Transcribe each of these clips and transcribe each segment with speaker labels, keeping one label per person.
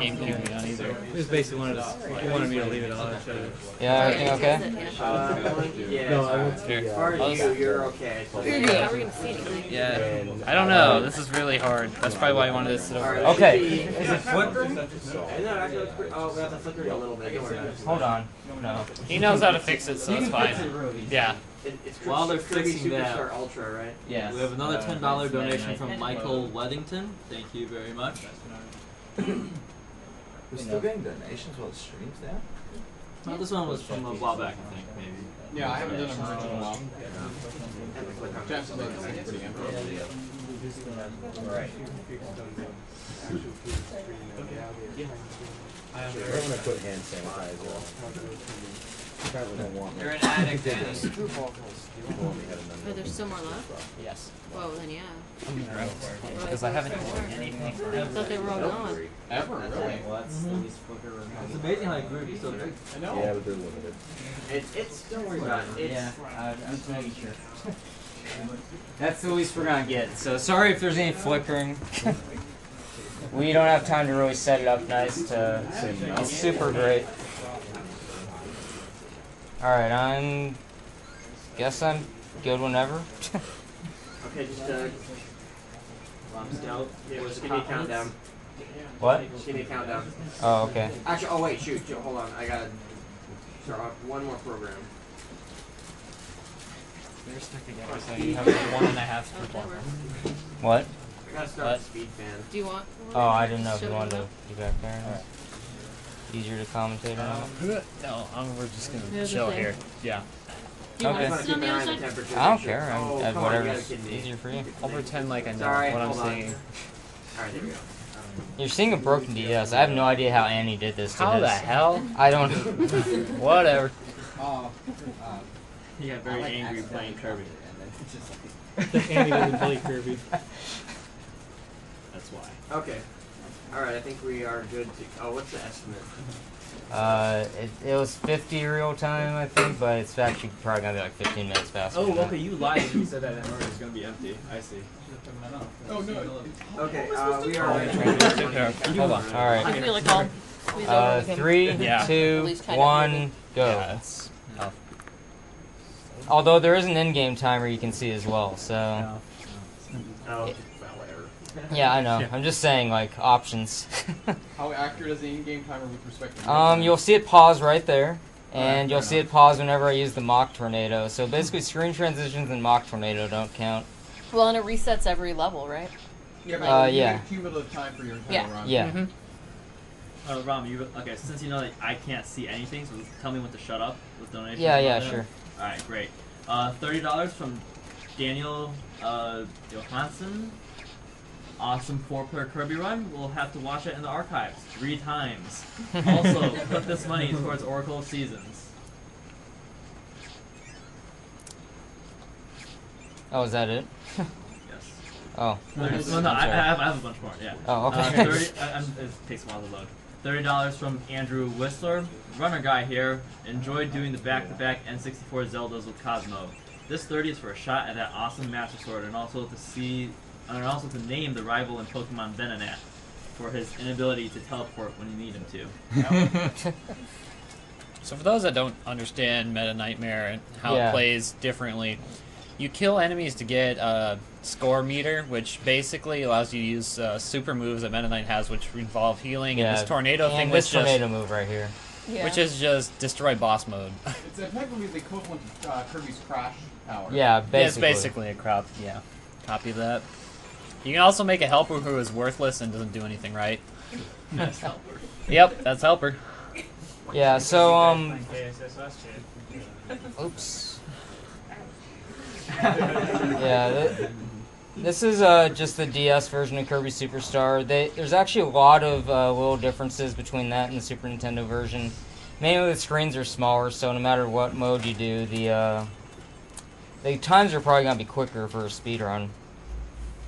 Speaker 1: game theory on either.
Speaker 2: He just basically wanted me to leave it on.
Speaker 3: Yeah, everything okay?
Speaker 4: Yeah. No, I won't. As far as you're okay.
Speaker 5: How are we gonna see anything?
Speaker 1: Yeah. I don't know. This is really hard. That's probably why I wanted to sit over.
Speaker 3: Okay. Is it flickering?
Speaker 4: No, actually, oh, that's flickering a little bit.
Speaker 3: Hold on. No.
Speaker 1: He knows how to fix it, so it's fine. Yeah.
Speaker 6: While they're fixing that,
Speaker 4: Ultra, right?
Speaker 6: yes. We have another $10 donation from Michael Weddington. Thank you very much.
Speaker 7: We're still getting donations while the stream's down?
Speaker 6: Well, this one was from a while back, I think, maybe.
Speaker 2: Yeah, I haven't done them in a while. Chances are it's pretty empty.
Speaker 7: Right. We're going to put hand sanitizer on. Probably don't want
Speaker 6: You're an addict, Danny.
Speaker 5: Oh, there's still more left?
Speaker 1: Yes.
Speaker 5: Whoa, then yeah.
Speaker 1: Because I haven't done anything.
Speaker 5: I thought they were all gone.
Speaker 2: Ever, really?
Speaker 6: It's amazing how they grew so big.
Speaker 2: I know.
Speaker 7: Yeah, but they're limited.
Speaker 4: It's don't worry about it.
Speaker 3: Yeah, I'm just making sure. That's the least we're gonna get. So sorry if there's any flickering. We don't have time to really set it up nice to. It's super great. All right, guess I'm good whenever.
Speaker 4: Okay, just just give me a countdown.
Speaker 3: What?
Speaker 4: Just give me a countdown.
Speaker 3: Oh, okay.
Speaker 4: Actually, oh wait, shoot, hold on, I gotta start off one more program.
Speaker 1: They're stuck together, so you have 1.5 people.
Speaker 3: What?
Speaker 4: I gotta start the speed fan.
Speaker 5: Do you want?
Speaker 3: Oh, I didn't know if you wanted to be back there. Easier to commentate on.
Speaker 1: No, we're just gonna chill here. Yeah.
Speaker 5: Do you
Speaker 3: Okay.
Speaker 5: want to sit on the other side?
Speaker 3: I don't care. Whatever's easier for you.
Speaker 1: I'll pretend like I know
Speaker 4: Sorry,
Speaker 1: what I'm
Speaker 4: hold on.
Speaker 1: saying.
Speaker 4: Alright, there we go.
Speaker 3: You're seeing a broken DS. I have no idea how Annie did this to
Speaker 1: How
Speaker 3: his.
Speaker 1: the hell?
Speaker 3: I don't.
Speaker 1: Whatever.
Speaker 6: He got very angry playing Kirby.
Speaker 2: Andy doesn't play Kirby.
Speaker 6: That's why.
Speaker 4: Okay. Alright, I think we are good to... Oh, what's the estimate?
Speaker 3: It was 50 real time, I think, but it's actually probably gonna be like 15 minutes faster.
Speaker 6: Oh, okay, you lied when you said that memory is going to be empty. I see.
Speaker 2: Oh, no.
Speaker 4: Okay, we are...
Speaker 1: Hold on.
Speaker 3: All right.
Speaker 5: I feel like I'll squeeze over with him.
Speaker 3: 3,
Speaker 1: Yeah.
Speaker 3: 2,
Speaker 5: least kind of
Speaker 3: 1, go.
Speaker 1: Yeah, it's tough.
Speaker 3: Although there is an in-game timer you can see as well, so.
Speaker 4: Oh.
Speaker 3: Yeah, I know. I'm just saying, like, options.
Speaker 2: How accurate is the in-game timer with respect to...
Speaker 3: You'll see it pause right there, and you'll see it pause whenever I use the mock tornado. So basically, screen transitions and mock tornado don't count.
Speaker 5: Well, and it resets every level, right?
Speaker 2: Yeah, but you
Speaker 3: yeah.
Speaker 2: get a cumulative time for your entire run.
Speaker 3: Yeah.
Speaker 6: Ram, okay, since you know that I can't see anything, so tell me when to shut up with donations.
Speaker 3: Yeah, sure.
Speaker 6: Alright, great. $30 from Daniel Johansson. Awesome 4-player Kirby run. We'll have to watch it in the archives 3 times. Also, put this money towards Oracle of Seasons.
Speaker 3: Oh, is that it?
Speaker 6: Yes.
Speaker 3: Oh.
Speaker 6: No, I have a bunch more, yeah.
Speaker 3: Oh, okay.
Speaker 6: It takes a while to load. $30 from Andrew Whistler. Runner guy here. Enjoyed doing the back-to-back N64 Zeldas with Cosmo. This 30 is for a shot at that awesome Master Sword, and also to name the rival in Pokemon Venonat for his inability to teleport when you need him to.
Speaker 1: So for those that don't understand Meta Nightmare and how it plays differently, you kill enemies to get a score meter, which basically allows you to use super moves that Meta Knight has, which involve healing, and this tornado thing,
Speaker 3: this tornado move right here.
Speaker 5: Yeah.
Speaker 1: Which is just destroy boss mode.
Speaker 2: It's effectively the equivalent to Kirby's Crash power.
Speaker 3: Yeah, basically.
Speaker 1: Yeah, it's basically a copy of that. You can also make a helper who is worthless and doesn't do anything right.
Speaker 6: That's helper.
Speaker 1: Yep, that's helper.
Speaker 3: Yeah, so, oops. Yeah, this is just the DS version of Kirby Superstar. There's actually a lot of little differences between that and the Super Nintendo version. Mainly the screens are smaller, so no matter what mode you do, the times are probably going to be quicker for a speedrun.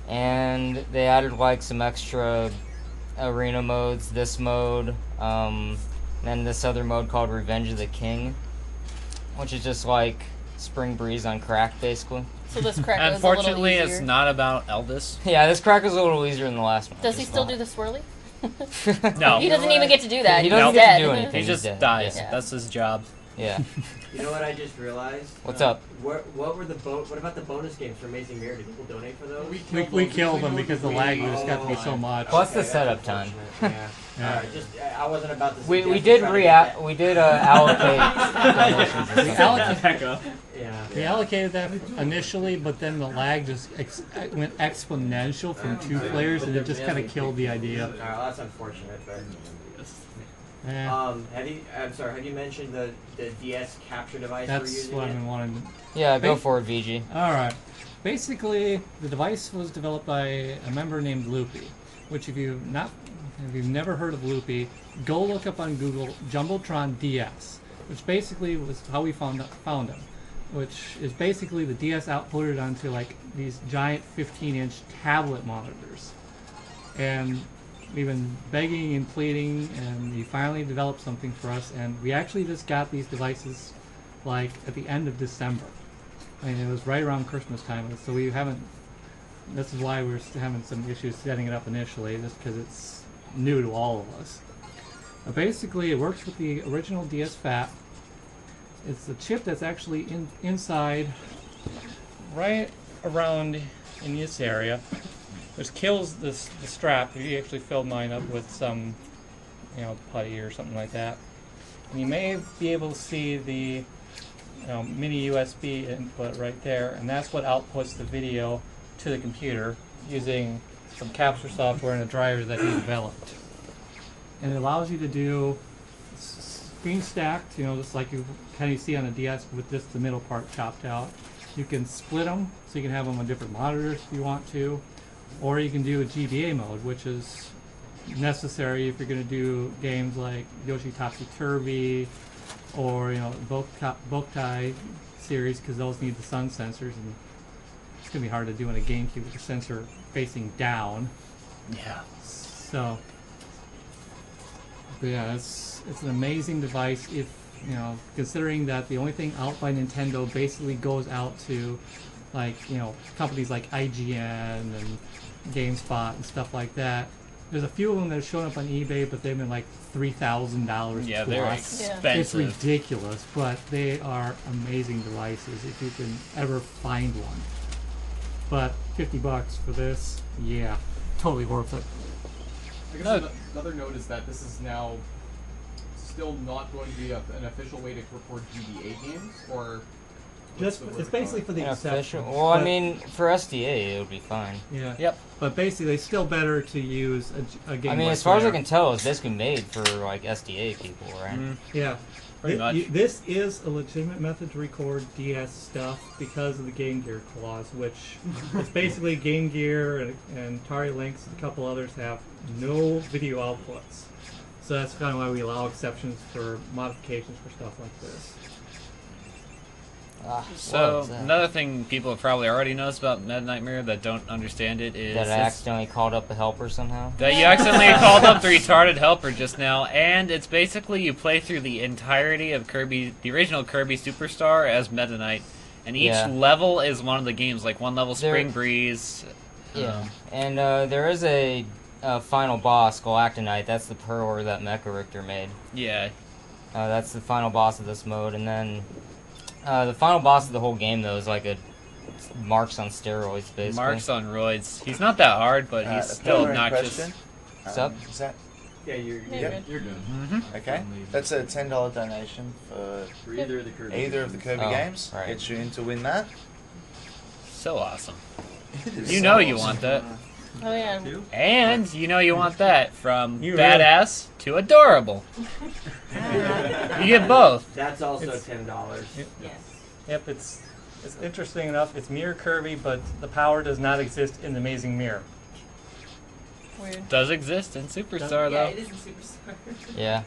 Speaker 3: And they added like some extra arena modes, this mode, and then this other mode called Revenge of the King, which is just like Spring Breeze on crack, basically.
Speaker 5: So this crack is
Speaker 1: Unfortunately,
Speaker 5: a little
Speaker 1: it's
Speaker 5: easier.
Speaker 1: not about Elvis.
Speaker 3: Yeah, this crack is a little easier than the last one.
Speaker 5: Does he still do the swirly?
Speaker 1: No.
Speaker 5: He doesn't even get to do that.
Speaker 3: He
Speaker 5: He's
Speaker 3: doesn't
Speaker 5: dead.
Speaker 3: get to do anything.
Speaker 1: He
Speaker 3: He's
Speaker 1: just
Speaker 3: dead.
Speaker 1: dies.
Speaker 5: Yeah.
Speaker 1: That's his job.
Speaker 3: Yeah.
Speaker 4: You know what I just realized?
Speaker 3: What's up?
Speaker 4: What were the what about the bonus games for Amazing Mirror? Did people donate for those?
Speaker 2: We killed them because the lag just got to be so much.
Speaker 3: Plus the
Speaker 4: that's
Speaker 3: setup time.
Speaker 4: unfortunate. Yeah.
Speaker 2: Yeah.
Speaker 4: Alright, just I wasn't about to.
Speaker 3: We
Speaker 4: suggest
Speaker 3: did
Speaker 4: trying to get
Speaker 3: we did allocate donations and stuff.
Speaker 2: allocate-
Speaker 6: Becca.
Speaker 4: that. Yeah.
Speaker 2: We allocated that initially, but then the lag just went exponential from 2 players, and it just kind of killed the idea.
Speaker 4: Alright, well, that's unfortunate, but.
Speaker 2: Eh,
Speaker 4: Have you mentioned the DS capture device we're
Speaker 2: that's
Speaker 4: using?
Speaker 2: what I've
Speaker 4: yet?
Speaker 2: been wanting.
Speaker 3: Yeah, go for it, VG.
Speaker 2: Alright. Basically, the device was developed by a member named Loopy, which if you've never heard of Loopy, go look up on Google Jumbotron DS, which basically was how we found him, which is basically the DS outputted onto like these giant 15-inch tablet monitors. And we've been begging and pleading, and he finally developed something for us, and we actually just got these devices like at the end of December. I mean, it was right around Christmas time, so we haven't. This is why we're having some issues setting it up initially, just because it's new to all of us. But basically, it works with the original DS Fat. It's the chip that's actually inside, right around in this area, which kills the strap. We actually filled mine up with some, putty or something like that. And you may be able to see the mini USB input right there, and that's what outputs the video to the computer using some capture software and a driver that he developed. And it allows you to do screen stacked, just like you kind of see on a DS with just the middle part chopped out. You can split them, so you can have them on different monitors if you want to, or you can do a GBA mode, which is necessary if you're going to do games like Yoshi Topsy Turvy, or Boktai series, because those need the sun sensors, and it's gonna be hard to do in a GameCube with the sensor facing down.
Speaker 1: Yeah.
Speaker 2: So, but yeah, it's an amazing device. If considering that the only thing out by Nintendo basically goes out to like companies like IGN and GameSpot and stuff like that. There's a few of them that have shown up on eBay, but they've been like $3,000
Speaker 1: Yeah,
Speaker 2: plus.
Speaker 1: they're
Speaker 2: It's
Speaker 1: expensive.
Speaker 2: ridiculous, but they are amazing devices if you can ever find one. But $50 for this, yeah, totally worth it.
Speaker 8: I guess another note is that this is now still not going to be an official way to record GBA games, or
Speaker 2: It's basically for the
Speaker 3: Official.
Speaker 2: exception.
Speaker 3: Well, I
Speaker 2: but-
Speaker 3: mean, for SDA, it would be fine.
Speaker 2: Yeah.
Speaker 1: Yep.
Speaker 2: But basically, it's still better to use a game.
Speaker 3: I mean,
Speaker 2: like
Speaker 3: as far as I
Speaker 2: Flare.
Speaker 3: can tell, it's basically made for like SDA people, right?
Speaker 2: Yeah.
Speaker 1: Pretty much.
Speaker 2: This is a legitimate method to record DS stuff because of the Game Gear clause, which is basically Game Gear and Atari Lynx and a couple others have no video outputs. So that's kind of why we allow exceptions for modifications for stuff like this.
Speaker 3: What
Speaker 1: So
Speaker 3: was that?
Speaker 1: another thing people have probably already noticed about Meta Nightmare that don't understand it is
Speaker 3: That I accidentally called up the helper somehow.
Speaker 1: that you accidentally called up the retarded helper just now, and it's basically you play through the entirety of Kirby, the original Kirby Superstar as Meta Knight, and each
Speaker 3: Yeah.
Speaker 1: level is one of the games. Like one level,
Speaker 3: There-
Speaker 1: Spring Breeze.
Speaker 3: Yeah, and there is a final boss, Galactonite. That's the Pearler that Mecha Richter made.
Speaker 1: Yeah.
Speaker 3: That's the final boss of this mode, and then the final boss of the whole game, though, is like a Marks on steroids, basically.
Speaker 1: Marks on roids. He's not that hard, but he's still obnoxious.
Speaker 3: What's up?
Speaker 7: Is that
Speaker 4: Yeah, you're
Speaker 5: Yeah,
Speaker 4: good.
Speaker 6: You're good.
Speaker 7: okay? That's a $10 donation for
Speaker 6: For either of the Kirby.
Speaker 7: either of the Kirby
Speaker 3: Oh,
Speaker 7: games.
Speaker 3: right.
Speaker 7: Gets you in to win that.
Speaker 1: So awesome.
Speaker 7: It is
Speaker 1: You
Speaker 7: so
Speaker 1: know you
Speaker 7: awesome.
Speaker 1: want that.
Speaker 5: Oh yeah.
Speaker 1: And you know you want that from
Speaker 2: You
Speaker 1: badass to adorable. You get both.
Speaker 4: That's also
Speaker 2: It's-
Speaker 4: $10.
Speaker 5: Yes.
Speaker 2: Yep, it's interesting enough. It's Mirror Kirby, but the power does not exist in the Amazing Mirror.
Speaker 5: Weird.
Speaker 1: Does exist in Superstar
Speaker 5: Yeah,
Speaker 1: though.
Speaker 5: it is a superstar.
Speaker 3: Yeah.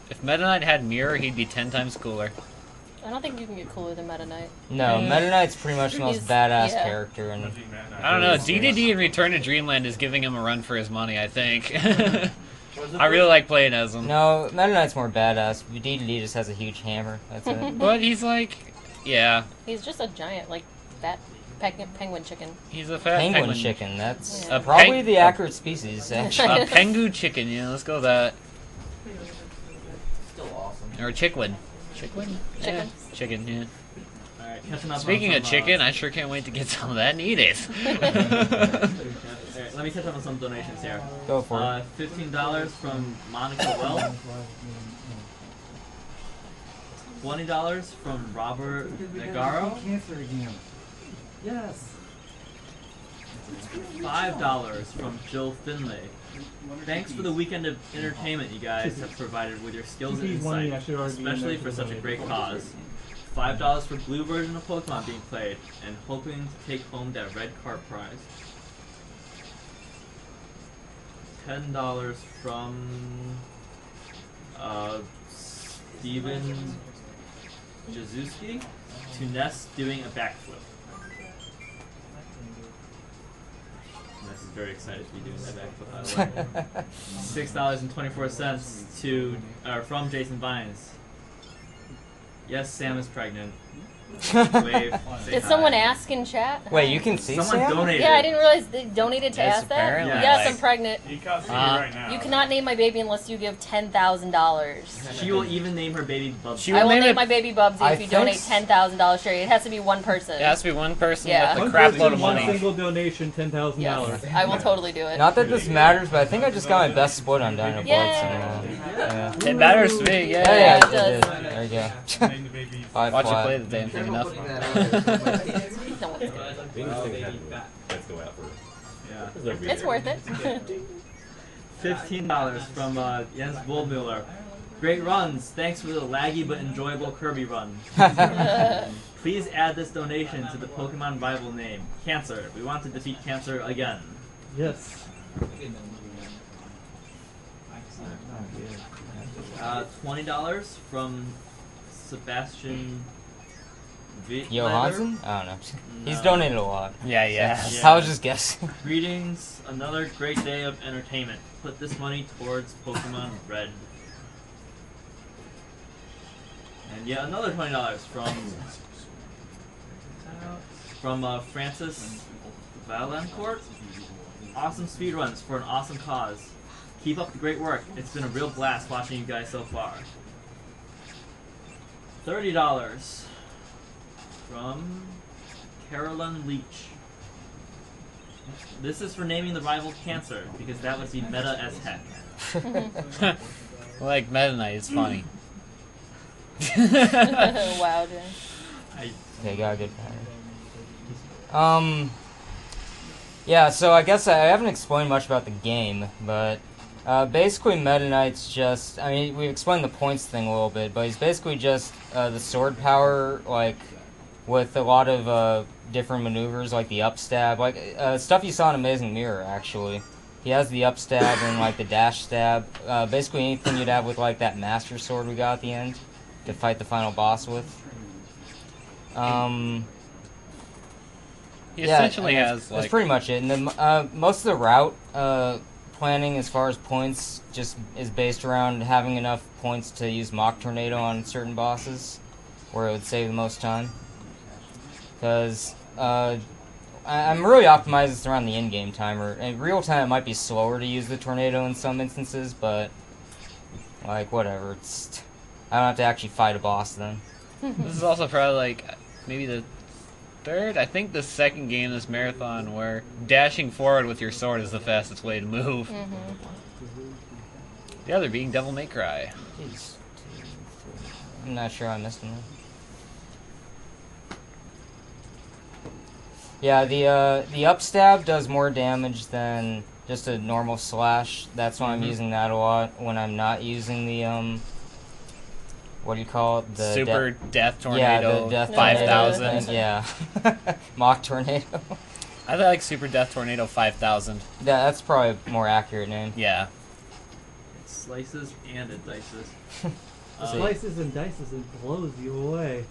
Speaker 1: If Meta Knight had mirror, he'd be 10 times cooler.
Speaker 5: I don't think you can get cooler than Meta Knight.
Speaker 3: No, Meta Knight's pretty much the most
Speaker 5: He's-
Speaker 3: badass
Speaker 5: yeah.
Speaker 3: character, and
Speaker 1: I don't know.
Speaker 3: Yeah.
Speaker 1: DDD in Return to Dreamland is giving him a run for his money, I think.
Speaker 4: Was the
Speaker 1: I really like playing as him.
Speaker 3: no, Meta Knight's more badass. DDD just has a huge hammer. That's it.
Speaker 1: But he's like, yeah.
Speaker 5: He's just a giant, like that. Penguin chicken.
Speaker 1: He's a fat
Speaker 3: Penguin chicken. That's
Speaker 5: Yeah.
Speaker 3: probably the accurate species, actually.
Speaker 1: A pengu chicken, yeah, let's go with that.
Speaker 4: Still awesome.
Speaker 1: Or a chickwin. Chickwin?
Speaker 5: Chicken.
Speaker 1: Yeah, chicken, yeah.
Speaker 6: Alright, catching up
Speaker 1: Speaking
Speaker 6: on
Speaker 1: of
Speaker 6: some,
Speaker 1: chicken, I sure can't wait to get some of that and eat it.
Speaker 6: Alright, let me catch up on some donations here.
Speaker 3: Go for it.
Speaker 6: $15 from Monica Well. $20 from Robert Negaro.
Speaker 2: Cancer again.
Speaker 8: Yes.
Speaker 6: $5 from Jill Finlay. Thanks for the weekend of entertainment you guys have provided with your skills and insight, especially for such a great cause. $5 for blue version of Pokemon being played, and hoping to take home that red card prize. $10 from Steven Jazuski to Ness doing a backflip. Ness is very excited to be doing that backflip, by the way. $6.24 to from Jason Vines. Yes, Sam is pregnant. Wave. Say
Speaker 5: Did
Speaker 6: hi.
Speaker 5: someone ask in chat?
Speaker 3: Wait, you can see
Speaker 6: Someone
Speaker 3: Sam?
Speaker 6: donated.
Speaker 5: Yeah, I didn't realize they donated to
Speaker 1: Yes,
Speaker 5: ask that.
Speaker 1: apparently.
Speaker 5: Yes,
Speaker 6: Like-
Speaker 5: I'm pregnant.
Speaker 9: You can't see me right now.
Speaker 5: You cannot name my baby unless you give $10,000.
Speaker 6: She will even name her baby Bubs.
Speaker 1: She
Speaker 5: I
Speaker 1: will
Speaker 5: will
Speaker 1: name
Speaker 5: name
Speaker 1: it-
Speaker 5: my baby Bubsy
Speaker 3: I
Speaker 5: if you
Speaker 3: think
Speaker 5: donate
Speaker 3: s-
Speaker 5: $10,000 straight. It has to be one person.
Speaker 1: It has to be one person
Speaker 5: Yeah.
Speaker 1: with a crap load of
Speaker 2: One
Speaker 1: money.
Speaker 2: single donation, $10,000.
Speaker 5: Yes, I will totally do it.
Speaker 3: Not that this matters, but I think I just got my best split on Dino
Speaker 5: Yay!
Speaker 3: Bloods. Yeah.
Speaker 1: It matters to me, yeah.
Speaker 3: Yeah,
Speaker 5: it
Speaker 3: it did.
Speaker 5: does.
Speaker 3: There you go.
Speaker 9: Name the baby.
Speaker 3: Five
Speaker 1: Watch you
Speaker 3: flat.
Speaker 1: play the damn thing enough.
Speaker 4: Putting that out.
Speaker 5: No one's good.
Speaker 7: Let's go out first.
Speaker 6: Yeah.
Speaker 5: It's worth it.
Speaker 6: $15 from Jens Woldmüller. Great runs. Thanks for the laggy but enjoyable Kirby run. Please add this donation to the Pokemon rival name, Cancer. We want to defeat Cancer again.
Speaker 2: Yes.
Speaker 6: $20 from Sebastian
Speaker 3: Johansson? I don't know. He's
Speaker 6: No.
Speaker 3: donated a lot.
Speaker 1: Yeah, yeah.
Speaker 6: Yeah.
Speaker 3: I was just guessing.
Speaker 6: Greetings, another great day of entertainment. Put this money towards Pokemon Red. And yet another $20 from Francis Valencourt. Awesome speedruns for an awesome cause. Keep up the great work. It's been a real blast watching you guys so far. $30 from Carolyn Leach. This is for naming the rival Cancer, because that would be meta as heck.
Speaker 1: Like Meta Knight, it's funny.
Speaker 5: Wow, dude.
Speaker 3: They got a good pattern. Yeah, so I guess I haven't explained much about the game, but basically Meta Knight's just, I mean, we've explained the points thing a little bit, but he's basically just the sword power, like, with a lot of different maneuvers, like the upstab, like stuff you saw in Amazing Mirror, actually. He has the upstab and, like, the dash stab, basically anything you'd have with, like, that master sword we got at the end to fight the final boss with.
Speaker 1: He essentially
Speaker 3: and
Speaker 1: has,
Speaker 3: that's
Speaker 1: like...
Speaker 3: pretty much it. And then most of the route planning, as far as points, just is based around having enough points to use Mock Tornado on certain bosses, where it would save the most time. Because I'm really optimizing this around the in-game timer. In real time, it might be slower to use the tornado in some instances, but like whatever. It's I don't have to actually fight a boss then.
Speaker 1: This is also probably, like, maybe the third, I think the second game in this marathon where dashing forward with your sword is the fastest way to move. The other being Devil May Cry.
Speaker 3: Jeez. I'm not sure I missed one. Yeah, the upstab does more damage than just a normal slash. That's why I'm using that a lot when I'm not using the what do you call it? The
Speaker 1: Super Death Tornado
Speaker 3: yeah, the Death
Speaker 1: 5000.
Speaker 3: Tornado thing, yeah. Mock Tornado.
Speaker 1: I like Super Death Tornado 5000.
Speaker 3: Yeah, that's probably a more accurate name.
Speaker 1: Yeah.
Speaker 6: It slices and it dices.
Speaker 2: Slices and dices and blows you away.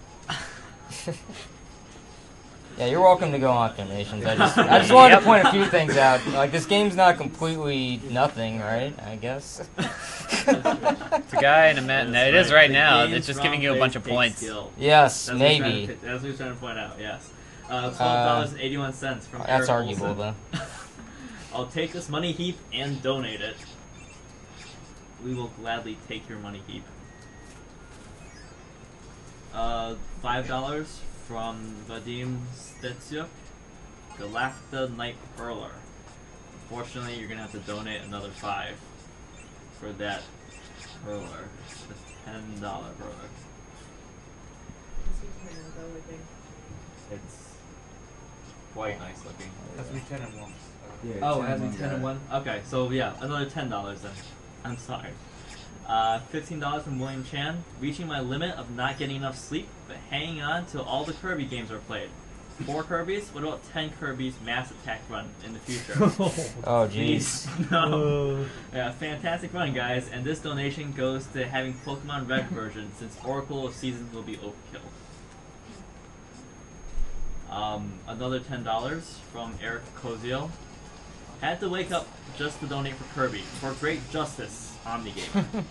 Speaker 3: Yeah, you're welcome to go on donations. I just wanted to point a few things out. Like, this game's not completely nothing, right? I guess.
Speaker 1: It's a guy in a man. It is right now. It's just giving you a bunch of points.
Speaker 3: Yes,
Speaker 6: That's
Speaker 3: maybe.
Speaker 6: That's what he's trying to point out, yes. $12.81 from
Speaker 3: That's
Speaker 6: Eric
Speaker 3: arguable,
Speaker 6: Olson.
Speaker 3: though.
Speaker 6: I'll take this money heap and donate it. We will gladly take your money heap. $5 from Vadim Stetsyuk, Galacta Night Perler. Unfortunately, you're gonna have to donate another $5 for that Perler. The $10 Perler. It's quite nice looking.
Speaker 9: Has to be 10 and 1.
Speaker 7: Yeah,
Speaker 6: Oh, it has to be
Speaker 7: 10
Speaker 6: 10 and 1? Okay, so yeah, another $10 then. I'm sorry. $15 from William Chan. Reaching my limit of not getting enough sleep, but hanging on till all the Kirby games are played. 4 Kirby's? What about 10 Kirby's Mass Attack run in the future?
Speaker 3: Oh, jeez.
Speaker 6: No. Yeah, fantastic run, guys. And this donation goes to having Pokemon Red version, since Oracle of Seasons will be overkill. Another $10 from Eric Koziel. Had to wake up just to donate for Kirby. For great justice, Omnigame.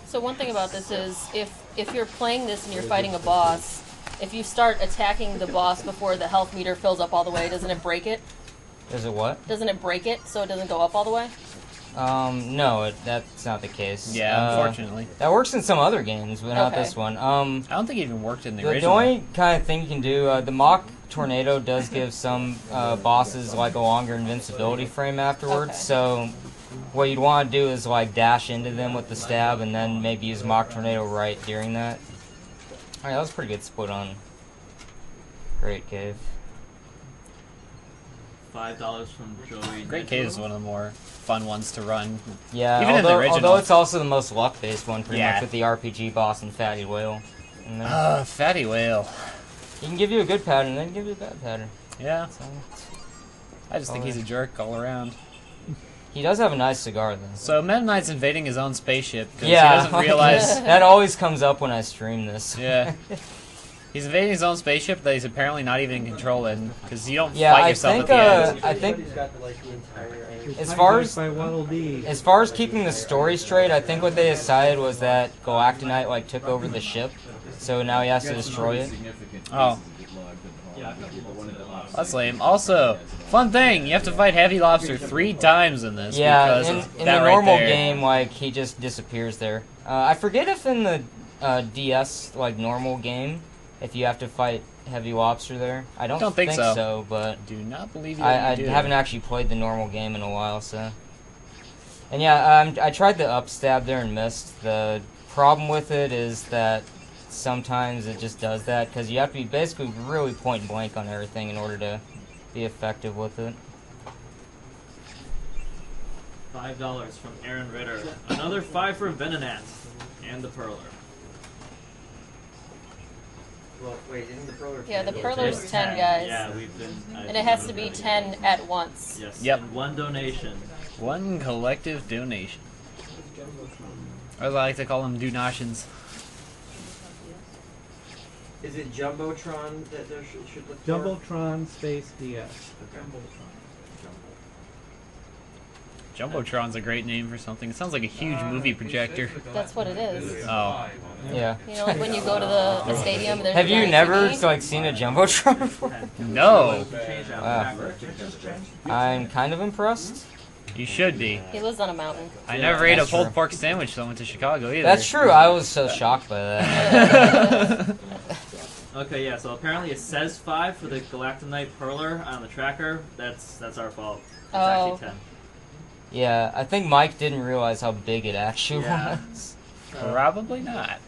Speaker 5: So one thing about this is, if you're playing this and you're fighting a boss, if you start attacking the boss before the health meter fills up all the way, doesn't it break it?
Speaker 3: Is it what?
Speaker 5: Doesn't it break it so it doesn't go up all the way?
Speaker 3: No, that's not the case.
Speaker 1: Yeah, unfortunately.
Speaker 3: That works in some other games, but not
Speaker 5: Okay.
Speaker 3: this one.
Speaker 1: I don't think it even worked in the
Speaker 3: The
Speaker 1: original.
Speaker 3: only kind of thing you can do, the Mach Tornado does give some bosses like a longer invincibility frame afterwards,
Speaker 5: Okay.
Speaker 3: so what you'd want to do is like dash into them with the stab and then maybe use Mach Tornado right during that. Alright, that was a pretty good split on Great Cave.
Speaker 6: $5 from Joey.
Speaker 1: Great Cave is one of the more fun ones to run.
Speaker 3: Yeah,
Speaker 1: Even in the original.
Speaker 3: although it's also the most luck-based one, pretty
Speaker 1: Yeah.
Speaker 3: much, with the RPG boss and Fatty Whale. in there.
Speaker 1: Fatty Whale.
Speaker 3: He can give you a good pattern, then give you a bad pattern.
Speaker 1: Yeah.
Speaker 3: So,
Speaker 1: I just think he's a jerk all around.
Speaker 3: he does have a nice cigar, though.
Speaker 1: So Meta Knight's invading his own spaceship because
Speaker 3: Yeah,
Speaker 1: he doesn't realize.
Speaker 3: that always comes up when I stream this.
Speaker 1: Yeah. He's invading his own spaceship that he's apparently not even in control in, because you don't
Speaker 3: Yeah,
Speaker 1: fight
Speaker 3: I
Speaker 1: yourself
Speaker 3: think,
Speaker 1: at the end.
Speaker 3: I think
Speaker 4: He's got the entire.
Speaker 3: as far as keeping the story straight, I think what they decided was that Galactonite like took over the ship, so now he has to destroy it.
Speaker 1: Oh. That's lame. Also, fun thing, you have to fight Heavy Lobster 3 times in this.
Speaker 3: Yeah,
Speaker 1: because
Speaker 3: in
Speaker 1: of
Speaker 3: the
Speaker 1: that right
Speaker 3: normal
Speaker 1: there.
Speaker 3: game, like he just disappears there. I forget if in the DS like normal game, if you have to fight Heavy Lobster there. I don't
Speaker 1: think so.
Speaker 3: But
Speaker 1: Do not believe you.
Speaker 3: I
Speaker 1: do.
Speaker 3: haven't actually played the normal game in a while, so. And yeah, I tried the up stab there and missed. The problem with it is that sometimes it just does that, because you have to be basically really point blank on everything in order to be effective with it.
Speaker 6: $5 from Aaron Ritter. Another 5 for Venonat and the Perler.
Speaker 4: Well, wait, isn't the Perler?
Speaker 5: Yeah, the
Speaker 4: 10?
Speaker 5: Perler's 10, guys.
Speaker 6: Yeah, we've been.
Speaker 5: And it has to be 10 at once.
Speaker 6: Yes.
Speaker 1: Yep.
Speaker 6: And 1 donation.
Speaker 1: One collective donation. Or as I like to call them, donations.
Speaker 4: Is it Jumbotron that there should look for?
Speaker 2: Jumbotron Space DS.
Speaker 4: Okay.
Speaker 1: Jumbotron's a great name for something. It sounds like a huge movie projector.
Speaker 5: That's what it is.
Speaker 1: Oh.
Speaker 3: Yeah.
Speaker 5: You know, like when you go to the stadium, there's
Speaker 3: Have
Speaker 5: a
Speaker 3: you
Speaker 5: giant
Speaker 3: never
Speaker 5: TV.
Speaker 3: like seen a jumbotron before?
Speaker 1: No.
Speaker 3: Wow. I'm kind of impressed.
Speaker 1: You should be.
Speaker 5: He lives on a mountain.
Speaker 1: I never ate a
Speaker 3: That's
Speaker 1: pulled
Speaker 3: true.
Speaker 1: pork sandwich till I went to Chicago either.
Speaker 3: That's true. I was so shocked by that.
Speaker 6: Okay, yeah. So apparently it says 5 for the Galactonite Perler on the tracker. That's our fault. It's
Speaker 5: Oh.
Speaker 6: actually 10.
Speaker 3: Yeah, I think Mike didn't realize how big it actually
Speaker 6: Yeah.
Speaker 3: was.
Speaker 1: Probably not.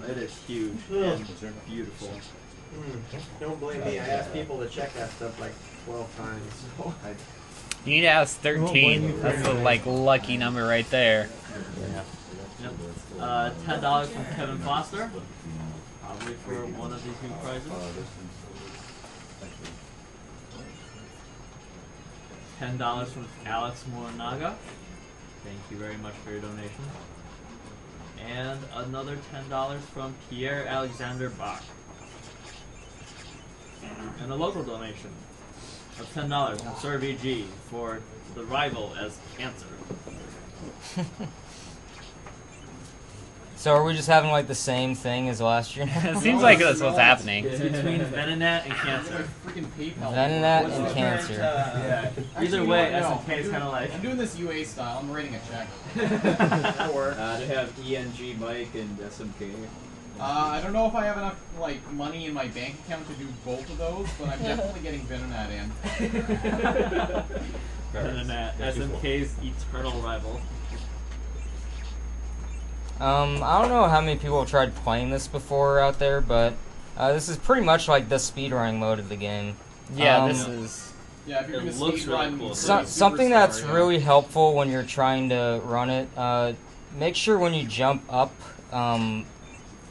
Speaker 6: It is huge and beautiful.
Speaker 4: Don't blame me. I asked people to check that stuff like 12 times. So
Speaker 1: You need to ask 13. That's the lucky number right there.
Speaker 6: Yep. $10 from Kevin Foster. Probably for one of these new prizes. $10 from Alex Morinaga. Thank you very much for your donation. And another $10 from Pierre Alexander Bach. And a local donation of $10 from Sir VG for the rival as cancer.
Speaker 3: So are we just having like the same thing as last year?
Speaker 1: It seems like that's what's happening.
Speaker 6: It's between Venonat and Cancer.
Speaker 8: Freaking PayPal.
Speaker 3: Venonat and Cancer.
Speaker 6: Yeah. Either
Speaker 8: Actually,
Speaker 6: way,
Speaker 8: no,
Speaker 6: SMK is kind of like.
Speaker 8: I'm doing this UA style. I'm writing a check.
Speaker 7: They have ENG Mike and SMK.
Speaker 8: I don't know if I have enough like money in my bank account to do both of those, but I'm definitely getting Venonat in.
Speaker 6: Venonat, SMK's eternal rival.
Speaker 3: I don't know how many people have tried playing this before out there, but this is pretty much like the speedrunning mode of the game.
Speaker 1: Yeah, this is.
Speaker 8: Yeah, if you're
Speaker 6: It
Speaker 8: gonna
Speaker 6: looks really
Speaker 8: speedrun
Speaker 6: cool.
Speaker 3: Something
Speaker 8: Superstar,
Speaker 3: that's
Speaker 8: yeah.
Speaker 3: really helpful when you're trying to run it, make sure when you jump up and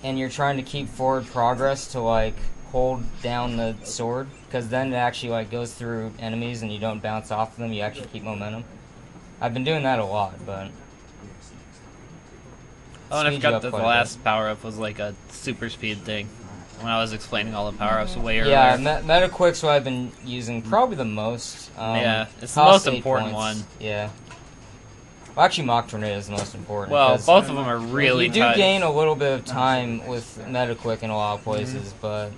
Speaker 3: you're trying to keep forward progress to like hold down the sword, because then it actually like goes through enemies and you don't bounce off of them, you actually keep momentum. I've been doing that a lot, but...
Speaker 1: Oh, and I
Speaker 3: speeds you
Speaker 1: forgot
Speaker 3: up
Speaker 1: that the
Speaker 3: quite a
Speaker 1: last power-up was like a super speed thing. When I was explaining all the power-ups way earlier.
Speaker 3: Yeah, Metaquick's what I've been using probably the most.
Speaker 1: Yeah, it's the
Speaker 3: costs
Speaker 1: most
Speaker 3: 8
Speaker 1: important
Speaker 3: points.
Speaker 1: one.
Speaker 3: Yeah. Well, actually, Mock Tornado is the most important.
Speaker 1: Well,
Speaker 3: 'cause
Speaker 1: both of them are really
Speaker 3: you do
Speaker 1: tight.
Speaker 3: gain a little bit of time with Metaquick in a lot of places, but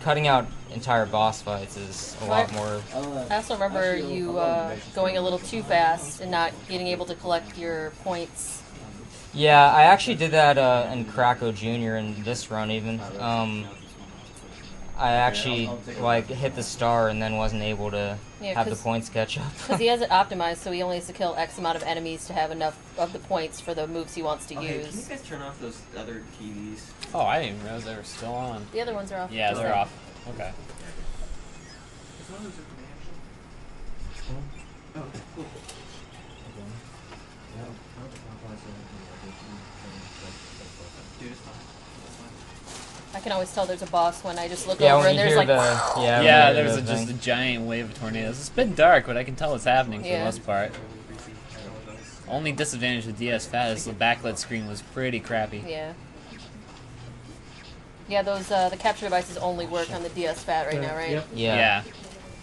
Speaker 3: cutting out entire boss fights is a lot more.
Speaker 5: I also remember you going a little too fast and not being able to collect your points.
Speaker 3: Yeah, I actually did that in Krakow Jr. in this run even. I actually like hit the star and then wasn't able to
Speaker 5: Yeah,
Speaker 3: have the points catch up.
Speaker 5: Because he has it optimized, so he only has to kill X amount of enemies to have enough of the points for the moves he wants to
Speaker 10: Can you
Speaker 5: use.
Speaker 10: guys turn off those other TVs?
Speaker 1: Oh, I didn't even realize they were still on.
Speaker 5: The other ones are off.
Speaker 1: Yeah,
Speaker 5: just
Speaker 1: they're
Speaker 5: like-
Speaker 1: off. Okay.
Speaker 10: Oh, cool. Dude, it's fine.
Speaker 5: I can always tell there's a boss when I just look
Speaker 3: Yeah,
Speaker 5: over
Speaker 3: when
Speaker 5: and
Speaker 3: you
Speaker 5: there's
Speaker 3: hear
Speaker 5: like.
Speaker 3: the
Speaker 1: Yeah,
Speaker 3: when you
Speaker 1: there's
Speaker 3: hear the
Speaker 1: just a
Speaker 3: thing.
Speaker 1: giant wave of tornadoes. It's been dark, but I can tell what's happening for the
Speaker 5: Yeah.
Speaker 1: most part. Only disadvantage of DS Fat is the backlit screen was pretty crappy.
Speaker 5: Yeah. Yeah, those the capture devices only work on the DS Fat right now, right?
Speaker 2: Yep.
Speaker 3: Yeah.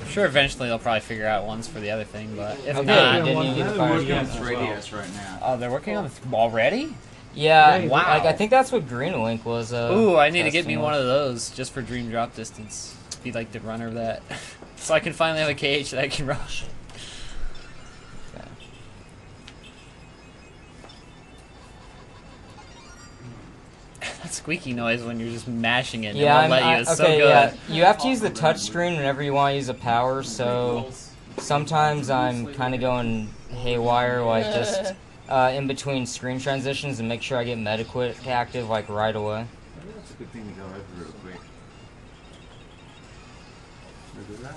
Speaker 1: I'm sure eventually they'll probably figure out ones for the other thing, but if
Speaker 3: Okay,
Speaker 1: not,
Speaker 3: didn't you get the fire
Speaker 2: Yes,
Speaker 3: DS?
Speaker 2: as
Speaker 7: right now.
Speaker 1: oh, they're working on it already.
Speaker 3: Yeah,
Speaker 1: Wow.
Speaker 3: like I think that's what Green Link was.
Speaker 1: Ooh, I need to get me
Speaker 3: testing
Speaker 1: one
Speaker 3: with.
Speaker 1: of those just for Dream Drop Distance. Be like the runner of that, so I can finally have a cage that I can rush. That squeaky noise when you're just mashing it.
Speaker 3: Yeah,
Speaker 1: it won't let you. It's so
Speaker 3: okay,
Speaker 1: good.
Speaker 3: yeah. You have to use the touch screen whenever you want to use a power. So sometimes I'm kind of going haywire, like just in between screen transitions, and make sure I get Metaquit active like right away.
Speaker 7: I think that's a good thing to go over real quick. Look at that.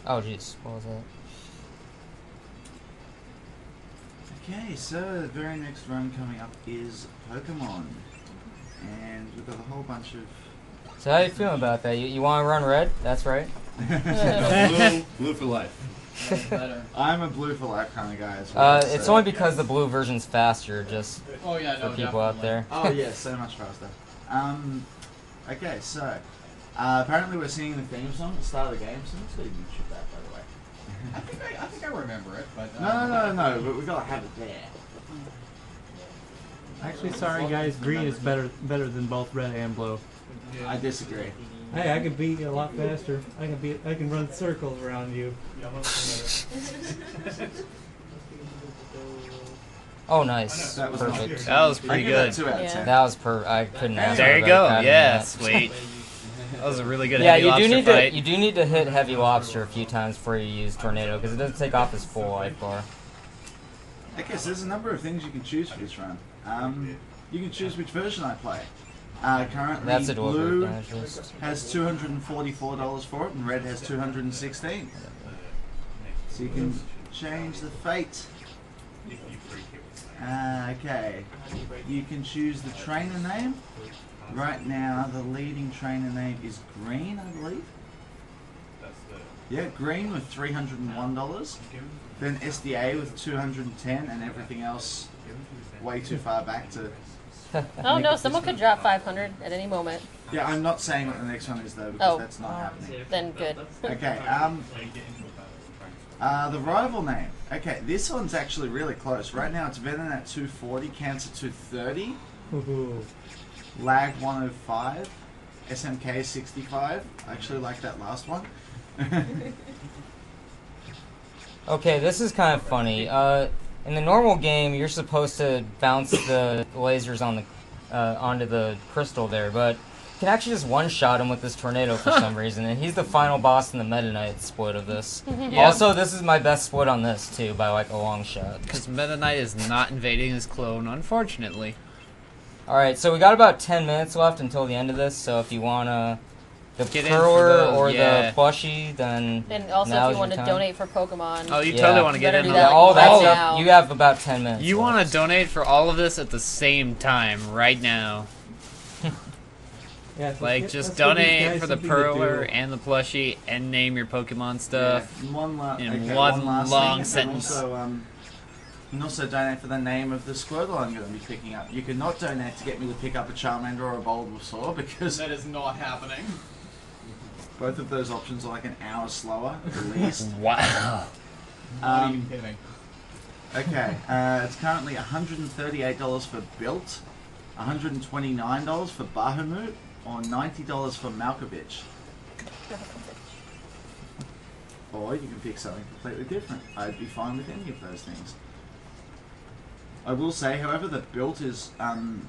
Speaker 3: Oh jeez, what was that?
Speaker 7: Okay, so the very next run coming up is Pokemon. And we've got a whole bunch of...
Speaker 3: So how you feeling about that? You want to run red? That's right.
Speaker 7: blue for life. I'm a blue for life kind of guy as well.
Speaker 3: It's only because the blue version's faster, just
Speaker 8: Oh yeah, no,
Speaker 3: for people out
Speaker 8: definitely.
Speaker 3: there.
Speaker 7: Oh yeah, so much faster. Okay, so apparently we're singing the theme song at the start of the game, so let's go to YouTube that, by the way.
Speaker 8: I think I remember it, but
Speaker 7: No, but we gotta have it there.
Speaker 2: Actually, sorry guys, green is better than both red and blue.
Speaker 7: I disagree.
Speaker 2: Hey, I can beat you a lot faster. I can run circles around you.
Speaker 3: Oh, nice.
Speaker 7: That was
Speaker 3: Perfect.
Speaker 1: That was
Speaker 7: I
Speaker 1: pretty
Speaker 7: give that
Speaker 1: good.
Speaker 7: 2 out of
Speaker 5: Yeah.
Speaker 7: 10.
Speaker 3: That was I couldn't ask.
Speaker 1: There
Speaker 3: for
Speaker 1: you
Speaker 3: a
Speaker 1: go.
Speaker 3: better
Speaker 1: Yeah,
Speaker 3: than that.
Speaker 1: sweet. That was a really good
Speaker 3: Yeah,
Speaker 1: heavy
Speaker 3: you do
Speaker 1: lobster
Speaker 3: need
Speaker 1: fight.
Speaker 3: to hit heavy lobster a few times before you use tornado because it doesn't take off his full life bar.
Speaker 7: Okay, so there's a number of things you can choose for this run. You can choose which version I play. Currently,
Speaker 3: That's a delivery
Speaker 7: blue
Speaker 3: damage list.
Speaker 7: has $244 for it, and red has $216. So you can change the fate. Okay, you can choose the trainer name. Right now, the leading trainer name is Green, I believe. Yeah, green with $301. Then SDA with 210, and everything else way too far back to.
Speaker 5: Oh no, someone could drop 500 at any moment.
Speaker 7: Yeah, I'm not saying what the next one is though, because that's not happening.
Speaker 5: Then good.
Speaker 7: Okay, the rival name. Okay, this one's actually really close. Right now it's Venom at 240, Cancer 230, Lag 105, SMK 65. I actually like that last one.
Speaker 3: Okay, this is kind of funny. In the normal game, you're supposed to bounce the lasers on the onto the crystal there, but you can actually just one-shot him with this tornado for some reason, and he's the final boss in the Meta Knight split of this.
Speaker 1: Yeah.
Speaker 3: Also, this is my best split on this, too, by like a long shot.
Speaker 1: Because Meta Knight is not invading his clone, unfortunately.
Speaker 3: Alright, so we got about 10 minutes left until the end of this, so if you want the
Speaker 1: Get in
Speaker 3: Perler
Speaker 1: for
Speaker 3: or
Speaker 1: yeah.
Speaker 3: the plushie, then
Speaker 5: And also,
Speaker 3: now's
Speaker 5: if you want to
Speaker 3: your time.
Speaker 5: donate for Pokemon,
Speaker 1: Oh, you
Speaker 3: Yeah.
Speaker 1: totally want to
Speaker 5: You
Speaker 1: get
Speaker 5: better
Speaker 1: in
Speaker 5: do
Speaker 1: on
Speaker 5: that,
Speaker 3: Yeah,
Speaker 1: that.
Speaker 3: all that
Speaker 5: right
Speaker 3: stuff,
Speaker 5: now.
Speaker 3: you have about 10 minutes
Speaker 1: You
Speaker 3: left.
Speaker 1: want to donate for all of this at the same time, right now.
Speaker 2: Yeah,
Speaker 1: Like, just donate for the Perler and the plushie, and name your Pokemon stuff.
Speaker 7: Yeah, one
Speaker 1: in
Speaker 7: okay,
Speaker 1: one
Speaker 7: last
Speaker 1: long
Speaker 7: thing,
Speaker 1: sentence.
Speaker 7: And also donate for the name of the Squirtle I'm going to be picking up. You cannot donate to get me to pick up a Charmander or a Bulbasaur because
Speaker 8: That is not happening.
Speaker 7: both of those options are like an hour slower at least.
Speaker 1: Wow.
Speaker 8: Not even kidding.
Speaker 7: Okay, it's currently $138 for Built, $129 for Bahamut, or $90 for Malkovich. Or you can pick something completely different. I'd be fine with any of those things. I will say, however, that Built is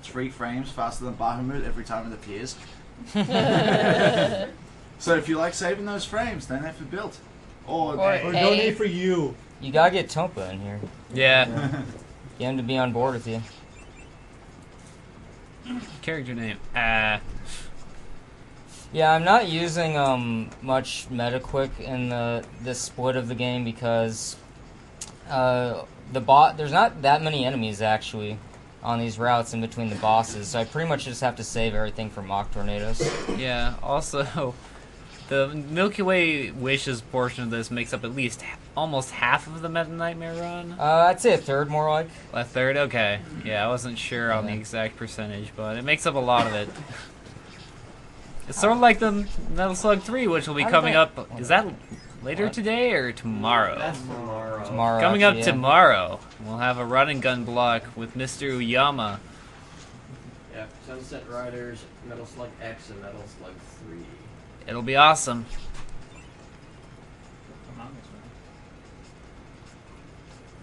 Speaker 7: 3 frames faster than Bahamut every time it appears. So if you like saving those frames, donate for Built. Or
Speaker 2: donate for you.
Speaker 3: You gotta get Tompa in here.
Speaker 1: Yeah.
Speaker 3: Get him to be on board with you.
Speaker 1: Character name.
Speaker 3: Yeah, I'm not using much Metaquick in this split of the game because there's not that many enemies actually on these routes in between the bosses, so I pretty much just have to save everything for mock tornadoes.
Speaker 1: Yeah, also, the Milky Way Wishes portion of this makes up at least almost half of the Meta Nightmare run.
Speaker 3: I'd say a third more like.
Speaker 1: A third? Okay. Yeah, I wasn't sure on the exact percentage, but it makes up a lot of it. It's sort of like the Metal Slug 3, which will be coming up. Is that later today or tomorrow?
Speaker 10: That's tomorrow.
Speaker 3: Tomorrow.
Speaker 1: Coming up
Speaker 3: actually, yeah.
Speaker 1: tomorrow, we'll have a run and gun block with Mr. Uyama.
Speaker 10: Yeah, Sunset Riders, Metal Slug X, and Metal Slug 3.
Speaker 1: It'll be awesome.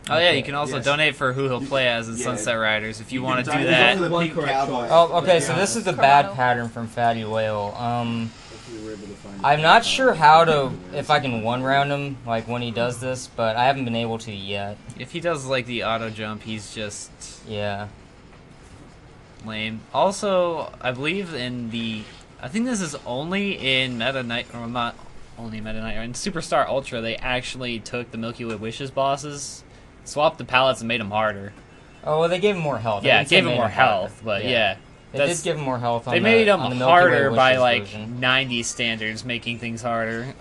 Speaker 1: Oh yeah, you can also donate for who he'll play as in Sunset Riders if you want to do that.
Speaker 3: Oh, okay, so this is the bad pattern from Fatty Whale. I'm not sure if I can one round him, like when he does this, but I haven't been able to yet.
Speaker 1: If he does like the auto jump, he's just lame. Also, I believe I think this is only in Meta Knight, or not only Meta Knight, in Superstar Ultra, they actually took the Milky Way Wishes bosses, swapped the palettes, and made them harder.
Speaker 3: Oh, well, they gave him more health.
Speaker 1: Yeah, it gave him more health, but yeah.
Speaker 3: They did give him more health on
Speaker 1: They made them
Speaker 3: on the Milky
Speaker 1: harder
Speaker 3: Way
Speaker 1: by
Speaker 3: Wishes
Speaker 1: like
Speaker 3: version.
Speaker 1: 90 standards, making things harder.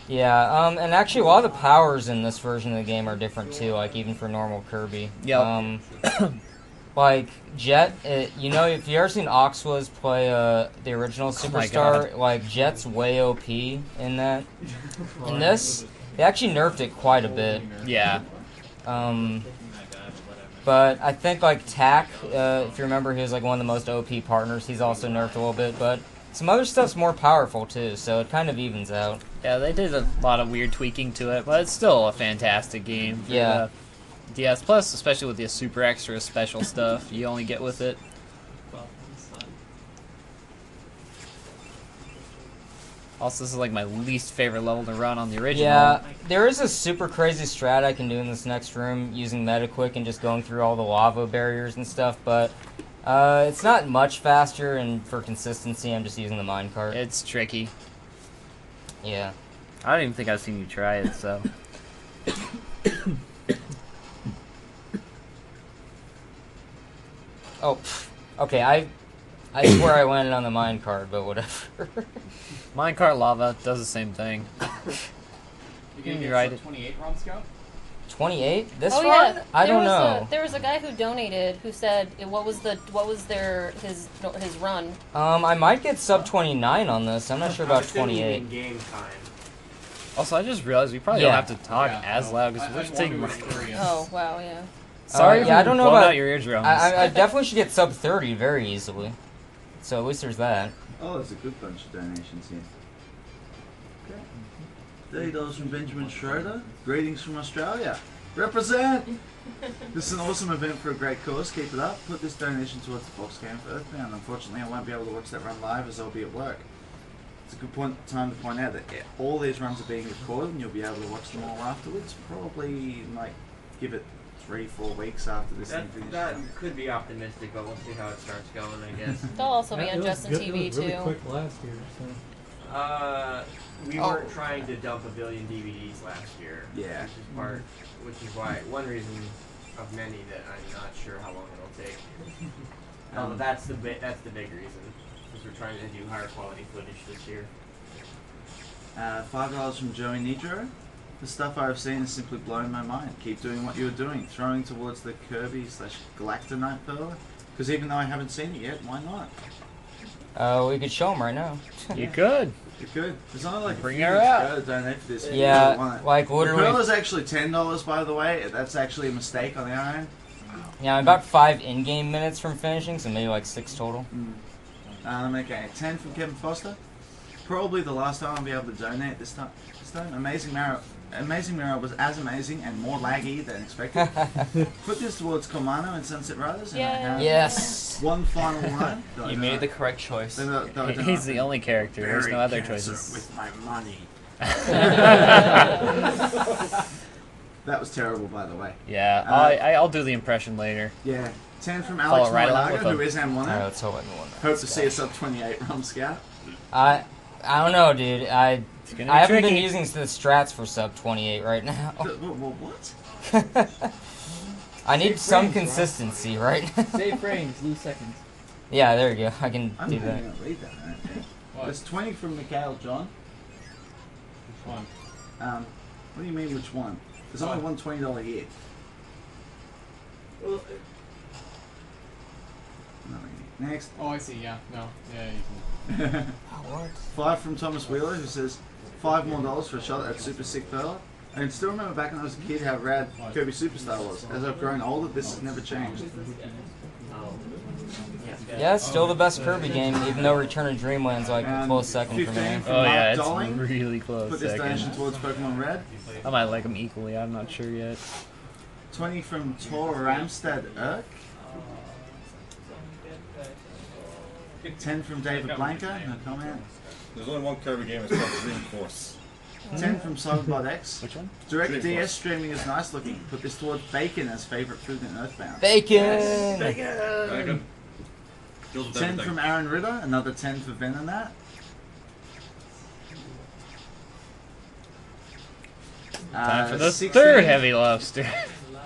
Speaker 3: Yeah, and actually a lot of the powers in this version of the game are different too, like even for normal Kirby.
Speaker 1: Yep.
Speaker 3: Like Jet, if you ever seen Oxwas play the original Superstar, like Jet's way OP in that. In this, they actually nerfed it quite a bit.
Speaker 1: Yeah.
Speaker 3: But I think like Tack, if you remember, he was like one of the most OP partners. He's also nerfed a little bit, but some other stuff's more powerful too, so it kind of evens out.
Speaker 1: Yeah, they did a lot of weird tweaking to it, but it's still a fantastic game. For
Speaker 3: Yeah.
Speaker 1: the DS Plus, especially with the super extra special stuff you only get with it. Also, this is like my least favorite level to run on the original.
Speaker 3: Yeah, there is a super crazy strat I can do in this next room using Metaquick and just going through all the lava barriers and stuff, but it's not much faster, and for consistency, I'm just using the minecart.
Speaker 1: It's tricky.
Speaker 3: Yeah.
Speaker 1: I don't even think I've seen you try it, so.
Speaker 3: Oh, okay, I swear I landed on the mine card, but whatever.
Speaker 1: Minecart lava does the same thing.
Speaker 8: You gonna
Speaker 1: You're
Speaker 8: get
Speaker 1: right.
Speaker 8: sub 28 ROM Scout?
Speaker 3: 28? This
Speaker 5: Oh
Speaker 3: one?
Speaker 5: yeah,
Speaker 3: I don't know.
Speaker 5: There was a guy who donated who said what was his run.
Speaker 3: I might get sub 29 on this. I'm not sure about 28.
Speaker 4: In game time.
Speaker 1: Also, I just realized we probably
Speaker 3: Yeah.
Speaker 1: don't have to talk as loud because we're
Speaker 8: just
Speaker 1: taking.
Speaker 5: Oh wow, yeah.
Speaker 1: Sorry,
Speaker 3: yeah, I don't know about
Speaker 1: out your eardrums.
Speaker 3: I definitely should get sub 30 very easily. So at least there's that.
Speaker 7: Oh, there's a good bunch of donations here. $30 from Benjamin Schroeder. Greetings from Australia. Represent! This is an awesome event for a great cause. Keep it up. Put this donation towards the Fox game for Earthbound. Unfortunately, I won't be able to watch that run live as I'll be at work. It's a good time to point out that all these runs are being recorded and you'll be able to watch them all afterwards. Probably, like, give it 3-4 weeks after this thing finishes.
Speaker 10: That could be optimistic, but we'll see how it starts going, I guess.
Speaker 5: They'll also be
Speaker 2: It
Speaker 5: on
Speaker 2: was
Speaker 5: Justin
Speaker 2: good-
Speaker 5: TV
Speaker 2: it was really
Speaker 5: too.
Speaker 2: quick last year. So.
Speaker 10: We weren't trying to dump a billion DVDs last year.
Speaker 7: Yeah.
Speaker 10: Which is why one reason of many that I'm not sure how long it'll take. But that's the big reason, because we're trying to do higher quality footage this year.
Speaker 7: $5 from Joey Nidro. The stuff I've seen has simply blown my mind. Keep doing what you're doing. Throwing towards the Kirby/Galactonite fella. Because even though I haven't seen it yet, why not?
Speaker 3: We could show them right now.
Speaker 1: You could.
Speaker 7: You could. There's only like
Speaker 1: Bring
Speaker 7: a few
Speaker 1: her
Speaker 7: minutes
Speaker 1: out.
Speaker 7: to go to donate for this.
Speaker 3: Yeah, like
Speaker 7: The
Speaker 3: literally.
Speaker 7: pearl is actually $10, by the way. That's actually a mistake on our end.
Speaker 3: Yeah, I'm about 5 in-game minutes from finishing, so maybe like 6 total.
Speaker 7: Okay, 10 from Kevin Foster. Probably the last time I'll be able to donate this time. Amazing Mirror was as amazing and more laggy than expected. Put this towards Komano and Sunset Riders. And I have
Speaker 3: Yes.
Speaker 7: one final run.
Speaker 6: You made the correct choice.
Speaker 1: He's the only character. There's no other choices.
Speaker 7: With my money. That was terrible, by the way.
Speaker 1: Yeah, I'll do the impression later.
Speaker 7: Yeah. 10 from
Speaker 1: Follow
Speaker 7: Alex
Speaker 1: right along with
Speaker 7: Morinaga, who
Speaker 1: them.
Speaker 7: is M1.
Speaker 3: Alright, let's hope everyone.
Speaker 7: Hope to see a sub 28 ROM Scout.
Speaker 3: I don't know, dude. I
Speaker 1: gonna be
Speaker 3: haven't been
Speaker 1: tricky.
Speaker 3: using the strats for sub 28 right now.
Speaker 7: What?
Speaker 3: I need
Speaker 2: Save
Speaker 3: some
Speaker 2: frames,
Speaker 3: consistency, right?
Speaker 2: Save frames, lose seconds.
Speaker 3: Yeah, there you go. I can
Speaker 7: I'm
Speaker 3: do
Speaker 7: not
Speaker 3: that.
Speaker 7: going to read that. I don't think.
Speaker 8: What?
Speaker 7: There's 20 from Mikhail John.
Speaker 8: Which one?
Speaker 7: What do you mean, which one? There's only one $20 here.
Speaker 10: Well,
Speaker 7: No, next.
Speaker 8: Oh, I see. Yeah. No. Yeah, you can.
Speaker 3: What?
Speaker 7: 5 from Thomas Wheeler, who says $5 more for a shot at Super Sick Fella. I can still remember back when I was a kid how rad Kirby Superstar was. As I've grown older, this has never changed.
Speaker 3: Yeah, it's still the best Kirby game, even though Return of Dreamland's like a
Speaker 7: And
Speaker 3: close second for
Speaker 7: 15
Speaker 3: me.
Speaker 7: from
Speaker 1: Oh yeah,
Speaker 7: Mark
Speaker 1: it's
Speaker 7: Dolling.
Speaker 1: really close.
Speaker 7: Put this donation
Speaker 1: Second.
Speaker 7: towards Pokemon Red.
Speaker 1: I might like them equally. I'm not sure yet.
Speaker 7: 20 from Tor Ramstad Erk. 10 from David Blanca, no comment.
Speaker 9: There's only one Kirby game, it's called Dream Force.
Speaker 7: 10 from Cyberbot X.
Speaker 1: Which one?
Speaker 7: Direct
Speaker 9: Dream
Speaker 7: DS
Speaker 9: Force.
Speaker 7: streaming is nice looking. Put this towards Bacon as favourite food in Earthbound.
Speaker 3: Bacon!
Speaker 9: Bacon. Kills with
Speaker 7: 10
Speaker 9: everything.
Speaker 7: from Aaron Ritter, another 10 for Venonat.
Speaker 1: Time for the
Speaker 7: 16
Speaker 1: third heavy lobster.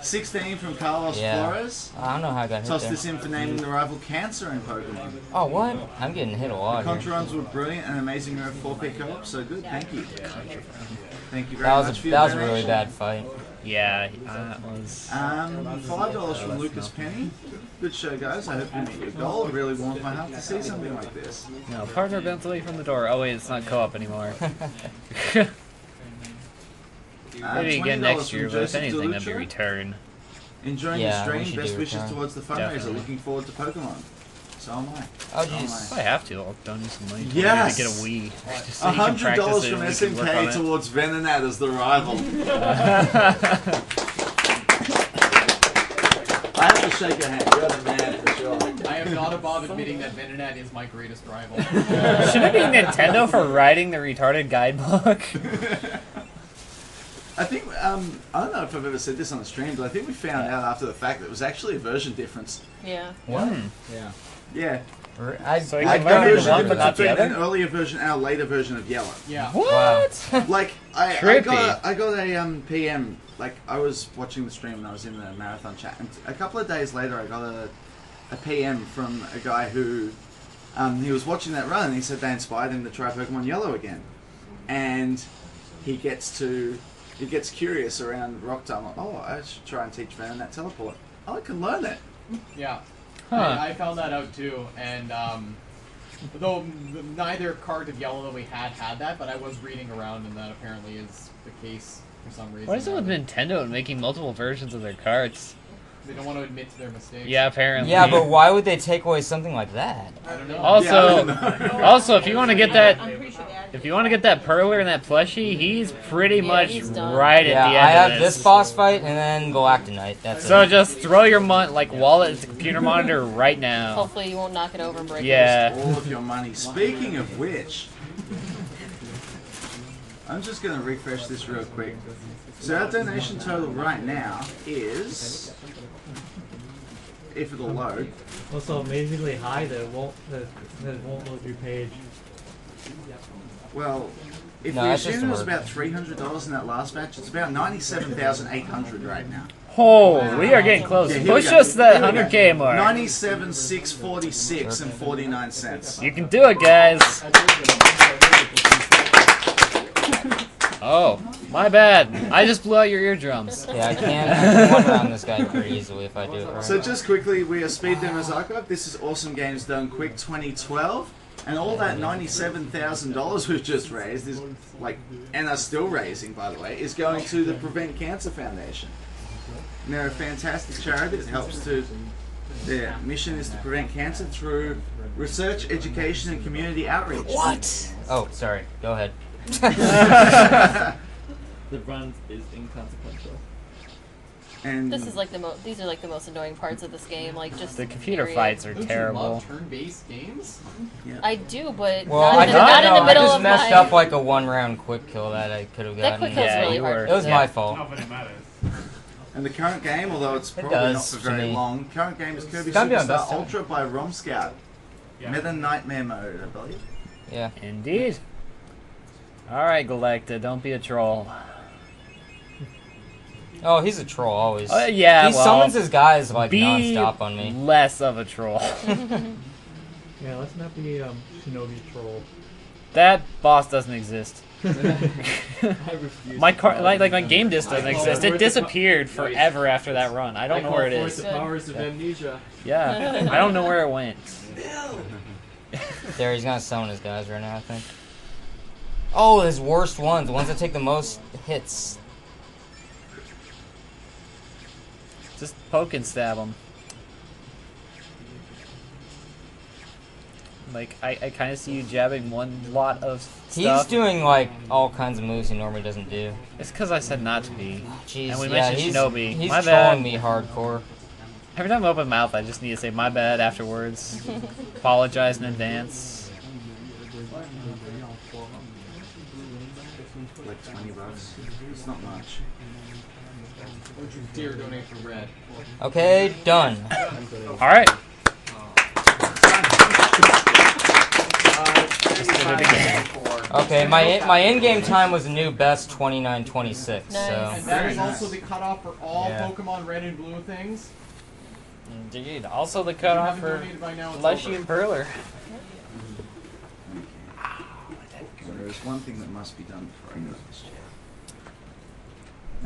Speaker 7: 16 from Carlos
Speaker 3: Yeah.
Speaker 7: Flores.
Speaker 3: I don't know how I got hit
Speaker 7: Toss
Speaker 3: there.
Speaker 7: this in for naming the rival Cancer in Pokemon.
Speaker 3: Oh, what? I'm getting hit a
Speaker 7: The
Speaker 3: lot here.
Speaker 7: Contra runs were brilliant and amazing mirror 4P co-op, so good, thank you. Thank you very
Speaker 3: That
Speaker 7: much
Speaker 3: was
Speaker 7: for
Speaker 3: a,
Speaker 7: your
Speaker 3: that was a really
Speaker 7: donation.
Speaker 3: bad fight.
Speaker 1: Yeah, that was.
Speaker 7: $5 from Lucas Penny. Good show, guys. I hope you meet your goal. It really warms my heart to see something like this.
Speaker 1: No, partner bounced away from the door. Oh wait, it's not co-op anymore. Maybe again
Speaker 7: $20
Speaker 1: next
Speaker 7: from
Speaker 1: year, but if
Speaker 7: Joseph
Speaker 1: anything, that'd be
Speaker 7: DeLucia.
Speaker 1: return.
Speaker 7: Enjoying
Speaker 3: Yeah,
Speaker 7: the
Speaker 3: we
Speaker 7: stream.
Speaker 3: should
Speaker 7: Best
Speaker 3: do
Speaker 7: wishes
Speaker 3: return.
Speaker 7: towards the fundraiser.
Speaker 1: Definitely.
Speaker 7: Looking forward to Pokemon. So am I.
Speaker 3: Oh,
Speaker 7: So am
Speaker 3: jeez.
Speaker 1: If I have to, I'll donate some money to
Speaker 7: Yes!
Speaker 1: get a Wii. Just so you can practice
Speaker 7: $100
Speaker 1: it
Speaker 7: from
Speaker 1: and we can work on
Speaker 7: SMK
Speaker 1: it.
Speaker 7: towards Venonat as the rival. I have to shake your hand. You're the man for sure.
Speaker 8: I am not above admitting that Venonat is my greatest rival.
Speaker 1: Should it be Nintendo for writing the retarded guidebook?
Speaker 7: I think, I don't know if I've ever said this on the stream, but I think we found out after the fact that it was actually a version difference.
Speaker 5: Yeah.
Speaker 3: What?
Speaker 2: Yeah.
Speaker 7: Yeah.
Speaker 1: So you
Speaker 3: I
Speaker 1: can learn
Speaker 3: don't
Speaker 1: it
Speaker 7: Version
Speaker 1: one,
Speaker 3: remember
Speaker 1: but not
Speaker 7: between
Speaker 1: the
Speaker 7: an
Speaker 1: other?
Speaker 7: earlier version and a later version of Yellow.
Speaker 8: Yeah.
Speaker 1: What?
Speaker 7: Like, I
Speaker 1: Trippy.
Speaker 7: got a PM, like, I was watching the stream and I was in the marathon chat, and a couple of days later I got a PM from a guy who He was watching that run, and he said they inspired him to try Pokemon Yellow again. And he gets curious around Rock Time. Like, oh, I should try and teach Venonat Teleport. Oh, I can learn it.
Speaker 8: Yeah.
Speaker 1: Huh.
Speaker 8: I found that out too, and though neither card of Yellow that we had that, but I was reading around, and that apparently is the case for some reason.
Speaker 1: What is it with Nintendo and making multiple versions of their cards?
Speaker 8: They don't want to admit to their mistakes.
Speaker 1: Yeah, apparently.
Speaker 3: Yeah, but why would they take away something like that?
Speaker 8: I don't know.
Speaker 1: Also, if you want to get that, Perler and that plushie, he's pretty much
Speaker 5: he's done.
Speaker 1: right at the end
Speaker 3: I have
Speaker 1: of
Speaker 3: this boss fight and then Galactonite. That's
Speaker 1: So
Speaker 3: it.
Speaker 1: just throw your wallet at the computer monitor right now.
Speaker 5: Hopefully you won't knock it over and break it.
Speaker 1: Yeah.
Speaker 7: All of your money. Speaking of which, I'm just going to refresh this real quick. So our donation total right now is, if it'll load.
Speaker 2: Also amazingly high that it won't load your page.
Speaker 7: Well, if
Speaker 3: No,
Speaker 7: we
Speaker 3: that's just
Speaker 7: assume it was
Speaker 3: work.
Speaker 7: about $300 in that last match, it's about $97,800 right now.
Speaker 1: Oh, we are getting close.
Speaker 7: Yeah, here we
Speaker 1: Push
Speaker 7: go.
Speaker 1: us to that
Speaker 7: Here we go.
Speaker 1: 100K mark.
Speaker 7: 97,646 and 49 cents.
Speaker 1: You can do it, guys. Oh, my bad. I just blew out your eardrums.
Speaker 3: Yeah, I can one around this guy pretty easily if I do it right.
Speaker 7: So just quickly, we are Speed Demos Archive. This is Awesome Games Done Quick 2012. And all that $97,000 we've just raised is and are still raising, by the way, is going to the Prevent Cancer Foundation. And they're a fantastic charity that helps their mission is to prevent cancer through research, education, and community outreach.
Speaker 3: What? Oh, sorry. Go ahead.
Speaker 6: The run is inconsequential.
Speaker 7: And
Speaker 5: This is like these are like the most annoying parts of this game. Like just
Speaker 1: The computer
Speaker 5: period.
Speaker 1: fights are
Speaker 8: Don't you
Speaker 1: terrible.
Speaker 8: love turn-based games?
Speaker 5: I do, but
Speaker 3: Well,
Speaker 5: not in the
Speaker 3: I
Speaker 5: middle
Speaker 3: just
Speaker 5: of
Speaker 3: messed
Speaker 5: my.
Speaker 3: up like a one-round quick kill that I could have
Speaker 5: That
Speaker 3: gotten.
Speaker 5: quick kill's
Speaker 1: Yeah,
Speaker 5: really
Speaker 1: you
Speaker 5: hard.
Speaker 1: were-
Speaker 3: It was
Speaker 5: to
Speaker 3: my
Speaker 5: do.
Speaker 3: fault.
Speaker 7: And the current game, although it's probably
Speaker 3: does
Speaker 7: not for
Speaker 3: for
Speaker 7: very
Speaker 3: me.
Speaker 7: long, current game is Kirby
Speaker 3: Can't be on
Speaker 7: Superstar
Speaker 3: best time.
Speaker 7: Ultra by Rom Scout. Meta Nightmare mode, I believe.
Speaker 3: Yeah.
Speaker 1: Indeed. Alright, Galacta, don't be a troll.
Speaker 3: Oh, he's a troll always.
Speaker 1: Yeah,
Speaker 3: He
Speaker 1: well,
Speaker 3: summons his guys like
Speaker 1: be
Speaker 3: non-stop on me.
Speaker 1: less of a troll.
Speaker 2: Yeah, let's not be Shinobi troll.
Speaker 1: That boss doesn't exist.
Speaker 6: I refuse.
Speaker 1: My my game disc doesn't exist. It disappeared forever after that run. I don't know where it is.
Speaker 6: The powers of amnesia.
Speaker 1: Yeah, I don't know where it went.
Speaker 3: There, he's gonna summon his guys right now, I think. Oh, his worst ones, the ones that take the most hits.
Speaker 1: Just poke and stab him. Like, I kind of see you jabbing one lot of stuff.
Speaker 3: He's doing like all kinds of moves he normally doesn't do.
Speaker 1: It's because I said not to be.
Speaker 3: Jeez,
Speaker 1: And we
Speaker 3: yeah,
Speaker 1: mentioned Shinobi.
Speaker 3: He's
Speaker 1: My
Speaker 3: trolling
Speaker 1: bad.
Speaker 3: me hardcore.
Speaker 1: Every time I open mouth, I just need to say my bad afterwards. Apologize in advance.
Speaker 7: Like $20. It's not much.
Speaker 8: Don't you dare donate for red.
Speaker 3: Okay, done.
Speaker 1: All right.
Speaker 3: Okay, my in-game time was a new best 29:26.
Speaker 5: Nice.
Speaker 3: So
Speaker 8: And that is also the cutoff for all
Speaker 3: Yeah.
Speaker 8: Pokemon Red and Blue things.
Speaker 1: Indeed. Also the
Speaker 8: If you
Speaker 1: cutoff
Speaker 8: haven't
Speaker 1: for
Speaker 8: donated by now, it's
Speaker 1: Leshy
Speaker 8: over.
Speaker 1: and Perler.
Speaker 7: So there's one thing that must be done before I go this year.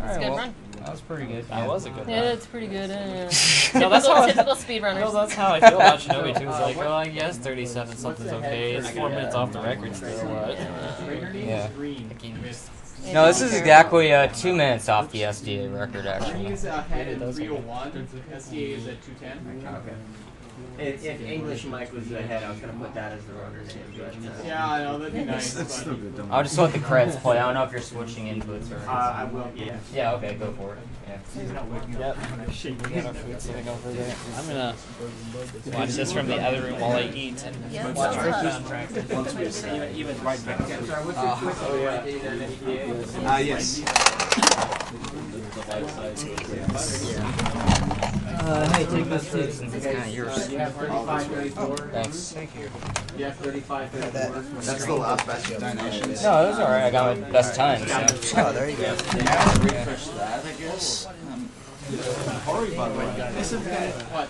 Speaker 5: It's a good run.
Speaker 3: that was pretty good.
Speaker 1: That was a good
Speaker 5: Yeah,
Speaker 1: one.
Speaker 5: that's pretty good.
Speaker 1: No, that's how I-
Speaker 5: typical speedrunners.
Speaker 1: No, that's how I feel about Shinobi too. It's like, well, I guess 37 something's okay. It's 4 minutes off the record still.
Speaker 3: Yeah.
Speaker 8: Green.
Speaker 3: No, this is exactly 2 minutes off the SDA record, actually.
Speaker 8: Green is ahead at 301. SDA is at 210.
Speaker 10: Okay. If English Mike was ahead, I was gonna put that as the runner's name. But,
Speaker 8: Yeah, I know, that'd be nice.
Speaker 7: That's
Speaker 8: but-
Speaker 7: still good, don't
Speaker 3: I'll just let the credits play. I don't know if you're switching inputs or.
Speaker 10: I will, yeah.
Speaker 3: Yeah, okay, go for it. Yeah.
Speaker 1: Yep. We got our food sitting over there. I'm gonna watch this from the other room while I eat and
Speaker 5: Yeah,
Speaker 1: watch our
Speaker 5: that's
Speaker 1: soundtrack.
Speaker 7: Once we say
Speaker 1: Even right back.
Speaker 10: Sorry, what's your quick
Speaker 7: yes.
Speaker 3: Hey, take this too, since it's kind of yours.
Speaker 10: You have 35.34.
Speaker 3: Thanks.
Speaker 10: You have 35.34.
Speaker 7: That's the last batch of donations.
Speaker 3: No, it was alright. I got my best time. So.
Speaker 7: Oh, there you go. Now refresh that, I guess. Hori, by the way. SMK.
Speaker 8: What?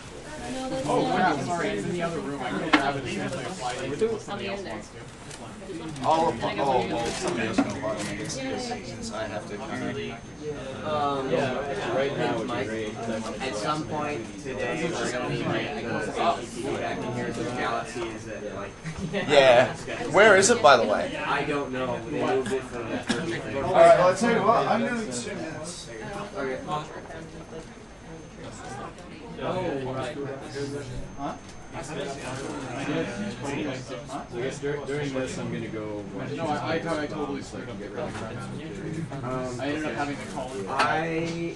Speaker 8: Oh crap! Sorry, it's in the other room. I can go grab it as soon as I apply it unless somebody else wants to.
Speaker 7: Well, somebody else can apply to me since I have to kind of...
Speaker 10: Right now, at some point today, we're going to need back in here to the galaxies that, like...
Speaker 7: Yeah. Where is it, by the way?
Speaker 10: I don't know. They moved it from the Kirby thing.
Speaker 7: Alright, well, I'll tell you what. I'm doing 2 minutes.
Speaker 10: Okay.
Speaker 7: Huh?
Speaker 11: I guess during this, I'm gonna go.
Speaker 8: No, I totally screwed up. I ended up having to call it.
Speaker 10: I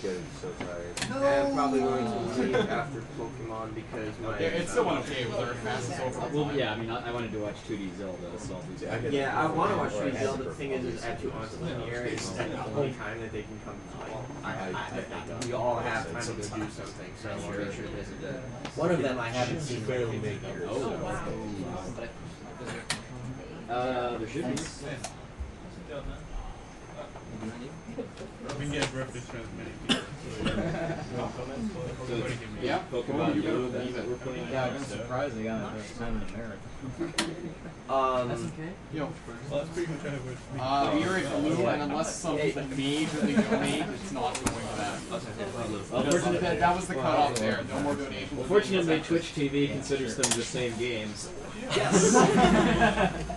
Speaker 10: am probably going to leave after Pokemon because my...
Speaker 8: It's still one okay with our fastest over.
Speaker 11: Well, yeah, I mean, I wanted to watch 2D Zelda, so I'll do that.
Speaker 10: Yeah, I want to watch 2D Zelda. The thing is at 2 on linear, it's the only time that they can come to like, we all have time to go do something, so I want to make sure there's one of them I haven't seen barely make years.
Speaker 11: Oh, there should be.
Speaker 12: We can get reference from as many people.
Speaker 8: Yeah.
Speaker 11: Pokemon Go that we're putting out. I'm surprised they got it first time in America.
Speaker 10: That's okay.
Speaker 8: Yo.
Speaker 12: Well, that's pretty much how it works.
Speaker 8: We are at blue, and unless some majorly donate, it's not going to that. That was the cutoff there. No more donations.
Speaker 11: Unfortunately, Twitch TV considers them the same games.
Speaker 10: Yes.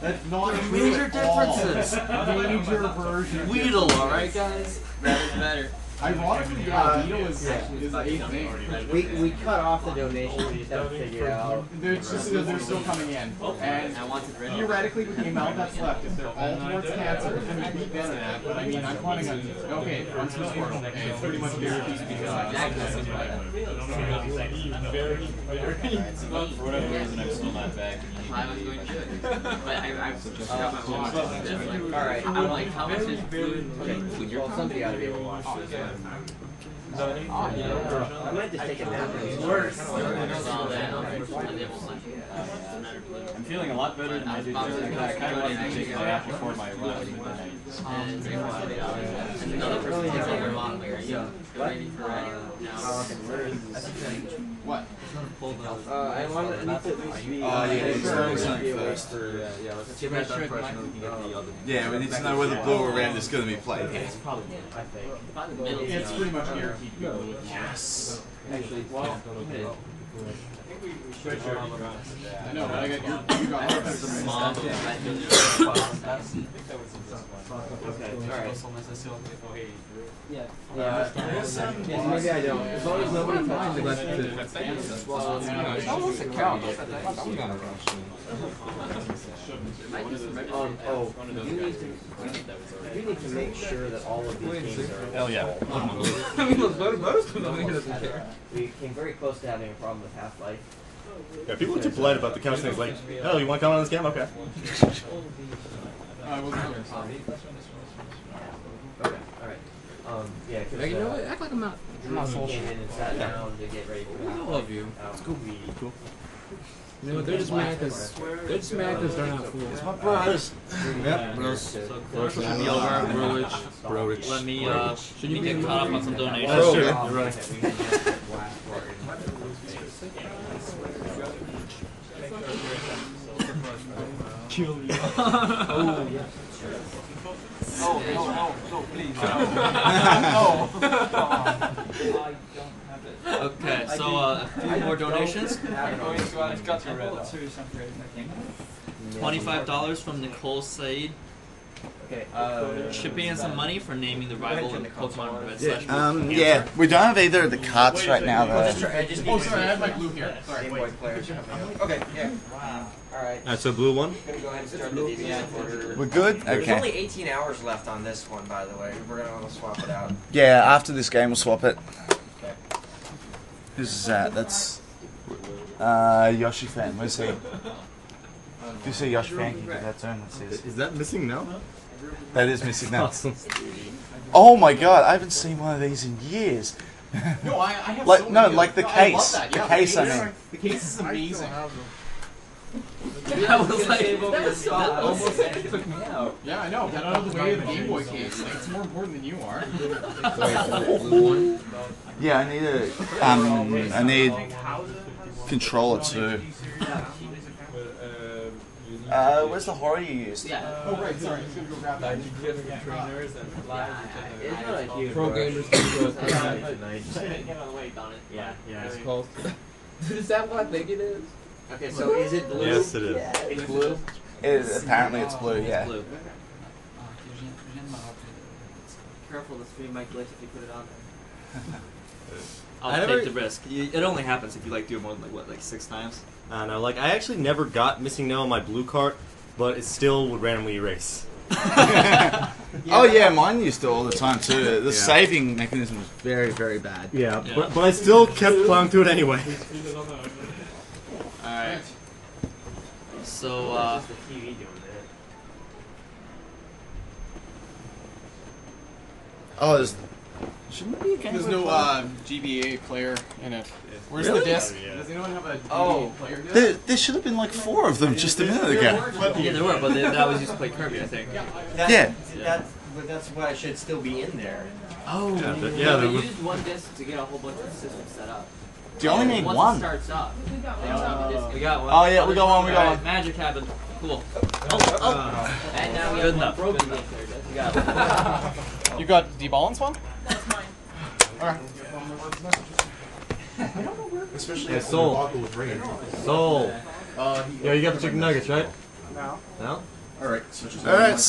Speaker 8: That's not
Speaker 10: major differences.
Speaker 8: Major version.
Speaker 10: Weedle, alright guys?
Speaker 1: That is better.
Speaker 8: Ironically, yeah, Weedle is a thing.
Speaker 10: We cut off the donation, we just have to figure it out.
Speaker 8: They're still coming in. And theoretically, with the amount that's left, if they're all towards cancer, then we beat that. But I mean, I'm planning on, okay, once we score, and it's pretty much guaranteed to be done.
Speaker 12: For whatever reason, I'm still not back.
Speaker 1: I was going to, but I just got my watch.
Speaker 10: Alright.
Speaker 1: I'm like, how much is blue?
Speaker 10: Well, somebody ought to be able to watch this. I might just take a nap.
Speaker 1: It's worse.
Speaker 11: I'm feeling a lot better than I did today. I kind of wanted to take a nap before my run.
Speaker 1: And another person takes over long where you're waiting for
Speaker 8: What?
Speaker 10: I want to need to at least be...
Speaker 7: Yeah, we need to know where the blue around is going to be played.
Speaker 10: It's probably, I think.
Speaker 8: It's pretty much guaranteed to be blue.
Speaker 7: Yes.
Speaker 10: Actually, well,
Speaker 8: I know, but I got you got
Speaker 10: okay, alright. Maybe I don't. As long as nobody touches you need to make sure that all of these games are...
Speaker 9: Hell yeah.
Speaker 10: We came very close to having a problem with Half-Life.
Speaker 9: Yeah, people are too polite about the couch things. Like, oh, you want to come on this game? Okay.
Speaker 8: I wasn't here, sorry.
Speaker 10: Okay, alright. Yeah, because
Speaker 11: You know what? Act like I'm not
Speaker 10: Drew came in and sat down to get ready for
Speaker 11: I
Speaker 10: Half-Life.
Speaker 11: love you.
Speaker 10: It's cool.
Speaker 9: Cool.
Speaker 11: You know what? They're just mad because they're not fools.
Speaker 7: My brothers.
Speaker 9: Yep.
Speaker 1: Let me over, Browich. Let me get caught up on some donations.
Speaker 9: Oh, sure.
Speaker 10: You're
Speaker 9: right.
Speaker 12: Kill you.
Speaker 1: Oh, no, please. Okay, so a few more donations. $25 from Nicole Said.
Speaker 10: Okay,
Speaker 1: Chipping in some money for naming the rival of Pokemon Red /
Speaker 7: Yeah, we don't have either of the cards right now, though.
Speaker 8: Oh, sorry, I have my blue here. Sorry,
Speaker 10: Game Boy players coming up. Okay, yeah. Alright.
Speaker 9: Alright, so blue one.
Speaker 10: Gonna go ahead and start the DVS order.
Speaker 7: We're good?
Speaker 10: There's
Speaker 7: Okay.
Speaker 10: only 18 hours left on this one, by the way. We're gonna swap it out.
Speaker 7: Yeah, after this game we'll swap it.
Speaker 10: Okay.
Speaker 7: Who's that? That's Yoshi fan. Where's he? If you see Yoshi fan, can you get that turn? That's his.
Speaker 9: Is that missing now?
Speaker 7: That is missing now. Oh my god, I haven't seen one of these in years.
Speaker 8: No, I have
Speaker 7: Like
Speaker 8: so
Speaker 7: no,
Speaker 8: many.
Speaker 7: like the
Speaker 8: No, I
Speaker 7: case.
Speaker 8: love that.
Speaker 7: The
Speaker 8: Yeah,
Speaker 7: case, I mean.
Speaker 8: The case is amazing.
Speaker 1: That was like, that almost took me out.
Speaker 8: Yeah, I know. Get out of the way of the Game Boy case. Like, it's more important than you are.
Speaker 7: Yeah, I need a. I need controller too. Where's the horror you used?
Speaker 10: Yeah.
Speaker 8: Oh, right, sorry. Just gonna go grab that.
Speaker 10: Trainers and live. It's not a huge
Speaker 11: Pro
Speaker 10: rush.
Speaker 11: gamers can go
Speaker 10: Get on the weight on it.
Speaker 6: Yeah, yeah.
Speaker 11: It's called. Is that what I think it is?
Speaker 10: Okay, so is it blue?
Speaker 9: Yes, it is.
Speaker 10: It's blue?
Speaker 7: Apparently it's blue, yeah.
Speaker 6: Blue.
Speaker 10: Careful, the screen might glitch if you put it on there.
Speaker 6: I'll take the risk. It only happens if you like do it more than like 6 times.
Speaker 9: No, like I actually never got missing no on my blue cart, but it still would randomly erase.
Speaker 7: Oh yeah, mine used to all the time too. The saving mechanism was very, very bad.
Speaker 9: Yeah, but I still kept plowing through it anyway.
Speaker 6: Alright. So,
Speaker 10: It's just the TV doing that.
Speaker 7: Oh, shouldn't there be a game?
Speaker 8: There's no GBA player in it. Where's
Speaker 7: Really?
Speaker 8: the disc?
Speaker 9: Oh, yeah.
Speaker 8: Does anyone have a GBA player disc?
Speaker 7: There should have been like 4 of them just a minute ago.
Speaker 6: yeah, there were, but that was used to play Kirby, I think.
Speaker 7: Yeah.
Speaker 10: That's why it should still be in there.
Speaker 6: Oh,
Speaker 10: Yeah, you used one disc to get a whole bunch of systems set up.
Speaker 7: Do you only need
Speaker 10: Once
Speaker 7: one?
Speaker 10: it starts up, they don't have a disc. We got one.
Speaker 7: Oh yeah, we got one, we got
Speaker 6: Alright,
Speaker 7: one.
Speaker 6: magic happened. Cool.
Speaker 10: And now we
Speaker 6: Good
Speaker 10: have
Speaker 6: enough.
Speaker 10: one broken game player disc. We got one.
Speaker 8: You got D-Ballins one?
Speaker 5: That's mine.
Speaker 8: Alright.
Speaker 9: Especially
Speaker 11: Yeah, soul. Soul. Yeah, you got the chicken nuggets, right?
Speaker 12: No.
Speaker 11: No?
Speaker 7: Alright, so
Speaker 12: I had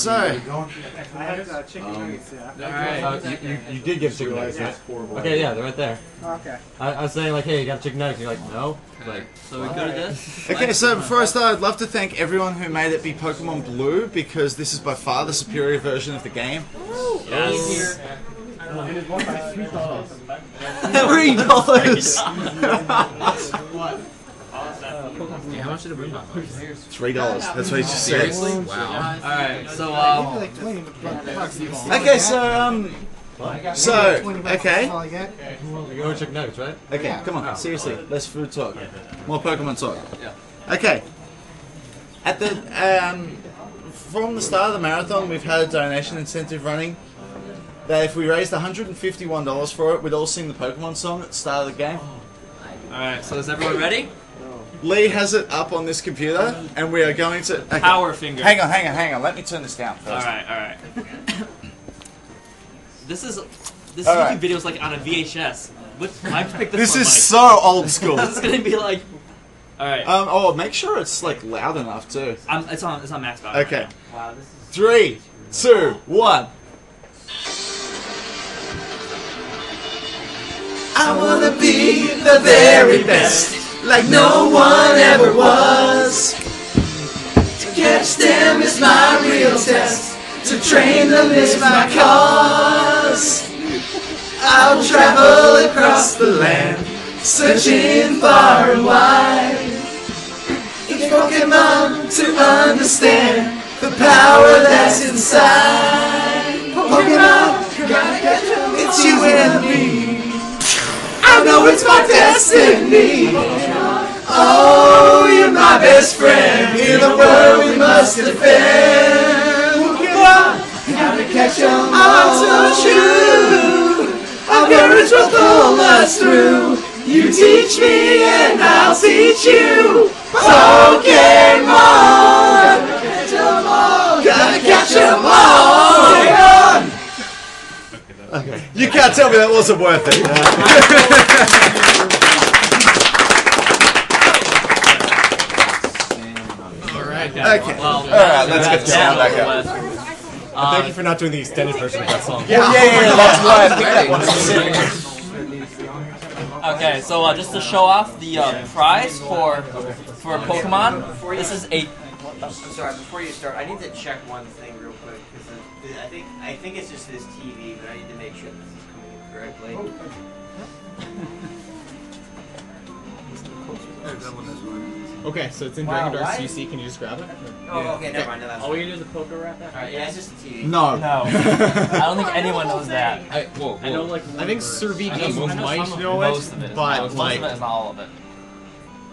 Speaker 12: chicken nuggets, yeah.
Speaker 6: Alright.
Speaker 11: You did give chicken nuggets, right? Okay, yeah, they're right there.
Speaker 12: Okay.
Speaker 11: I was saying like, hey, you got chicken nuggets. You're like, no. Like,
Speaker 6: So we good at this?
Speaker 7: okay, so before I start, I'd love to thank everyone who made it be Pokemon Blue because this is by far the superior version of the game.
Speaker 6: Yes.
Speaker 12: And it's one by $3.
Speaker 7: $3.
Speaker 6: Yeah, how much did it bring on?
Speaker 7: $3. That's what he just said.
Speaker 6: Wow. Alright, so,
Speaker 7: Okay, okay.
Speaker 11: you're going chicken nuggets, right?
Speaker 7: Okay, come on, seriously, less food talk. More Pokemon talk.
Speaker 6: Yeah.
Speaker 7: Okay. At the from the start of the marathon, we've had a donation incentive running. That if we raised $151 for it, we'd all sing the Pokemon song at the start of the game.
Speaker 6: Alright, so is everyone ready?
Speaker 7: Lee has it up on this computer, and we are going to... Okay.
Speaker 6: Power finger.
Speaker 7: Hang on. Let me turn this down first.
Speaker 6: Alright. This
Speaker 7: All
Speaker 6: YouTube
Speaker 7: right.
Speaker 6: video is like on a VHS. I have to pick
Speaker 7: This
Speaker 6: one,
Speaker 7: is
Speaker 6: Mike.
Speaker 7: so old school.
Speaker 6: This is gonna be like... Alright.
Speaker 7: Make sure it's like loud enough too.
Speaker 6: It's on max volume.
Speaker 7: Okay.
Speaker 6: Right now.
Speaker 10: Wow, this is
Speaker 7: 3, 2, 1. I wanna be the very best, like no one ever was. To catch them is my real test, to train them is my cause. I'll travel across the land, searching far and wide. Each Pokemon to understand the power that's inside. Pokemon, gotta catch 'em, it's you and me. I know it's my destiny. Oh, you're my best friend. In the world we must defend. Pokemon, gotta catch 'em all. I'm so true. Our courage will pull us through. You teach me and I'll teach you. Pokemon, gotta catch 'em all. Gotta catch 'em all. Pokemon. Okay. You can't tell me that wasn't worth it.
Speaker 6: Alright,
Speaker 7: Okay.
Speaker 6: Well,
Speaker 7: Alright, let's get the sound back up.
Speaker 9: Thank you for not doing the extended version of that song.
Speaker 7: Yeah, that's why I picked that one.
Speaker 6: Okay, so just to show off the prize for Pokemon, this is a...
Speaker 10: I'm sorry, before you start, I need to check one thing real quick, because I think it's just this TV, but I need to make sure this is coming in correctly.
Speaker 8: Okay, so it's in
Speaker 10: Wow,
Speaker 8: Dragon Door
Speaker 10: why?
Speaker 8: CC. Can you just grab it?
Speaker 10: Oh, okay, never mind. No, that's
Speaker 6: All we can do is a poker wrap that?
Speaker 10: Alright, yeah, it's just a TV.
Speaker 7: No.
Speaker 6: No. I don't think anyone knows that.
Speaker 11: I know
Speaker 6: like
Speaker 8: I think Sir V
Speaker 6: I know
Speaker 8: might
Speaker 6: some of
Speaker 8: know
Speaker 6: most
Speaker 8: it,
Speaker 6: of it is
Speaker 8: but
Speaker 6: most
Speaker 8: like
Speaker 6: of it is not all of it.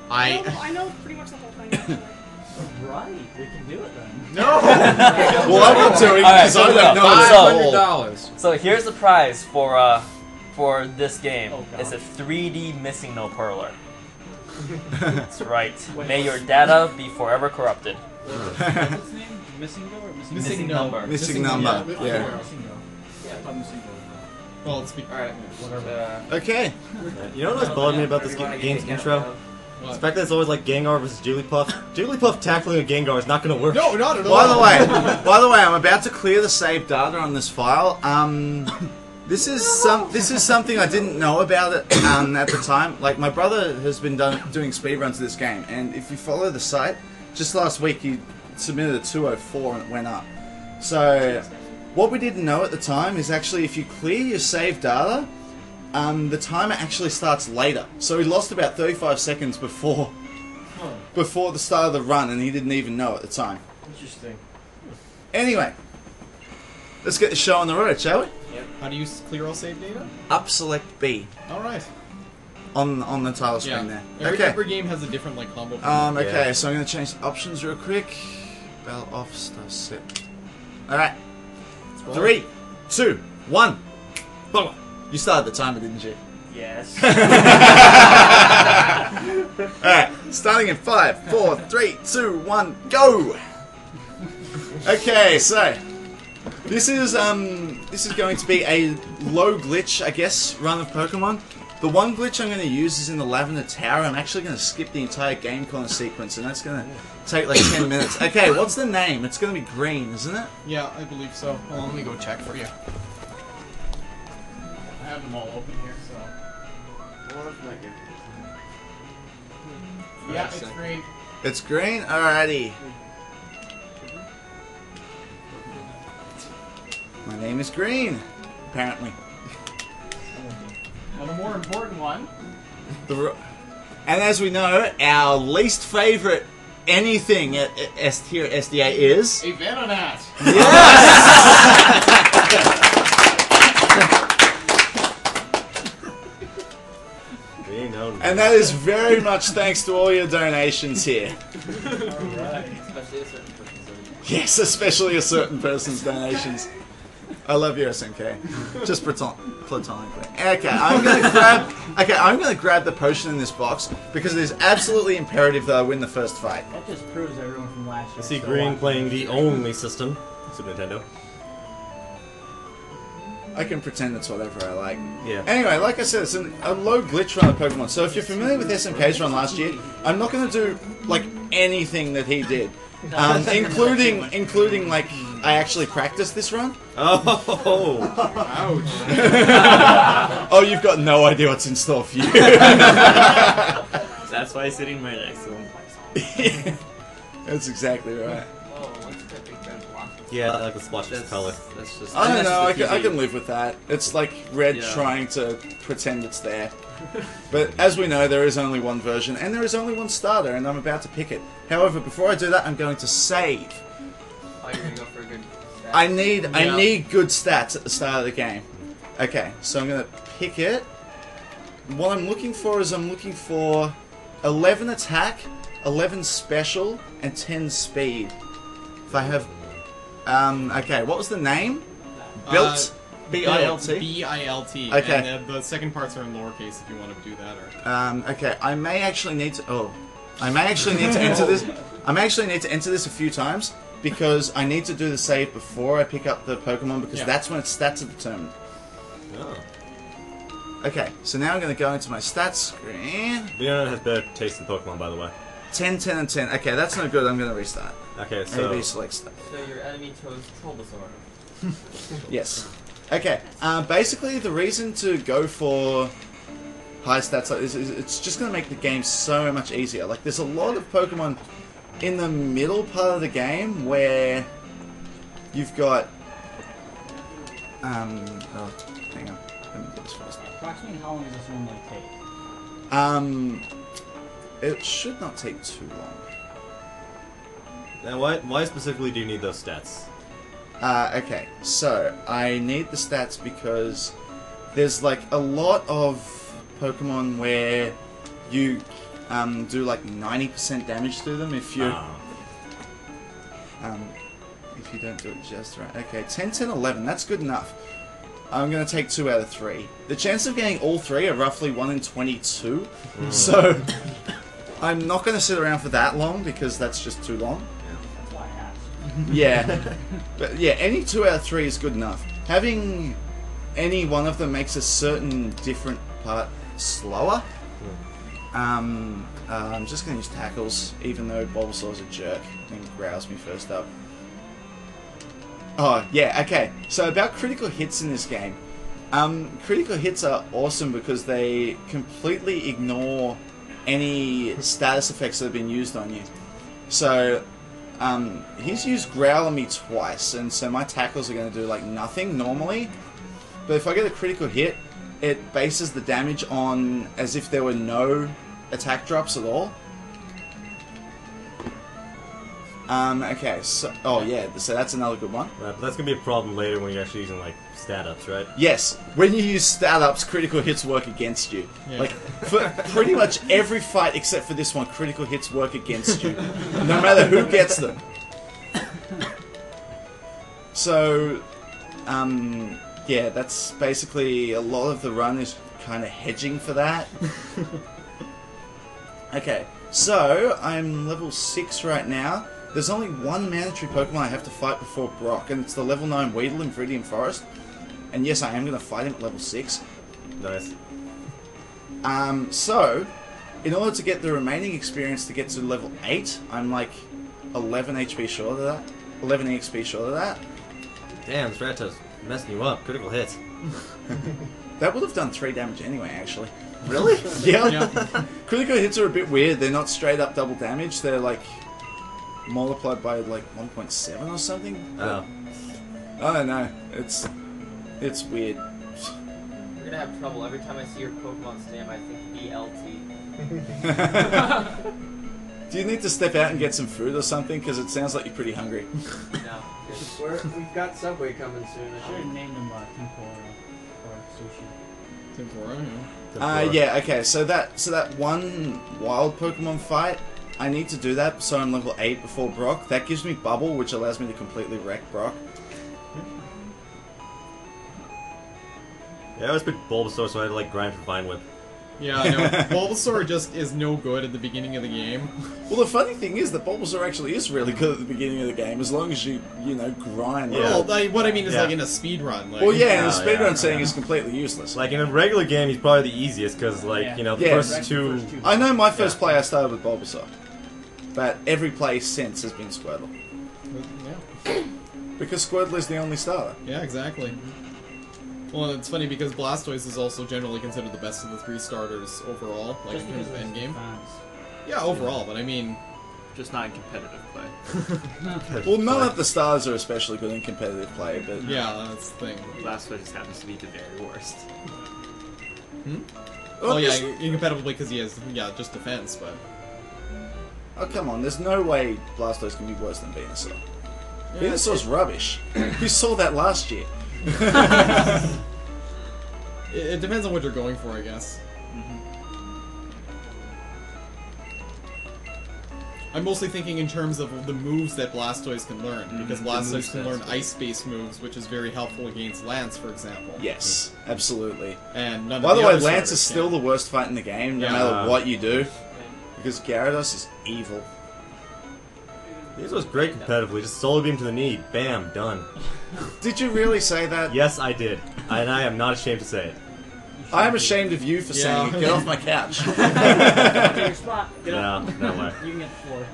Speaker 5: I know pretty much the whole thing. Actually.
Speaker 6: Right, we can do it then.
Speaker 8: No.
Speaker 7: Well, I'm not doing
Speaker 6: Alright,
Speaker 7: because I don't know.
Speaker 11: $500.
Speaker 6: So here's the prize for this game. It's a 3D missing no perler. That's right. May your data be forever corrupted.
Speaker 11: What's its name? Missing Go or
Speaker 6: Missing number.
Speaker 7: Missing number. Yeah.
Speaker 8: Well, it's
Speaker 10: Alright.
Speaker 7: Okay.
Speaker 9: You know what was bothering me about this game's intro? The fact that it's always like Gengar versus Jigglypuff. Jigglypuff tackling a Gengar is not going to work.
Speaker 8: No, not at all.
Speaker 7: By the way, I'm about to clear the save data on this file. This is something I didn't know about it at the time. Like, my brother has been doing speedruns of this game, and if you follow the site, just last week he submitted a 204 and it went up. So what we didn't know at the time is actually if you clear your save data, the timer actually starts later. So he lost about 35 seconds before the start of the run, and he didn't even know at the time.
Speaker 10: Interesting.
Speaker 7: Anyway, let's get the show on the road, shall we?
Speaker 8: Yep. How do you clear all save data?
Speaker 7: Up select B.
Speaker 8: Alright.
Speaker 7: On the title screen there.
Speaker 8: Every game has a different like combo.
Speaker 7: Okay, so I'm gonna change the options real quick. Bell off, stuff set. Alright. 3, 2, 1. Boom. You started the timer, didn't you?
Speaker 10: Yes.
Speaker 7: Alright, starting in 5, 4, 3, 2, 1, go! Okay, so this is going to be a low glitch, I guess, run of Pokemon. The one glitch I'm going to use is in the Lavender Tower. I'm actually going to skip the entire game corner sequence, and that's going to take like 10 minutes. Okay, what's the name? It's going to be Green, isn't it?
Speaker 8: Yeah, I believe so. Well, let me go check for you. I have them all open here, so. Yeah, it's green.
Speaker 7: It's Green? Alrighty. My name is Green, apparently.
Speaker 8: And the more important one.
Speaker 7: And as we know, our least favourite anything here at SDA is...
Speaker 8: A Venonat!
Speaker 7: Yes! And that is very much thanks to all your donations here.
Speaker 10: Alright.
Speaker 7: Yes, especially a certain person's donations. I love you, SMK. Just platonically. Okay, I'm gonna grab the potion in this box because it is absolutely imperative that I win the first fight.
Speaker 13: That just proves everyone from last year.
Speaker 9: I see Green playing the only system, Super Nintendo.
Speaker 7: I can pretend it's whatever I like.
Speaker 9: Yeah.
Speaker 7: Anyway, like I said, it's a low glitch run of Pokemon. So if you're familiar with SMK's run last year, I'm not going to do like anything that he did, including like I actually practiced this run.
Speaker 9: Oh,
Speaker 7: ouch! Oh, you've got no idea what's in store for you.
Speaker 6: That's why he's sitting right next to him.
Speaker 7: That's exactly right.
Speaker 9: Yeah, I like the splotch of color.
Speaker 6: That's just.
Speaker 7: I don't know. I can live with that. It's like red trying to pretend it's there. But as we know, there is only one version, and there is only one starter, and I'm about to pick it. However, before I do that, I'm going to save.
Speaker 10: Oh, you're gonna go for a good stat?
Speaker 7: I need good stats at the start of the game. Okay, so I'm gonna pick it. What I'm looking for is 11 attack, 11 special, and 10 speed. If I have. Okay, what was the name? Built? B-I-L-T?
Speaker 8: B-I-L-T.
Speaker 7: Okay.
Speaker 8: And the second parts are in lowercase if you want to do that. Or...
Speaker 7: Okay, I may actually need to... Oh. I may actually need to enter this... I may actually need to enter this a few times, because I need to do the save before I pick up the Pokemon, because that's when its stats are determined.
Speaker 9: Oh.
Speaker 7: Okay, so now I'm going to go into my stats screen.
Speaker 9: Leon has better taste in Pokemon, by the way.
Speaker 7: 10, 10, and 10. Okay, that's no good. I'm going to restart.
Speaker 9: Okay, so...
Speaker 7: AB select stuff.
Speaker 10: So your enemy chose Bulbasaur.
Speaker 7: Yes. Okay, basically the reason to go for high stats like this is it's just going to make the game so much easier. Like, there's a lot of Pokemon in the middle part of the game where you've got... oh, hang on. Let me do this first.
Speaker 13: Approximately how long does this one like take?
Speaker 7: It should not take too long.
Speaker 9: Now, why specifically do you need those stats?
Speaker 7: Okay, so I need the stats because there's like a lot of Pokemon where you do like 90% damage to them if you if you don't do it just right. Okay, 10, 10, 11, that's good enough. I'm going to take 2 out of 3. The chance of getting all 3 are roughly 1 in 22, so I'm not going to sit around for that long because that's just too long.
Speaker 13: That's why I asked.
Speaker 7: Yeah. But yeah, any 2 out of 3 is good enough. Having any one of them makes a certain different part slower. I'm just going to use tackles, even though Bulbasaur's a jerk and growls me first up. Oh, yeah, okay. So about critical hits in this game. Critical hits are awesome because they completely ignore any status effects that have been used on you. So, he's used Growl on me twice, and so my tackles are going to do like nothing normally. But if I get a critical hit, it bases the damage on as if there were no attack drops at all. Okay, so... Oh, yeah, so that's another good one.
Speaker 9: Right, but that's going to be a problem later when you're actually using, like, stat-ups, right?
Speaker 7: Yes, when you use stat-ups, critical hits work against you.
Speaker 2: Yeah.
Speaker 7: Like, for pretty much every fight except for this one, critical hits work against you. No matter who gets them. So, yeah, that's basically a lot of the run is kind of hedging for that. Okay, so I'm level 6 right now. There's only one mandatory Pokemon I have to fight before Brock, and it's the level 9 Weedle in Viridian Forest. And yes, I am going to fight him at level 6.
Speaker 9: Nice.
Speaker 7: So, in order to get the remaining experience to get to level 8, I'm like 11 HP short of that. 11 EXP short of that.
Speaker 9: Damn, Strato's messing you up. Critical hits.
Speaker 7: That would have done 3 damage anyway, actually. Really? Yeah. Critical hits are a bit weird. They're not straight up double damage. They're like multiplied by like 1.7 or something.
Speaker 9: Oh.
Speaker 7: I don't know. It's weird.
Speaker 10: You're gonna have trouble every time I see your Pokemon's name. I think BLT.
Speaker 7: Do you need to step out and get some food or something? Because it sounds like you're pretty hungry.
Speaker 10: No, we've got Subway coming soon.
Speaker 13: I should have named him Tempura or Sushi.
Speaker 8: Tempura,
Speaker 7: yeah. Okay. So that one wild Pokemon fight, I need to do that. So I'm level 8 before Brock. That gives me Bubble, which allows me to completely wreck Brock.
Speaker 9: Yeah, I always picked Bulbasaur, so I had to like grind for Vine Whip.
Speaker 8: Yeah, I know. Bulbasaur just is no good at the beginning of the game.
Speaker 7: Well, the funny thing is that Bulbasaur actually is really good at the beginning of the game, as long as you grind.
Speaker 9: Yeah.
Speaker 8: Well, what I mean is like in a speedrun. Like,
Speaker 7: Well, yeah, in a speedrun setting is completely useless.
Speaker 9: Like in a regular game, he's probably the easiest because, like, the first two.
Speaker 7: I know my first play I started with Bulbasaur, but every play since has been Squirtle.
Speaker 8: Yeah.
Speaker 7: Because Squirtle is the only starter.
Speaker 8: Yeah, exactly. Well, it's funny because Blastoise is also generally considered the best of the 3 starters overall, like in terms of endgame. Yeah, overall, but I mean...
Speaker 6: Just not in competitive play.
Speaker 7: Well, none of the stars are especially good in competitive play, but...
Speaker 8: Yeah, that's the thing.
Speaker 6: Blastoise just happens to be the very worst.
Speaker 8: Hmm? Oh yeah, incompetitively because he has, just defense, but...
Speaker 7: Oh, come on, there's no way Blastoise can be worse than Venusaur. Yeah, Venusaur's rubbish. You saw that last year.
Speaker 8: It depends on what you're going for, I guess. I'm mostly thinking in terms of the moves that Blastoise can learn, because Blastoise can learn ice-based moves, which is very helpful against Lance, for example.
Speaker 7: Yes, absolutely.
Speaker 8: And none
Speaker 7: By
Speaker 8: of
Speaker 7: the
Speaker 8: the
Speaker 7: way,
Speaker 8: other
Speaker 7: Lance is
Speaker 8: starters
Speaker 7: still the worst fight in the game, no matter what you do, because Gyarados is evil.
Speaker 9: This was great competitively. Just solo beam to the knee. Bam. Done.
Speaker 7: Did you really say that?
Speaker 9: Yes, I did. And I am not ashamed to say it.
Speaker 7: I am ashamed of you for saying it. Get off my couch.
Speaker 13: Get your spot. Get up.
Speaker 9: No way.
Speaker 13: You can get the floor.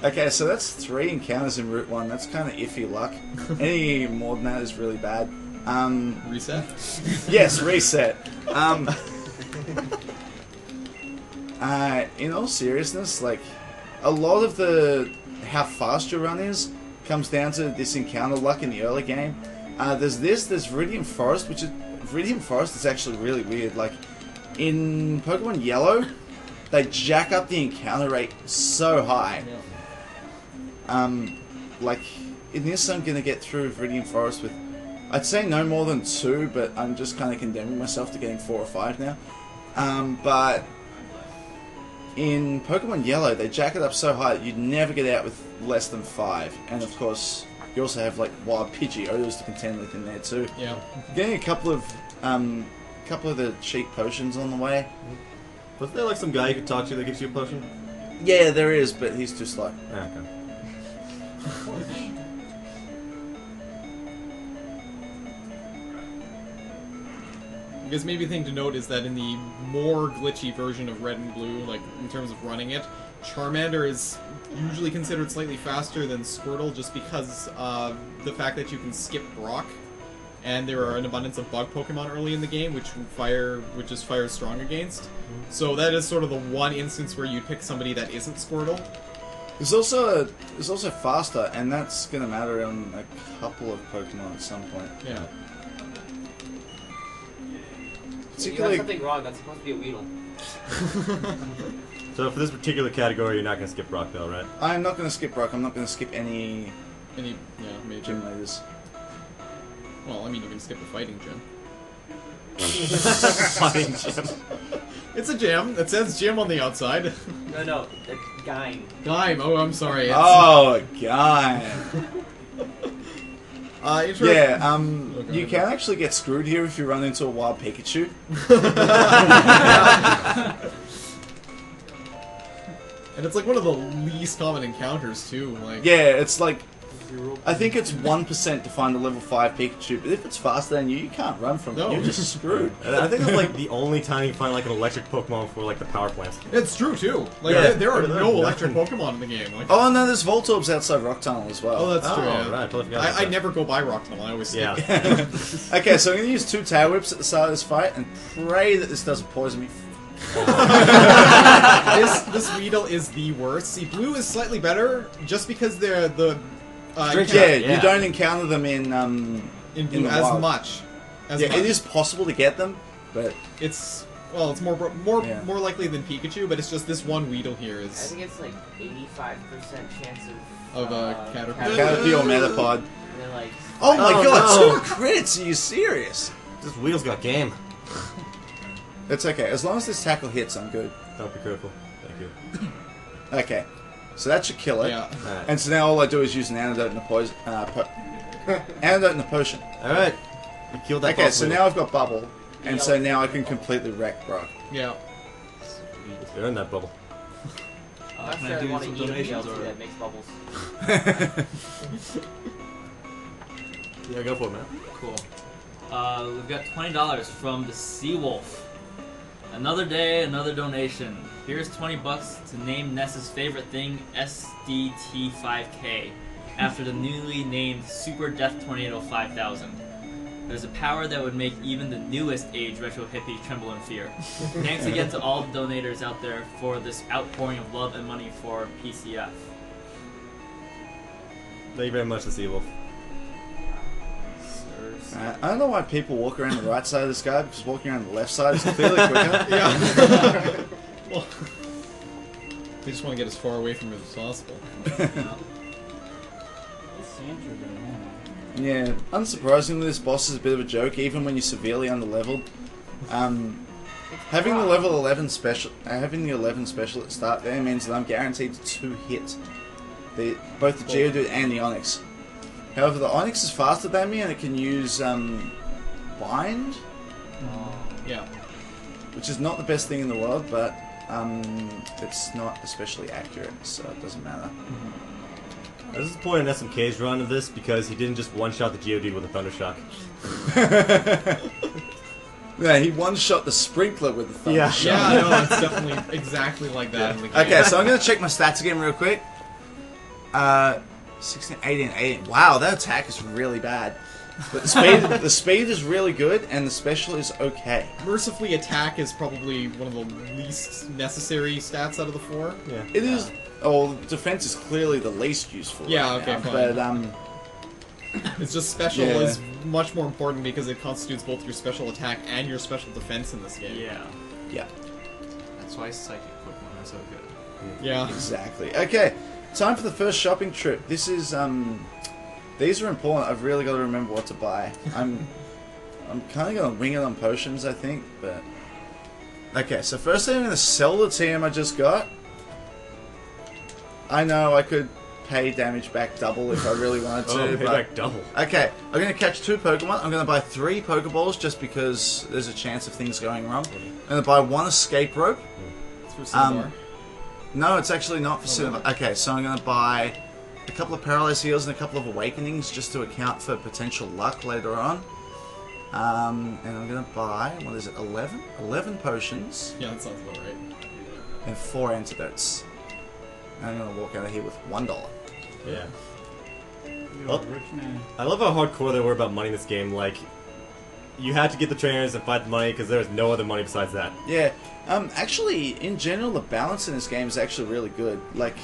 Speaker 7: Okay, so that's 3 encounters in Route 1. That's kind of iffy luck. Any more than that is really bad.
Speaker 8: Reset?
Speaker 7: Yes, reset. In all seriousness, like, a lot of how fast your run is comes down to this encounter luck in the early game. There's Viridian Forest, Viridian Forest is actually really weird. Like, in Pokemon Yellow, they jack up the encounter rate so high. Like, in this I'm gonna get through Viridian Forest with, I'd say no more than 2, but I'm just kind of condemning myself to getting 4 or 5 now. But in Pokemon Yellow, they jack it up so high that you'd never get out with less than 5. And of course, you also have like wild Pidgeotos to contend with in there too.
Speaker 8: Yeah.
Speaker 7: Getting a couple of the cheap potions on the way
Speaker 9: Was there like some guy you could talk to that gives you a potion?
Speaker 7: Yeah, there is, but he's too slow.
Speaker 9: Ah, okay.
Speaker 8: I guess maybe the thing to note is that in the more glitchy version of Red and Blue, like in terms of running it, Charmander is usually considered slightly faster than Squirtle just because of the fact that you can skip Brock, and there are an abundance of bug Pokemon early in the game which is fire strong against. So that is sort of the one instance where you pick somebody that isn't Squirtle.
Speaker 7: It's also faster, and that's going to matter on a couple of Pokemon at some point.
Speaker 8: Yeah.
Speaker 10: You got something wrong. That's supposed to be a Weedle.
Speaker 9: So for this particular category, you're not going to skip Brock, though, right?
Speaker 7: I'm not going to skip Brock. I'm not going to skip any
Speaker 8: major
Speaker 7: gym leaders.
Speaker 8: Well, I mean, you can skip the fighting gym.
Speaker 9: Fighting gym.
Speaker 8: It's a gym. It says gym on the outside.
Speaker 10: No, it's Gaim.
Speaker 8: Gaim. Oh, I'm sorry.
Speaker 7: Oh, Gaim. You can actually get screwed here if you run into a wild Pikachu.
Speaker 8: And it's like one of the least common encounters too. Like,
Speaker 7: yeah, it's like I think it's 1% to find a level 5 Pikachu, but if it's faster than you can't run from it. You're just screwed.
Speaker 9: I think it's like the only time you can find like an electric Pokemon for like the power plants.
Speaker 8: It's true too. Like there are no electric Pokemon in the game. Like,
Speaker 7: oh no, there's Voltorbs outside Rock Tunnel as well.
Speaker 8: Oh, that's true. Yeah.
Speaker 9: Right, I totally forgot
Speaker 8: I never go by Rock Tunnel. I always skip.
Speaker 7: Yeah. Okay, so I'm gonna use 2 Tail Whips at the start of this fight and pray that this doesn't poison me.
Speaker 8: This Weedle is the worst. See, Blue is slightly better just because they're the.
Speaker 7: You don't encounter them in
Speaker 8: Blue
Speaker 7: the
Speaker 8: as
Speaker 7: wild.
Speaker 8: much.
Speaker 7: It is possible to get them, but
Speaker 8: it's more likely than Pikachu. But it's just this one Weedle here is.
Speaker 10: I think it's like 85% chance
Speaker 8: of
Speaker 7: Caterpie or Metapod.
Speaker 10: Then, like,
Speaker 7: oh my god, 2 crits! Are you serious?
Speaker 9: This Weedle's got game.
Speaker 7: It's okay. As long as this tackle hits, I'm good.
Speaker 9: Don't be critical. Thank you.
Speaker 7: Okay. So that should kill it.
Speaker 8: Yeah.
Speaker 9: Right.
Speaker 7: And so now all I do is use an antidote and a poison. Antidote and a potion.
Speaker 9: Alright. We killed that.
Speaker 7: Okay, so now I've got Bubble. And so now I can completely wreck Brock.
Speaker 8: Yeah.
Speaker 9: You're in that bubble.
Speaker 10: I necessarily want to eat a DLC that makes bubbles.
Speaker 9: Yeah, go for it, man.
Speaker 6: Cool. We've got $20 from the Seawolf. Another day, another donation. Here's $20 to name Ness's favorite thing, SDT5K, after the newly named Super Death Tornado 5000. There's a power that would make even the newest age retro hippie tremble in fear. Thanks again to all the donators out there for this outpouring of love and money for PCF.
Speaker 9: Thank you very much, the Seawolf.
Speaker 7: I don't know why people walk around the right side of this guy, because walking around the left side is clearly quicker.
Speaker 8: Yeah. Well, they just want to get as far away from it as possible.
Speaker 7: Yeah, unsurprisingly, this boss is a bit of a joke, even when you're severely underleveled. Having the level 11 special, having the 11 special at the start there means that I'm guaranteed to hit both the Geodude and the Onix. However, the Onix is faster than me, and it can use Bind.
Speaker 8: Yeah.
Speaker 7: Which is not the best thing in the world, but it's not especially accurate, so it doesn't matter.
Speaker 9: This is the point in SMK's run of this because he didn't just one-shot the Geodude with a Thunder Shock.
Speaker 7: Yeah, he one-shot the Sprinkler with the Thunder Shock.
Speaker 8: Yeah, no, it's definitely exactly like that in the game.
Speaker 7: Okay, so I'm going to check my stats again real quick. 16, 18, 18. Wow, that attack is really bad. But the speed is really good, and the special is okay.
Speaker 8: Mercifully, attack is probably one of the least necessary stats out of the 4.
Speaker 9: Yeah.
Speaker 7: It is. Oh, defense is clearly the least useful.
Speaker 8: Yeah,
Speaker 7: right
Speaker 8: okay,
Speaker 7: now,
Speaker 8: fine.
Speaker 7: But
Speaker 8: it's just special is much more important because it constitutes both your special attack and your special defense in this game.
Speaker 6: Yeah.
Speaker 7: Yeah.
Speaker 11: That's why psychic Pokemon are so good.
Speaker 8: Yeah.
Speaker 7: Exactly. Okay, time for the first shopping trip. This is these are important. I've really got to remember what to buy. I'm kind of going to wing it on potions, I think, but okay. So first thing, I'm going to sell the TM I just got. I know I could pay damage back double if I really wanted to.
Speaker 9: Pay back double.
Speaker 7: Okay, I'm going to catch 2 Pokemon. I'm going to buy 3 Pokeballs just because there's a chance of things going wrong. I'm going to buy 1 escape rope.
Speaker 8: It's for Cinnabar.
Speaker 7: No, it's actually not for Cinnabar. Okay, so I'm going to buy a couple of Paralyzed Heals and a couple of Awakenings just to account for potential luck later on. And I'm going to buy, what is it, 11? 11 potions.
Speaker 8: Yeah, that sounds about right.
Speaker 7: And 4 antidotes. And I'm going to walk out of here with $1.
Speaker 9: Yeah.
Speaker 13: You're
Speaker 9: Well,
Speaker 13: a rich man.
Speaker 9: I love how hardcore they were about money in this game. Like, you had to get the trainers and fight the money because there was no other money besides that.
Speaker 7: Yeah. Actually, in general, the balance in this game is actually really good. Like,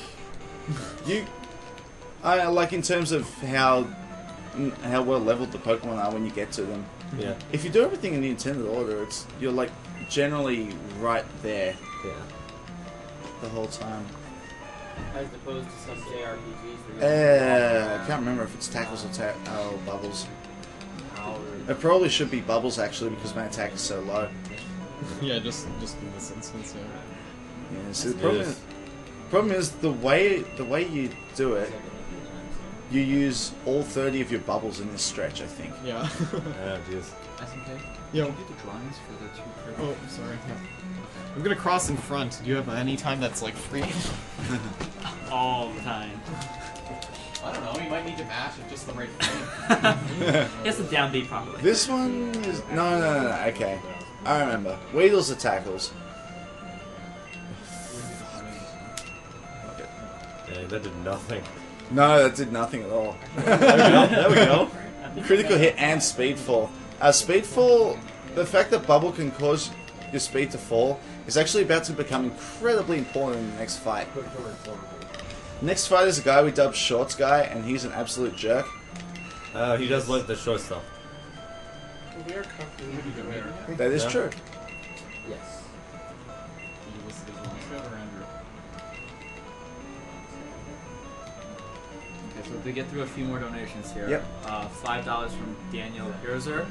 Speaker 7: like in terms of how well leveled the Pokemon are when you get to them.
Speaker 9: Yeah.
Speaker 7: If you do everything in the intended order, you're like generally right there.
Speaker 9: Yeah.
Speaker 7: The whole time.
Speaker 10: As opposed to some JRPGs where
Speaker 7: I can't remember if it's tackles or bubbles. It probably should be bubbles actually because my attack is so low.
Speaker 8: Yeah, just in this instance, yeah.
Speaker 7: Yeah. So the problem is the way you do it. You use all 30 of your bubbles in this stretch, I think.
Speaker 8: Yeah.
Speaker 9: Oh, jeez.
Speaker 11: SMK?
Speaker 8: Yo.
Speaker 11: Can you do the drawings for the 2 perfect?
Speaker 8: Oh, sorry. I'm gonna cross in front. Do you have any time that's like free?
Speaker 6: All the time.
Speaker 8: I don't know. You might need to mash at just the right frame.
Speaker 6: He has to downbeat properly.
Speaker 7: This one is no. Okay, I remember. Weedles are tackles.
Speaker 9: Yeah, that did nothing.
Speaker 7: No, that did nothing at all.
Speaker 9: There we go.
Speaker 7: Critical hit and speed fall. Speed fall. The fact that bubble can cause your speed to fall is actually about to become incredibly important in the next fight. Next fight is a guy we dubbed Shorts Guy, and he's an absolute jerk.
Speaker 9: He does like the short stuff.
Speaker 12: We are comfortable.
Speaker 7: That is true.
Speaker 10: Yes.
Speaker 11: You listed as one shot or Andrew?
Speaker 6: Okay, so to get through a few more donations here.
Speaker 7: Yep.
Speaker 6: $5 from Daniel Hirzer.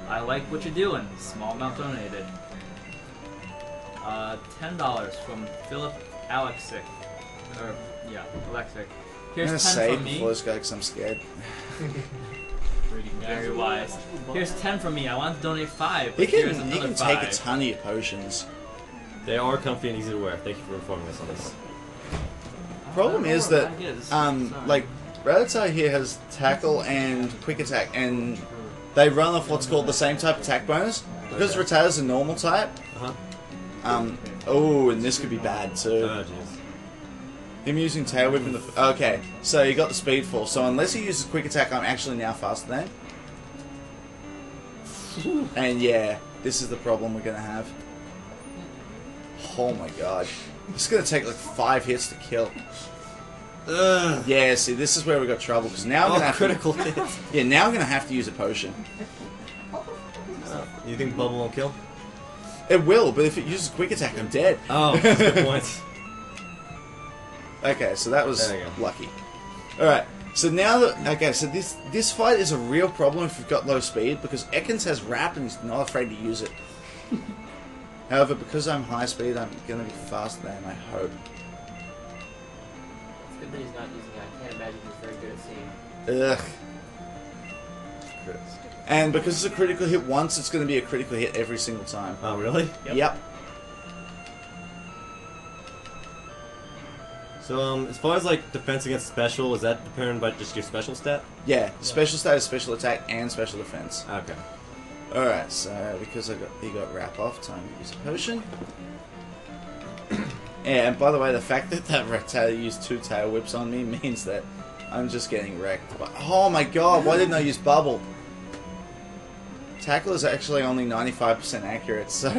Speaker 6: I like what you're doing. Small amount donated. $10 from Philip Alexic. Alexic.
Speaker 7: I'm
Speaker 6: Here's
Speaker 7: gonna
Speaker 6: 10
Speaker 7: save
Speaker 6: from me.
Speaker 7: before this guy because I'm scared.
Speaker 6: Very wise. Here's 10 from me. I want to donate 5.
Speaker 7: He
Speaker 6: But here's
Speaker 7: can
Speaker 6: another
Speaker 7: take
Speaker 6: 5.
Speaker 7: a ton of your potions.
Speaker 9: They are comfy and easy to wear. Thank you for informing us on this.
Speaker 7: Problem is that like Rattata here has tackle and quick attack, and they run off what's called the same type attack bonus. Because Rattata's a normal type. Oh, and this could be bad too.
Speaker 9: Oh, jeez.
Speaker 7: Him using Tail Whip in the... Okay, so you got the speed fall. So unless he uses quick attack, I'm actually now faster than him. And yeah, this is the problem we're going to have. Oh my god. This is going to take like 5 hits to kill.
Speaker 9: Ugh.
Speaker 7: Yeah, see, this is where we got trouble. Because now I'm going to have
Speaker 9: critical
Speaker 7: to...
Speaker 9: hits.
Speaker 7: Yeah, now I'm going to have to use a potion.
Speaker 9: You think Bubble won't kill?
Speaker 7: It will, but if it uses quick attack, I'm dead.
Speaker 9: Oh, that's a good point.
Speaker 7: Okay, so that was
Speaker 9: There you go.
Speaker 7: lucky. Alright, so now that... Okay, so this fight is a real problem if you've got low speed, because Ekans has Wrap and he's not afraid to use it. However, because I'm high speed, I'm going to be faster than him, I hope.
Speaker 10: It's good that he's not using it. I can't imagine he's very good at seeing.
Speaker 7: Ugh. And because it's a critical hit once, it's going to be a critical hit every single time.
Speaker 9: Oh, really?
Speaker 7: Yep.
Speaker 9: So, as far as like defense against special, is that dependent by just your special stat?
Speaker 7: Yeah, special stat is special attack and special defense.
Speaker 9: Okay.
Speaker 7: Alright, so because he got Wrap off, time to use a potion. Yeah, and by the way, the fact that Rattata used 2 Tail Whips on me means that I'm just getting wrecked. But, oh my god, why didn't I use Bubble? Tackle is actually only 95% accurate, so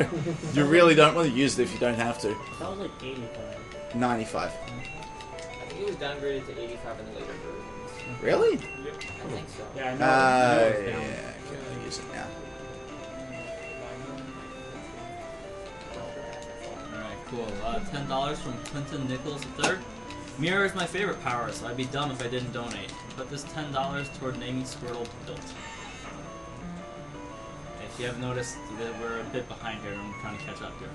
Speaker 7: you really don't want to use it if you don't have to.
Speaker 10: That was like 85.
Speaker 7: 95.
Speaker 10: I think it was downgraded to 85 in the later versions.
Speaker 7: Really?
Speaker 10: I think so.
Speaker 13: Yeah, I know.
Speaker 7: Yeah, okay, I'll use it now.
Speaker 6: Alright, cool. $10 from Clinton Nichols III. Mirror is my favorite power, so I'd be dumb if I didn't donate. Put this $10 toward naming Squirtle built. If you have noticed that we're a bit behind here, I'm trying to catch up here.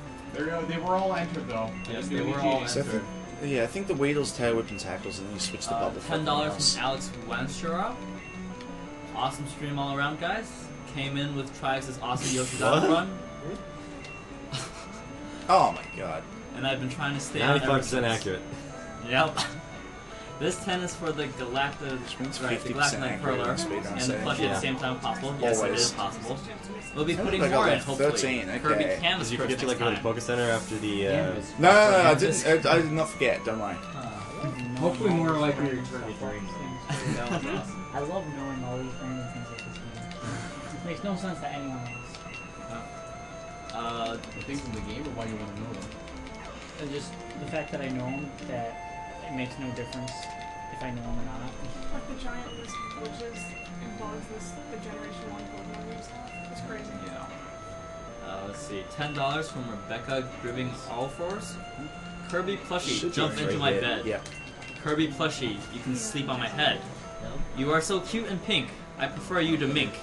Speaker 11: They were all entered though.
Speaker 6: Yes, they were all
Speaker 7: Except for
Speaker 6: entered.
Speaker 7: Yeah, I think the Weedle's tail whip and tackles, and then you switch the bubble.
Speaker 6: $10 from Alex Wenshura. Awesome stream all around, guys. Came in with Triax's awesome Yoshidata run.
Speaker 7: Oh my god.
Speaker 6: And I've been trying to stay on
Speaker 9: 95% accurate.
Speaker 6: Yep. This 10 is for the Galactic Knight Perler, and plushie at the same time possible. Yes, it is possible. We'll be putting more in, hopefully.
Speaker 7: 13, okay.
Speaker 6: Kirby Canvas.
Speaker 9: Did you forget to like go to the Poké Center after the?
Speaker 7: No, I didn't. I did not forget. Don't worry.
Speaker 13: Hopefully more like your Kirby
Speaker 6: That was awesome.
Speaker 14: I love knowing all these random things like this game. It makes no sense to anyone else.
Speaker 11: The things in the game, or why you want to know them?
Speaker 14: And just the fact that I know them, that it makes no difference if I know them or not.
Speaker 15: Like the giant list of witches and bugs the Generation 1 Pokemon use stuff. It's crazy.
Speaker 6: Yeah. Let's see. $10 from Rebecca Gribbing Allforce. Kirby plushie,
Speaker 7: Should
Speaker 6: jump
Speaker 7: be
Speaker 6: into
Speaker 7: right
Speaker 6: my
Speaker 7: there.
Speaker 6: bed.
Speaker 7: Yep.
Speaker 6: Kirby plushie, you can sleep on my head. You are so cute and pink. I prefer you to mink.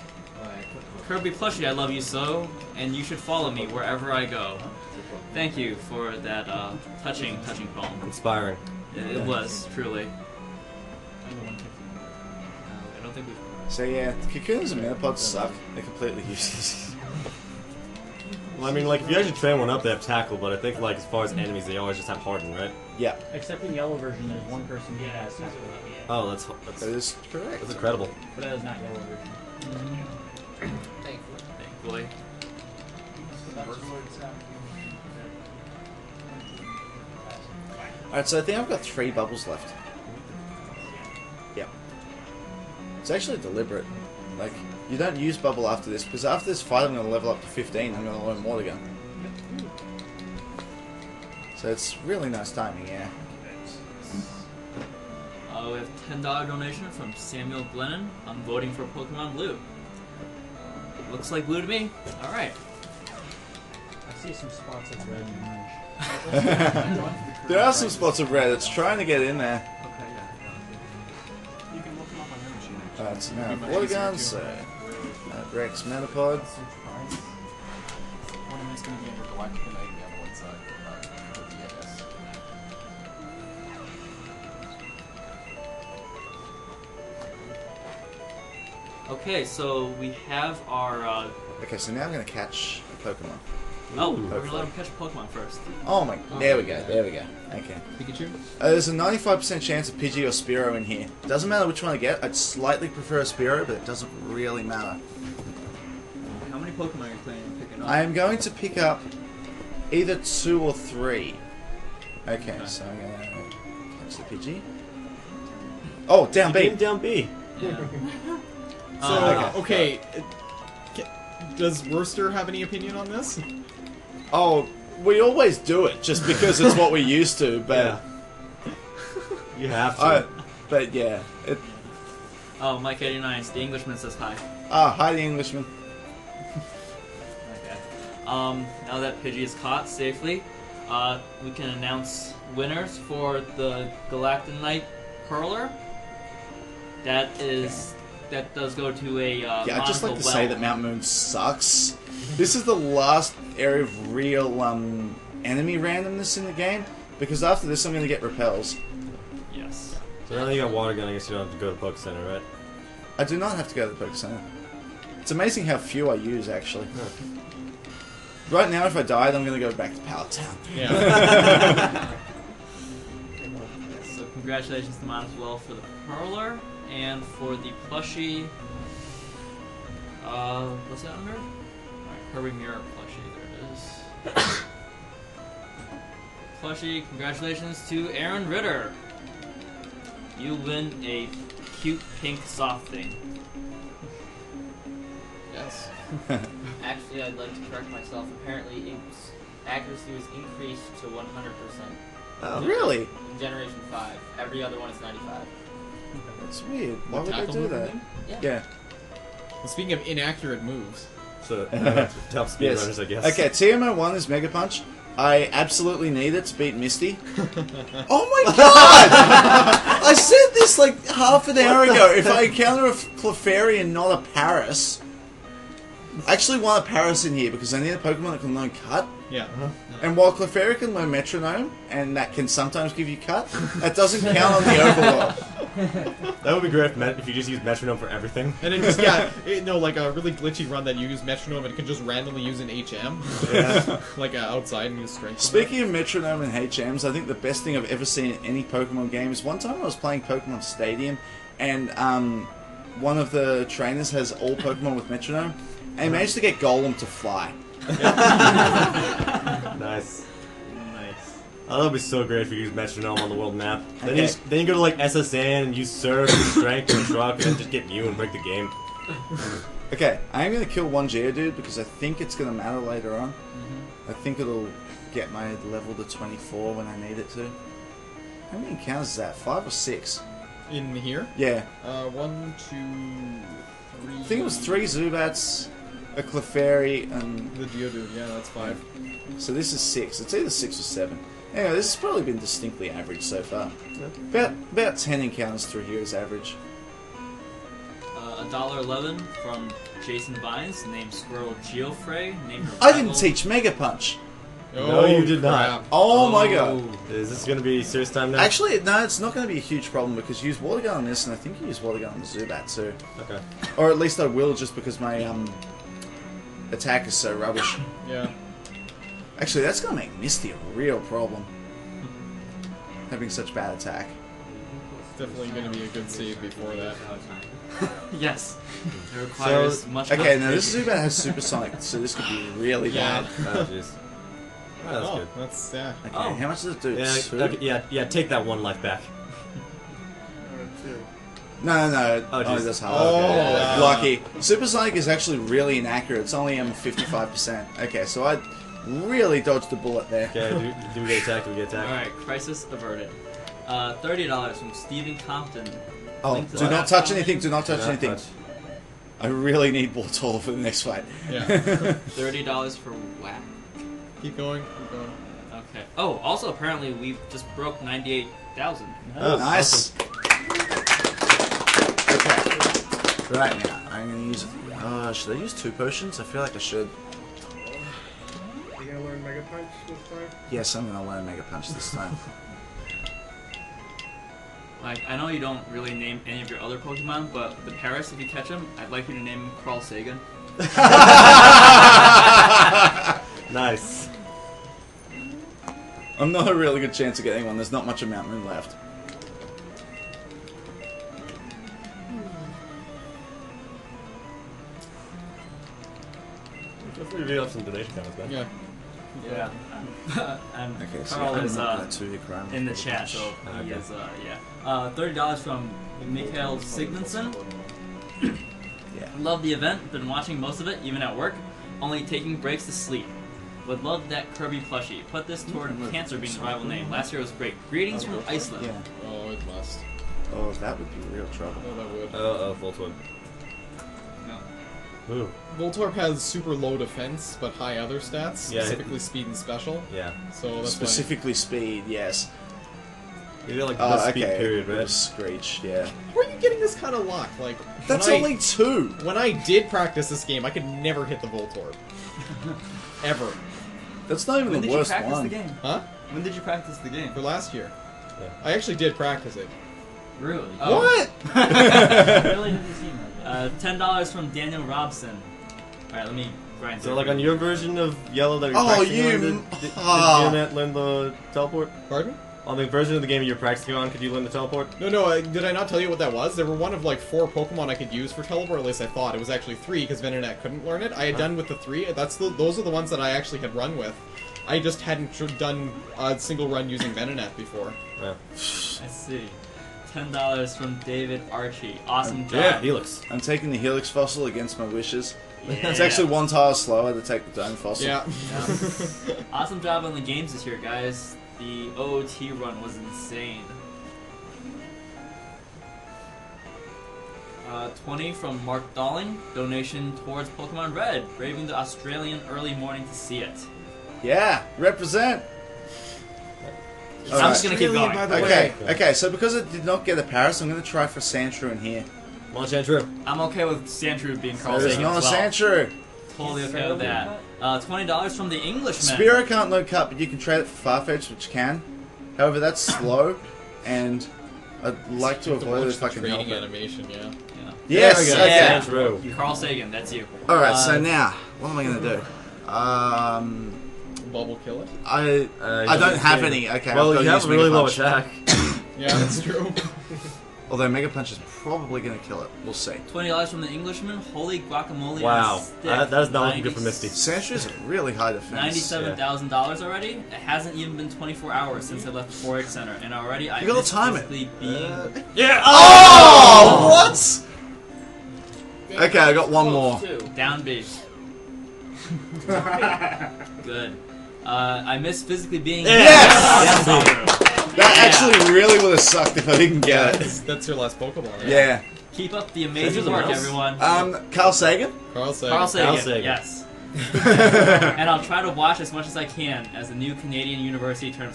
Speaker 6: Kirby plushie, I love you so, and you should follow me wherever I go. Thank you for that touching poem.
Speaker 9: Inspiring.
Speaker 6: It was, truly. I don't think we've...
Speaker 7: So yeah, Cocoons and Metapods suck. They're completely useless.
Speaker 9: Well, I mean, like, if you actually train one up, they have tackle, but I think, like, as far as enemies, they always just have harden, right?
Speaker 7: Yeah.
Speaker 14: Except in the yellow version, there's one person who has tackle.
Speaker 9: Oh, that's
Speaker 7: that is correct.
Speaker 9: That's incredible.
Speaker 14: But that is not yellow version.
Speaker 6: Thankfully.
Speaker 7: Alright, so I think I've got 3 bubbles left. Yep. It's actually deliberate. Like, you don't use bubble after this, because after this fight I'm going to level up to 15, I'm going to learn more to go. So it's really nice timing, yeah.
Speaker 6: We have $10 donation from Samuel Glennon. I'm voting for Pokemon Blue. Looks like blue to me. Alright.
Speaker 14: I see some spots of red and orange.
Speaker 7: There are some spots of red. It's trying to get in there.
Speaker 11: Okay, yeah. You can look them up on your machine.
Speaker 7: Alright, so now water guns, Rex Metapod.
Speaker 11: One of them is going to be under Galactic Knight and the other one's Kirby, I guess.
Speaker 6: Okay, so we have our...
Speaker 7: Okay, so now I'm going to catch a Pokemon.
Speaker 6: Oh, we're going to let him catch Pokemon first.
Speaker 7: Oh my... There we go, there we go. Okay.
Speaker 8: Pikachu?
Speaker 7: There's a 95% chance of Pidgey or Spearow in here. Doesn't matter which one I get. I'd slightly prefer a Spearow, but it doesn't really matter.
Speaker 6: How many Pokemon are you planning on picking up?
Speaker 7: I am going to pick up either 2 or 3. Okay, so I'm going to catch the Pidgey. Oh, down B.
Speaker 9: Down B.
Speaker 6: Yeah.
Speaker 8: So, okay. Does Worcester have any opinion on this?
Speaker 7: Oh, we always do it just because it's what we used to, but...
Speaker 9: Yeah. You have to.
Speaker 7: But yeah.
Speaker 6: Oh, Mike89, the Englishman says hi.
Speaker 7: Ah, hi the Englishman.
Speaker 6: Okay. Now that Pidgey is caught safely, we can announce winners for the Galactic Knight Perler. That is... That does go to a
Speaker 7: yeah, I'd just like to say that Mount Moon sucks. This is the last area of real enemy randomness in the game, because after this I'm going to get repels.
Speaker 6: Yes.
Speaker 9: So now that you got water gun, I guess you don't have to go to Poké Center, right?
Speaker 7: I do not have to go to the Poké Center. It's amazing how few I use, actually. Right now, if I died, I'm going to go back to Pallet Town.
Speaker 6: Yeah. So congratulations to Mon as well for the Perler. And for the plushie, what's that under? Alright, Kirby Mirror plushie, there it is. Plushie, congratulations to Aaron Ritter. You win a cute pink soft thing.
Speaker 8: Yes.
Speaker 3: Actually, I'd like to correct myself. Apparently, accuracy was increased to 100%.
Speaker 7: Oh, really?
Speaker 3: In Generation 5. Every other one is 95.
Speaker 7: That's weird. Why would they
Speaker 8: tackle
Speaker 7: do
Speaker 8: move
Speaker 7: that?
Speaker 8: thing?
Speaker 7: Yeah.
Speaker 8: Well, speaking of inaccurate moves.
Speaker 9: So, top speedrunners, I guess.
Speaker 7: Okay, TMO1 is Mega Punch. I absolutely need it to beat Misty. Oh my god! I said this like half an hour ago. If I encounter a Clefairy and not a Paris... I actually want a Paris in here because I need a Pokemon that can learn Cut.
Speaker 8: Yeah.
Speaker 7: And while Clefairy can learn metronome, and that can sometimes give you cut, that doesn't count on the overlord.
Speaker 9: That would be great if you just use metronome for everything.
Speaker 8: And then just, like a really glitchy run that you use metronome and it can just randomly use an HM.
Speaker 9: Yeah.
Speaker 8: Like outside and use strength.
Speaker 7: Speaking of metronome and HMs, I think the best thing I've ever seen in any Pokemon game is one time I was playing Pokemon Stadium, and one of the trainers has all Pokemon with metronome, and he managed to get Golem to fly.
Speaker 9: Nice. Oh, that would be so great if you use metronome on the world map. Then,
Speaker 7: Okay.
Speaker 9: then you go to like SSN and use Surf and Strength and Truck and then just get Mew and break the game.
Speaker 7: Okay, I am going to kill one Geodude because I think it's going to matter later on. I think it'll get my level to 24 when I need it to. How many encounters is that? 5 or 6?
Speaker 8: In here?
Speaker 7: Yeah.
Speaker 8: 1, 2, 3...
Speaker 7: I think it was 3 Zubats, a Clefairy, and...
Speaker 8: the Geodude, yeah, that's 5.
Speaker 7: So this is 6. It's either 6 or 7. Anyway, this has probably been distinctly average so far.
Speaker 9: Yeah.
Speaker 7: About 10 encounters through here is average.
Speaker 6: $1.11 from Jason Vines, named Squirrel Geofrey, named
Speaker 7: I didn't teach Mega Punch!
Speaker 9: No, you did not.
Speaker 7: Oh my god.
Speaker 9: Is this going to be serious time now?
Speaker 7: Actually, no, it's not going to be a huge problem because you use Water Gun on this, and I think you use Water Gun on the Zubat too.
Speaker 9: Okay.
Speaker 7: Or at least I will, just because my attack is so rubbish.
Speaker 8: Yeah.
Speaker 7: Actually, that's going to make Misty a real problem. Having such bad attack.
Speaker 8: It's definitely going to be a good save before that.
Speaker 6: Yes. It requires much
Speaker 7: Okay, now this Zubat has Supersonic, so this could be really bad.
Speaker 9: Oh, jeez. Oh, that's good.
Speaker 8: That's, yeah.
Speaker 7: Okay, how much does it do?
Speaker 9: Yeah,
Speaker 7: Two?
Speaker 9: okay, yeah, take that 1 life back.
Speaker 7: No.
Speaker 9: Oh,
Speaker 7: Oh,
Speaker 9: jeez.
Speaker 7: that's hard.
Speaker 8: Oh,
Speaker 7: Okay.
Speaker 8: wow.
Speaker 7: Lucky. Supersonic is actually really inaccurate. It's only 55%. Okay, so I really dodged the bullet there.
Speaker 9: Okay, do we get attacked? Do we get attacked?
Speaker 6: Alright, crisis averted. $30 from Stephen Compton.
Speaker 7: Oh,
Speaker 6: Link to
Speaker 7: do
Speaker 6: the
Speaker 7: not
Speaker 6: last
Speaker 7: touch
Speaker 6: one.
Speaker 7: anything. Do not touch
Speaker 9: Do not
Speaker 7: anything.
Speaker 9: touch.
Speaker 7: I really need Bortolo for the next fight.
Speaker 8: Yeah.
Speaker 6: $30 for Whack.
Speaker 8: Keep going, keep going.
Speaker 6: Okay. Oh, also apparently we just broke 98,000.
Speaker 7: Oh, nice. Okay. Right now, I'm gonna use. Should I use 2 potions? I feel like I should.
Speaker 12: You gonna learn Mega Punch this time?
Speaker 7: Yes, I'm gonna learn Mega Punch this time.
Speaker 6: Like, I know you don't really name any of your other Pokemon, but the Paris, if you catch him, I'd like you to name him Carl Sagan.
Speaker 9: Nice.
Speaker 7: I'm not a really good chance of getting one. There's not much of Mount Moon left.
Speaker 9: Feel free to read off some donation comments, man.
Speaker 8: Yeah.
Speaker 6: Yeah. And
Speaker 7: Okay, so
Speaker 6: Carl
Speaker 7: I'm
Speaker 6: is
Speaker 7: not gonna 2-hit crime
Speaker 6: in the
Speaker 7: with
Speaker 6: chat,
Speaker 7: punch.
Speaker 6: so he
Speaker 9: Okay.
Speaker 6: is, yeah. $30 from Mikhail Sigmundsson.
Speaker 7: Yeah.
Speaker 6: Love the event, been watching most of it, even at work, only taking breaks to sleep. Would love that Kirby plushie. Put this toward Cancer being the rival name. Last year was great. Greetings from Iceland.
Speaker 7: Yeah.
Speaker 8: Oh, it must.
Speaker 7: Oh, that would be real trouble.
Speaker 8: Oh, that would.
Speaker 9: Voltorb.
Speaker 6: No.
Speaker 9: Ooh.
Speaker 8: Voltorb has super low defense, but high other stats,
Speaker 9: Yeah,
Speaker 8: specifically speed and special.
Speaker 9: Yeah.
Speaker 8: So that's
Speaker 7: Specifically speed, yes.
Speaker 9: You got like the best
Speaker 7: Oh,
Speaker 9: speed
Speaker 7: okay.
Speaker 9: period, right?
Speaker 7: Screech, yeah.
Speaker 8: Why are you getting this kind of luck? Like,
Speaker 7: That's
Speaker 8: when
Speaker 7: only 2!
Speaker 8: When I did practice this game, I could never hit the Voltorb. Ever.
Speaker 7: That's not even
Speaker 6: When
Speaker 7: the
Speaker 6: did you
Speaker 7: worst
Speaker 6: practice
Speaker 7: one.
Speaker 6: the game?
Speaker 8: Huh?
Speaker 6: When did you practice the game?
Speaker 8: For last year.
Speaker 9: Yeah.
Speaker 8: I actually did practice it.
Speaker 6: Really?
Speaker 7: What?
Speaker 14: Really didn't seem like it.
Speaker 6: $10 from Daniel Robson. Alright, let me grind
Speaker 9: So,
Speaker 6: through
Speaker 9: like
Speaker 6: it.
Speaker 9: on your version of Yellow that you're
Speaker 7: Oh,
Speaker 9: practicing
Speaker 7: you
Speaker 9: on, did Geonet learn the teleport?
Speaker 8: Pardon?
Speaker 9: On the version of the game you're practicing on, could you learn the teleport?
Speaker 8: No, did I not tell you what that was? There were one of like 4 Pokemon I could use for teleport, at least I thought. It was actually 3, because Venonat couldn't learn it. I had done with the 3, those are the ones that I actually had run with. I just hadn't done a single run using Venonat before.
Speaker 9: Yeah.
Speaker 6: I see. $10 from David Archie. Awesome job.
Speaker 9: Yeah, Helix.
Speaker 7: I'm taking the Helix Fossil against my wishes.
Speaker 6: Yeah.
Speaker 7: It's actually 1 tile slower to take the Dome Fossil.
Speaker 8: Yeah.
Speaker 6: Awesome job on the games this year, guys. The OOT run was insane. 20 from Mark Dalling. Donation towards Pokemon Red. Braving the Australian early morning to see it.
Speaker 7: Yeah, represent!
Speaker 6: I'm
Speaker 7: Alright.
Speaker 6: just gonna keep going.
Speaker 7: Okay, so because I did not get a Paris, I'm going to try for Sandshrew in here.
Speaker 9: Come on, Sandshrew.
Speaker 6: I'm okay with Sandshrew being Carl
Speaker 7: There's
Speaker 6: Sagan
Speaker 7: not a
Speaker 6: as well.
Speaker 7: Sandshrew!
Speaker 6: totally okay with that. $20 from the Englishman.
Speaker 7: Spiro can't load cut, but you can trade it for Farfetch, which can. However, that's slow, and I'd like to avoid it if I can help it.
Speaker 8: Animation, yeah.
Speaker 7: Yes,
Speaker 6: there we go.
Speaker 7: okay.
Speaker 6: Carl Sagan, that's you.
Speaker 7: Alright, so now, what am I going to do?
Speaker 8: Bubble kill it?
Speaker 7: I don't have any. Okay,
Speaker 9: well, you have a really low
Speaker 7: attack.
Speaker 8: Yeah, that's true.
Speaker 7: Although Mega Punch is probably going to kill it. We'll see.
Speaker 6: $20 from the Englishman. Holy guacamole.
Speaker 9: Wow. That is not looking good for Misty.
Speaker 7: Sandshrew is really high defense.
Speaker 6: $97,000 already. It hasn't even been 24 hours since I left the 4-H Center, and already I
Speaker 7: gotta time it.
Speaker 6: being...
Speaker 7: Yeah. Oh! What? Okay, I got one more.
Speaker 6: Down B. Good. I miss physically being...
Speaker 7: Yes! That actually really would have sucked if I didn't get it.
Speaker 8: That's your last Pokeball, right?
Speaker 7: Yeah.
Speaker 6: Keep up the amazing work, everyone.
Speaker 7: Carl Sagan?
Speaker 6: Carl Sagan, yes. And I'll try to watch as much as I can as the new Canadian University term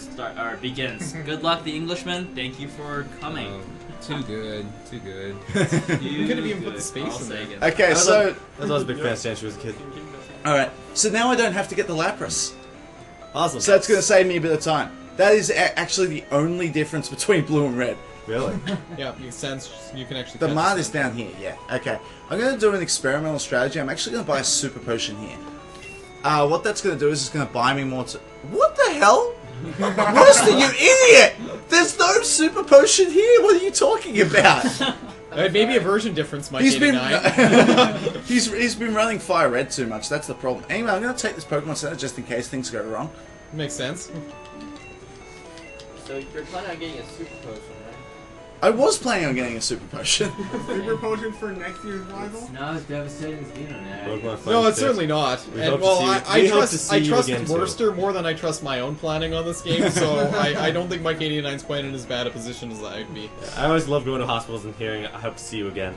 Speaker 6: begins. Good luck, the Englishman. Thank you for coming.
Speaker 16: Too good. Too good.
Speaker 8: You could have even put the space in there.
Speaker 7: Okay, so...
Speaker 9: I was a big fan of Sandshrew as a kid.
Speaker 7: Alright, so now I don't have to get the Lapras.
Speaker 9: Awesome.
Speaker 7: So that's going to save me a bit of time. That is actually the only difference between blue and red.
Speaker 9: Really?
Speaker 8: Yeah, you sense you can actually...
Speaker 7: The Mart is down here, yeah. Okay. I'm going to do an experimental strategy. I'm actually going to buy a Super Potion here. What that's going to do is it's going to buy me more to... What the hell? Roster, you idiot! There's no Super Potion here! What are you talking about?
Speaker 8: Maybe a version difference, Mike.
Speaker 7: He's been he's been running Fire Red too much. That's the problem. Anyway, I'm going to take this Pokemon Center just in case things go wrong.
Speaker 8: Makes sense.
Speaker 10: So you're planning on getting a Super Potion, right?
Speaker 7: I was planning on getting a Super Potion.
Speaker 12: Super Potion for next year's rival?
Speaker 10: Not as devastating as the internet.
Speaker 8: No, it's certainly not. And, well, I trust Worcester more than I trust my own planning on this game, so I don't think Mike 89's quite in as bad a position as I would be.
Speaker 9: I always love going to hospitals and hearing, I hope to see you again.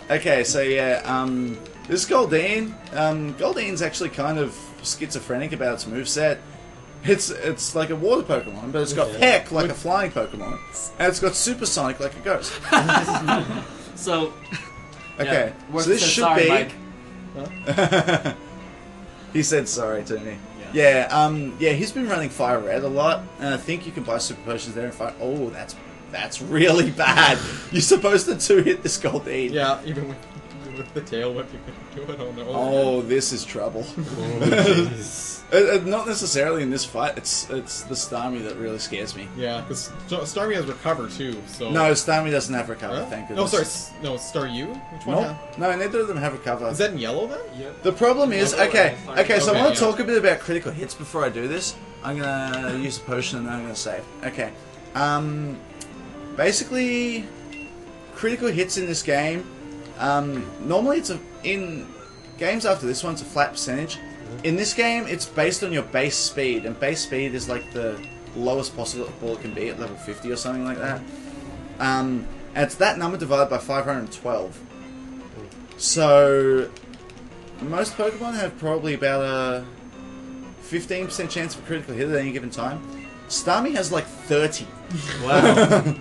Speaker 7: Okay, so yeah, this Goldeen, Goldeen's actually kind of schizophrenic about its moveset. It's like a water Pokemon, but it's got Peck like a flying Pokemon, and it's got Supersonic like a ghost.
Speaker 6: So,
Speaker 7: okay,
Speaker 6: yeah,
Speaker 7: so this should
Speaker 6: sorry,
Speaker 7: be.
Speaker 6: Mike.
Speaker 7: Huh? He said sorry to me. Yeah, yeah, he's been running Fire Red a lot, and I think you can buy Super Potions there and fight. Oh, that's really bad. You're supposed to 2-hit this Goldeen.
Speaker 8: Yeah, even with the tail whip, you can do it. Oh no.
Speaker 7: Oh, this is trouble. Not necessarily in this fight. It's the Starmie that really scares me.
Speaker 8: Yeah, because Starmie has Recover too. So
Speaker 7: no, Starmie doesn't have Recover.
Speaker 8: Really?
Speaker 7: Thank
Speaker 8: No,
Speaker 7: goodness.
Speaker 8: sorry, no, Staryu. Which one?
Speaker 7: Nope. No, neither of them have Recover.
Speaker 8: Is that in yellow then?
Speaker 10: Yep.
Speaker 7: The problem is, okay, so I want to
Speaker 8: yeah.
Speaker 7: talk a bit about critical hits before I do this. I'm gonna use a potion and then I'm gonna save. Okay, basically, critical hits in this game. Normally, in games after this one, it's a flat percentage. In this game, it's based on your base speed, and base speed is like the lowest possible it can be at level 50 or something like that. And it's that number divided by 512. So, most Pokemon have probably about a 15% chance of a critical hit at any given time. Starmie has like 30.
Speaker 9: Wow.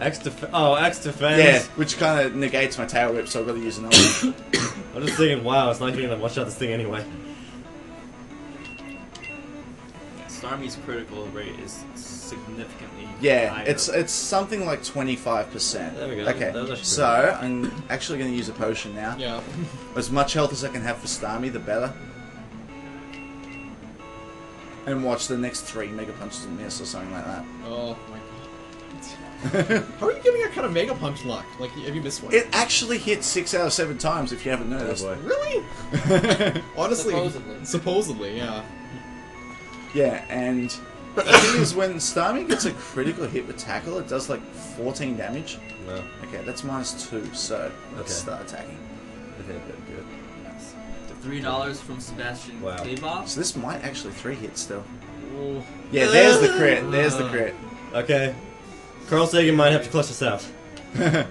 Speaker 9: X defense.
Speaker 7: Yeah, which kind of negates my tail whip, so I've got to use another one.
Speaker 9: I'm just thinking, wow, it's not even gonna watch out this thing anyway.
Speaker 6: Starmie's critical rate is significantly
Speaker 7: Yeah,
Speaker 6: higher.
Speaker 7: it's something like 25%.
Speaker 9: There we go.
Speaker 7: Okay,
Speaker 9: That was actually
Speaker 7: so I'm actually going to use a potion now.
Speaker 8: Yeah.
Speaker 7: As much health as I can have for Starmie, the better. And watch the next 3 Mega Punches and miss or something like that.
Speaker 8: Oh my god. How are you getting that kind of Mega Punch luck? Like, have you missed one?
Speaker 7: It actually hits 6 out of 7 times if you haven't noticed.
Speaker 9: boy.
Speaker 8: Really? Honestly, supposedly, yeah.
Speaker 7: Yeah, and the thing is, when Starmie gets a critical hit with Tackle, it does like 14 damage.
Speaker 9: No.
Speaker 7: Okay, that's -2, so let's start attacking.
Speaker 9: Okay, good.
Speaker 6: Yes. $3 from Sebastian Kleeboff.
Speaker 7: So this might actually 3-hit still.
Speaker 8: Ooh.
Speaker 7: Yeah, there's the crit. There's the crit.
Speaker 9: Okay. Carl Sagan might have to clutch this out.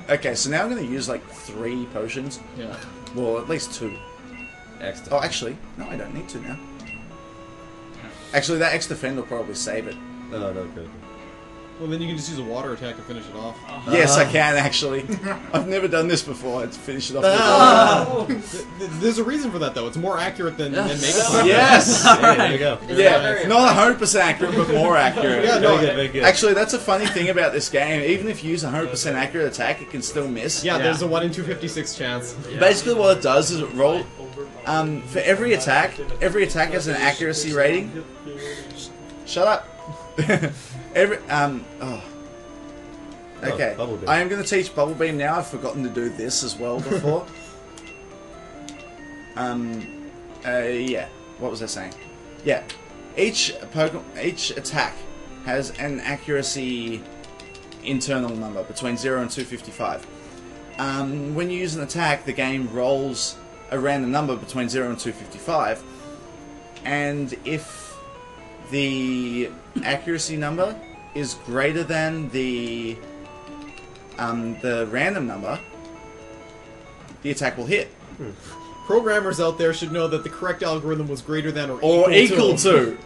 Speaker 7: Okay, so now I'm going to use like 3 potions.
Speaker 8: Yeah.
Speaker 7: Well, at least 2. Oh, actually, no, I don't need to now. Actually, that X defend will probably save it.
Speaker 9: Oh, no, good.
Speaker 8: Well, then you can just use a water attack to finish it off.
Speaker 7: Yes, I can actually. I've never done this before. I had to finish it off.
Speaker 8: There's a reason for that, though. It's more accurate than Mega Punch.
Speaker 7: Yes!
Speaker 9: There you go.
Speaker 7: Yeah, not 100% accurate, but more accurate.
Speaker 8: Yeah, no,
Speaker 9: very good.
Speaker 7: Actually, that's a funny thing about this game. Even if you use 100% accurate attack, it can still miss.
Speaker 8: Yeah, there's a 1 in 256 chance.
Speaker 7: Basically, what it does is it rolls. For every attack has an accuracy rating. Shut up. Okay,
Speaker 9: Bubble Beam.
Speaker 7: I am going to teach Bubble Beam now. I've forgotten to do this as well before. Yeah. What was I saying? Yeah. Each attack has an accuracy internal number between 0 and 255. When you use an attack, the game rolls a random number between 0 and 255, and if the accuracy number is greater than the random number, the attack will hit.
Speaker 8: Programmers out there should know that the correct algorithm was greater than
Speaker 7: or equal to.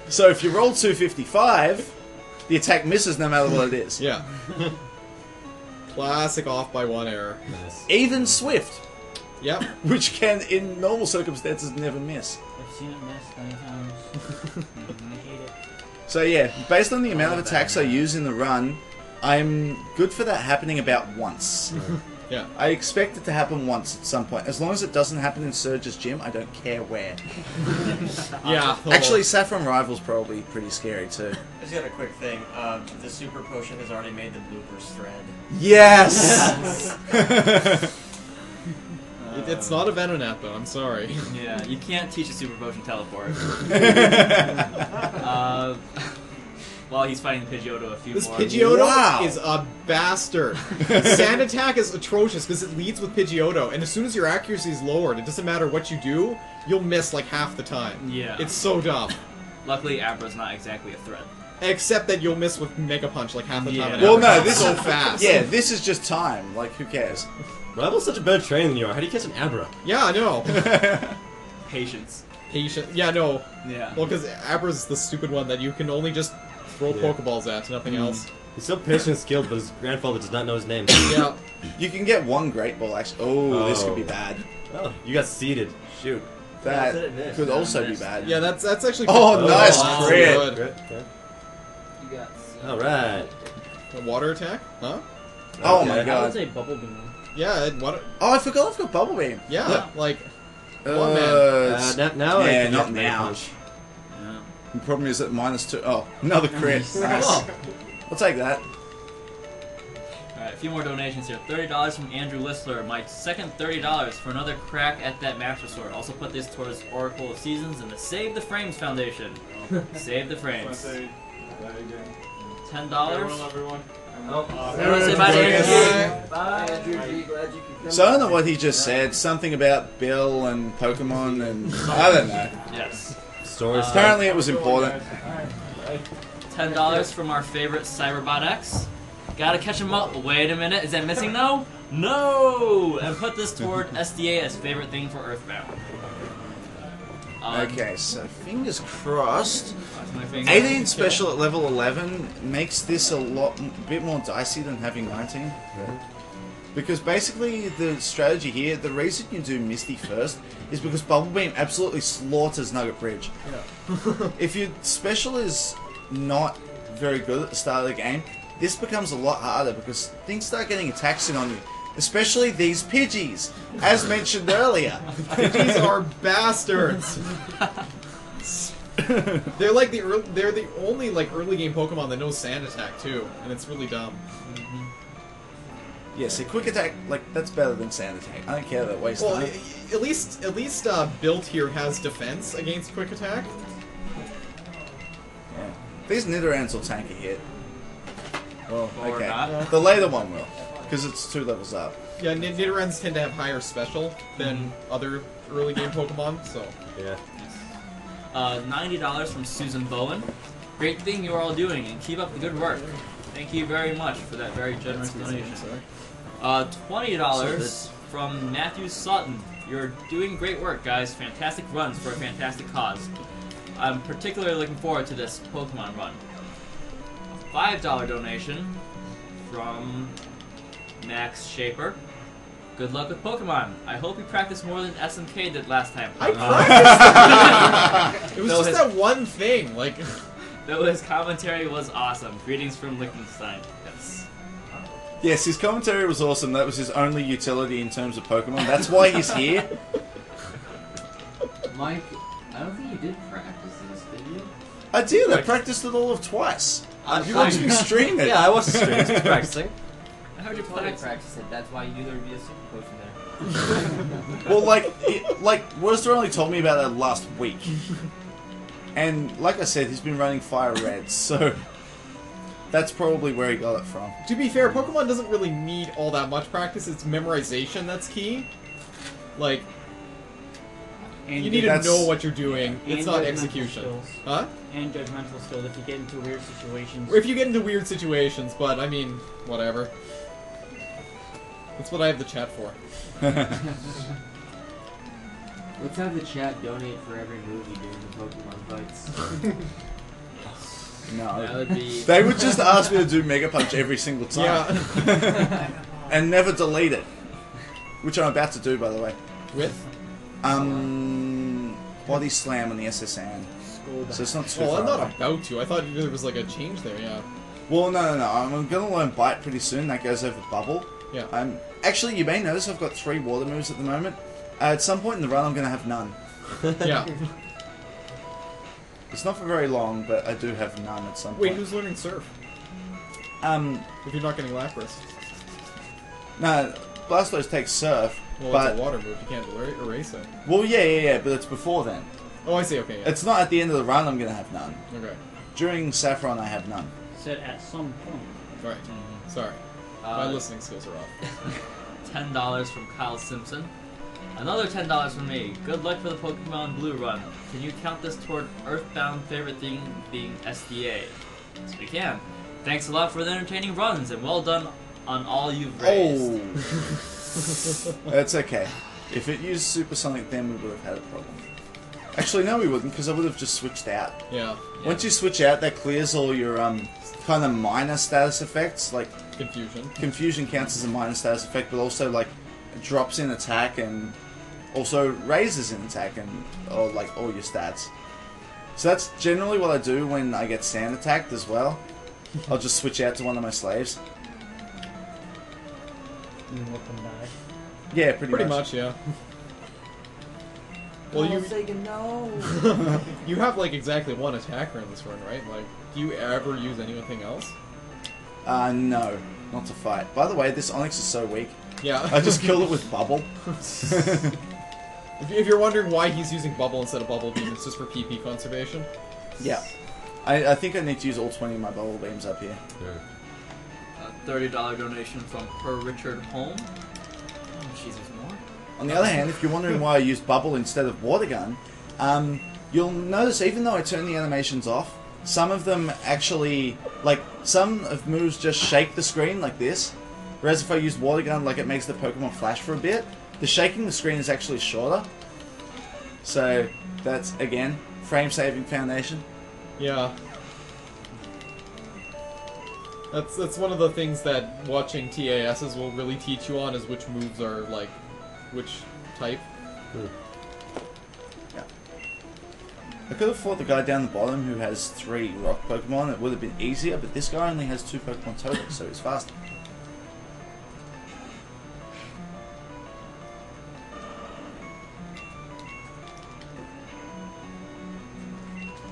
Speaker 7: So if you roll 255, the attack misses no matter what it is.
Speaker 8: Yeah. Classic off by 1 error.
Speaker 9: Nice.
Speaker 7: Even Swift.
Speaker 8: Yep.
Speaker 7: Which can, in normal circumstances, never miss.
Speaker 14: I've seen it miss many times. I hate it.
Speaker 7: So yeah, based on the amount of attacks I use in the run, I'm good for that happening about once.
Speaker 8: Yeah.
Speaker 7: I expect it to happen once at some point. As long as it doesn't happen in Surge's gym, I don't care where.
Speaker 8: Yeah.
Speaker 7: Actually, Saffron Rival's probably pretty scary too.
Speaker 10: I just got a quick thing. The super potion has already made the bloopers thread.
Speaker 7: Yes!
Speaker 8: It's not a Venonat, though. I'm sorry.
Speaker 6: Yeah, you can't teach a super potion teleport. While he's fighting Pidgeotto a few
Speaker 8: This
Speaker 6: more.
Speaker 8: Pidgeotto is a bastard. Sand attack is atrocious because it leads with Pidgeotto, and as soon as your accuracy is lowered, it doesn't matter what you do, you'll miss like half the time.
Speaker 6: Yeah.
Speaker 8: It's so dumb.
Speaker 6: Luckily, Abra's not exactly a threat.
Speaker 8: Except that you'll miss with Mega Punch like half the time.
Speaker 7: Well, no,
Speaker 8: this is so fast.
Speaker 7: Yeah, this is just time. Like, who cares?
Speaker 9: Rival's such a better trainer than you are. How do you catch an Abra?
Speaker 8: Yeah, I know.
Speaker 6: Patience.
Speaker 8: Yeah, no.
Speaker 6: Yeah.
Speaker 8: Well, because Abra's the stupid one that you can only just throw Pokeballs at, nothing else.
Speaker 9: He's so patient and skilled, but his grandfather does not know his name.
Speaker 8: Yeah.
Speaker 7: You can get one Great Ball, actually. Oh, this could be bad.
Speaker 9: Oh, you got seeded. Shoot.
Speaker 7: That could also be bad.
Speaker 8: Yeah, that's actually...
Speaker 7: Oh, nice
Speaker 8: crit.
Speaker 7: crit.
Speaker 14: You got
Speaker 9: Alright.
Speaker 8: A water attack? Huh?
Speaker 7: Oh my
Speaker 14: That
Speaker 7: god.
Speaker 14: was a bubble beam.
Speaker 8: Yeah, water...
Speaker 7: Oh, I forgot I've got Bubble Beam.
Speaker 8: Yeah, like...
Speaker 7: Now
Speaker 9: I
Speaker 7: not
Speaker 9: can
Speaker 7: now.
Speaker 9: punch.
Speaker 6: Yeah.
Speaker 7: The problem is at -2. Oh, another crit. Nice. I'll take that.
Speaker 6: Alright, a few more donations here. $30 from Andrew Listler. My second $30 for another crack at that Master Sword. Also put this towards Oracle of Seasons and the Save the Frames Foundation. Save the Frames. $10.
Speaker 11: Everyone.
Speaker 6: Everyone say bye to Andrew.
Speaker 10: Bye, Andrew G. Glad you could come.
Speaker 7: So I don't know what he just said. Something about Bill and Pokemon and... I don't know.
Speaker 6: Yes.
Speaker 9: Stories.
Speaker 7: Apparently it was important.
Speaker 6: $10 from our favorite Cyberbot X. Gotta catch him up. Wait a minute, is that missing though? No! And put this toward SDA as favorite thing for Earthbound.
Speaker 7: Okay, so fingers crossed.
Speaker 6: My finger.
Speaker 7: 18 special at level 11 makes this a bit more dicey than having 19. Because basically the strategy here, the reason you do Misty first is because Bubble Beam absolutely slaughters Nugget Bridge.
Speaker 8: Yeah.
Speaker 7: If your special is not very good at the start of the game, this becomes a lot harder because things start getting attacks in on you. Especially these Pidgeys, as mentioned earlier.
Speaker 8: Pidgeys are bastards. They're like they're the only like early game Pokemon that knows Sand Attack too, and it's really dumb.
Speaker 7: Yeah, see, Quick Attack, like, that's better than Sand Attack. I don't care that waste
Speaker 8: Well,
Speaker 7: time.
Speaker 8: at least Built here has defense against Quick Attack.
Speaker 7: Yeah. These Nidorans will tank a hit. Well,
Speaker 6: Or
Speaker 7: okay.
Speaker 6: not.
Speaker 7: The later one will, because it's 2 levels up.
Speaker 8: Yeah, Nidorans tend to have higher special than other early game Pokemon, so...
Speaker 9: Yeah.
Speaker 6: $90 from Susan Bowen. Great thing you are all doing, and keep up the good work. Thank you very much for that very generous donation. $20 from Matthew Sutton. You're doing great work, guys. Fantastic runs for a fantastic cause. I'm particularly looking forward to this Pokemon run. $5 donation from Max Shaper. Good luck with Pokemon. I hope you practice more than SMK did last time.
Speaker 8: I practiced! It was just that one thing, like...
Speaker 6: Though his commentary was awesome. Greetings from Liechtenstein. Yes.
Speaker 7: Yes, his commentary was awesome. That was his only utility in terms of Pokemon. That's why he's here.
Speaker 17: Mike, I don't think you did practice this, did you?
Speaker 7: I did. I practiced it all of twice. You watched me stream it.
Speaker 9: Yeah, I watched the stream. I was practicing.
Speaker 3: I heard you practice it. That's why you do the review super potion there.
Speaker 7: Well, Worcester only told me about that last week. And like I said, he's been running Fire Red, so that's probably where he got it from.
Speaker 8: To be fair, Pokemon doesn't really need all that much practice. It's memorization that's key. Like,
Speaker 14: And
Speaker 8: you need to know what you're doing. It's not
Speaker 14: judgmental
Speaker 8: execution.
Speaker 14: skills.
Speaker 8: Huh?
Speaker 14: And judgmental skills if you get into weird situations.
Speaker 8: Or if you get into weird situations, but I mean, whatever. That's what I have the chat for.
Speaker 17: Let's have the chat donate for every movie during the Pokemon fights.
Speaker 7: No.
Speaker 6: That would be...
Speaker 7: They would just ask me to do Mega Punch every single time.
Speaker 8: Yeah.
Speaker 7: And never delete it. Which I'm about to do, by the way.
Speaker 8: With?
Speaker 7: Body Slam on the SSN. So it's not too
Speaker 8: Well,
Speaker 7: far
Speaker 8: I'm not
Speaker 7: away.
Speaker 8: about to. I thought there was like a change there, yeah.
Speaker 7: Well, no. I'm going to learn Bite pretty soon. That goes over Bubble.
Speaker 8: Yeah.
Speaker 7: Actually, you may notice I've got 3 water moves at the moment. At some point in the run, I'm going to have none.
Speaker 8: Yeah.
Speaker 7: It's not for very long, but I do have none at some point.
Speaker 8: Wait, who's learning Surf? If you're not getting Lapras.
Speaker 7: No, Blastoise takes Surf,
Speaker 8: Well,
Speaker 7: but...
Speaker 8: it's a water move. You can't erase it.
Speaker 7: Well, yeah, but it's before then.
Speaker 8: Oh, I see, okay, yeah.
Speaker 7: It's not at the end of the run I'm going to have none.
Speaker 8: Okay.
Speaker 7: During Saffron, I have none.
Speaker 14: Said at some point.
Speaker 8: Right. Sorry. My listening skills are off.
Speaker 6: $10 from Kyle Simpson. Another $10 from me. Good luck for the Pokemon Blue run. Can you count this toward Earthbound favorite thing being SDA? Yes, we can. Thanks a lot for the entertaining runs, and well done on all you've raised.
Speaker 7: Oh. That's okay. If it used Supersonic, then we would have had a problem. Actually, no, we wouldn't, because I would have just switched out.
Speaker 8: Yeah.
Speaker 7: Once you switch out, that clears all your kind of minor status effects, like
Speaker 8: Confusion.
Speaker 7: Confusion counts as a minor status effect, but also like drops in attack and also raises in attack and all your stats. So that's generally what I do when I get sand attacked as well. I'll just switch out to one of my slaves.
Speaker 14: And then let them die.
Speaker 7: Yeah, pretty
Speaker 8: much, yeah. Well, you
Speaker 17: no.
Speaker 8: you have like exactly one attacker in this run, right? Like, do you ever use anything else?
Speaker 7: No, not to fight. By the way, this Onyx is so weak.
Speaker 8: Yeah.
Speaker 7: I just killed it with Bubble.
Speaker 8: If you're wondering why he's using Bubble instead of Bubble Beam, it's just for PP conservation.
Speaker 7: Yeah. I think I need to use all 20 of my Bubble Beams up here.
Speaker 6: A $30 donation from Per Richard Holm. Oh, Jesus, more?
Speaker 7: On the other hand, if you're wondering why I use Bubble instead of Water Gun, you'll notice even though I turn the animations off, some of them actually, some of moves just shake the screen like this, whereas if I use Water Gun, it makes the Pokemon flash for a bit. The shaking the screen is actually shorter. So, that's, again, frame-saving foundation.
Speaker 8: Yeah. That's one of the things that watching TASs will really teach you on, is which moves are, which type.
Speaker 7: Yeah. I could have fought the guy down the bottom who has 3 rock Pokemon. It would have been easier, but this guy only has 2 Pokemon total, so he's faster.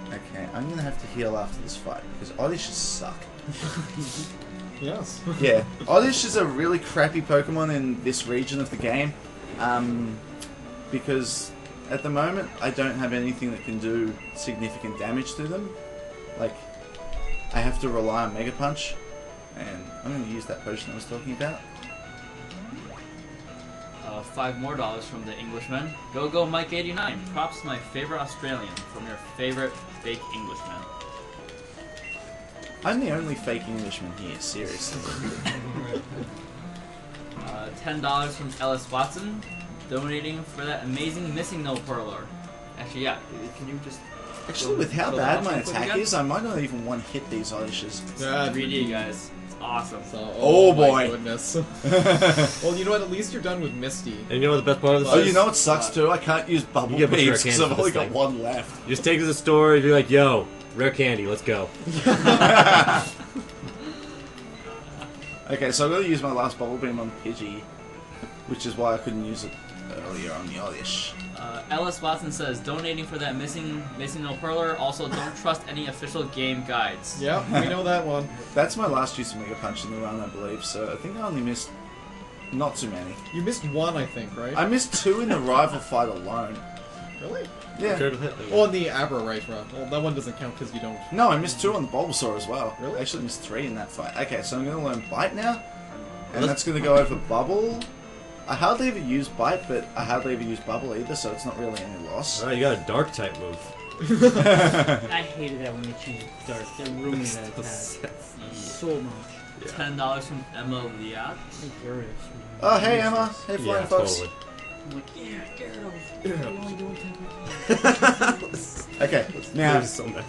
Speaker 7: Okay, I'm gonna have to heal after this fight, because Oddish suck.
Speaker 8: Yes.
Speaker 7: Yeah, Oddish is a really crappy Pokemon in this region of the game, because at the moment I don't have anything that can do significant damage to them. I have to rely on Mega Punch, and I'm going to use that potion I was talking about.
Speaker 6: $5 more from the Englishman. Go Mike 89. Props to my favorite Australian from your favorite fake Englishman.
Speaker 7: I'm the only fake Englishman here, seriously.
Speaker 6: $10 from Ellis Watson, donating for that amazing missing no perler. Actually, yeah.
Speaker 10: Can you just
Speaker 7: Actually, with how bad my attack is, I might not even one hit these Odyshes.
Speaker 6: Yeah, 3D guys. It's awesome.
Speaker 8: So,
Speaker 7: oh
Speaker 8: my
Speaker 7: boy.
Speaker 8: Goodness. Well, you know what? At least you're done with Misty.
Speaker 9: And you know what the best part of this is?
Speaker 7: Oh, you know what sucks too? I can't use bubble
Speaker 9: You get
Speaker 7: beams
Speaker 9: rare
Speaker 7: because
Speaker 9: candy
Speaker 7: I've
Speaker 9: for
Speaker 7: only
Speaker 9: this
Speaker 7: got
Speaker 9: thing.
Speaker 7: one left.
Speaker 9: You just take it to the store and be like, yo, rare candy, let's go.
Speaker 7: Okay, so I've got to use my last bubble beam on Pidgey, which is why I couldn't use it earlier on the Oddish.
Speaker 6: Ellis Watson says, donating for that missing no perler. Also, don't trust any official game guides.
Speaker 8: Yep, we know that one.
Speaker 7: That's my last use of Mega Punch in the run, I believe, so I think I only missed not too many.
Speaker 8: You missed one, I think, right?
Speaker 7: I missed 2 in the rival fight alone.
Speaker 8: Really?
Speaker 7: Yeah.
Speaker 8: Oh, on the Abra right run. Well, that one doesn't count because you don't...
Speaker 7: No, I missed 2 on the Bulbasaur as well.
Speaker 8: Really?
Speaker 7: I actually missed 3 in that fight. Okay, so I'm going to learn Bite now, and that's going to go over Bubble. I hardly ever use Bite, but I hardly ever use Bubble either, so it's not really any loss.
Speaker 9: Oh, you got a Dark type move.
Speaker 14: I hated that when they changed Dark. They ruined that attack so much.
Speaker 6: $10 from Emma Liat.
Speaker 7: Oh, hey Emma. Hey Flying Fox.
Speaker 9: Totally.
Speaker 14: I'm like, yeah, Gyarados. You're only doing 10%.
Speaker 7: Okay, now,
Speaker 9: So mad.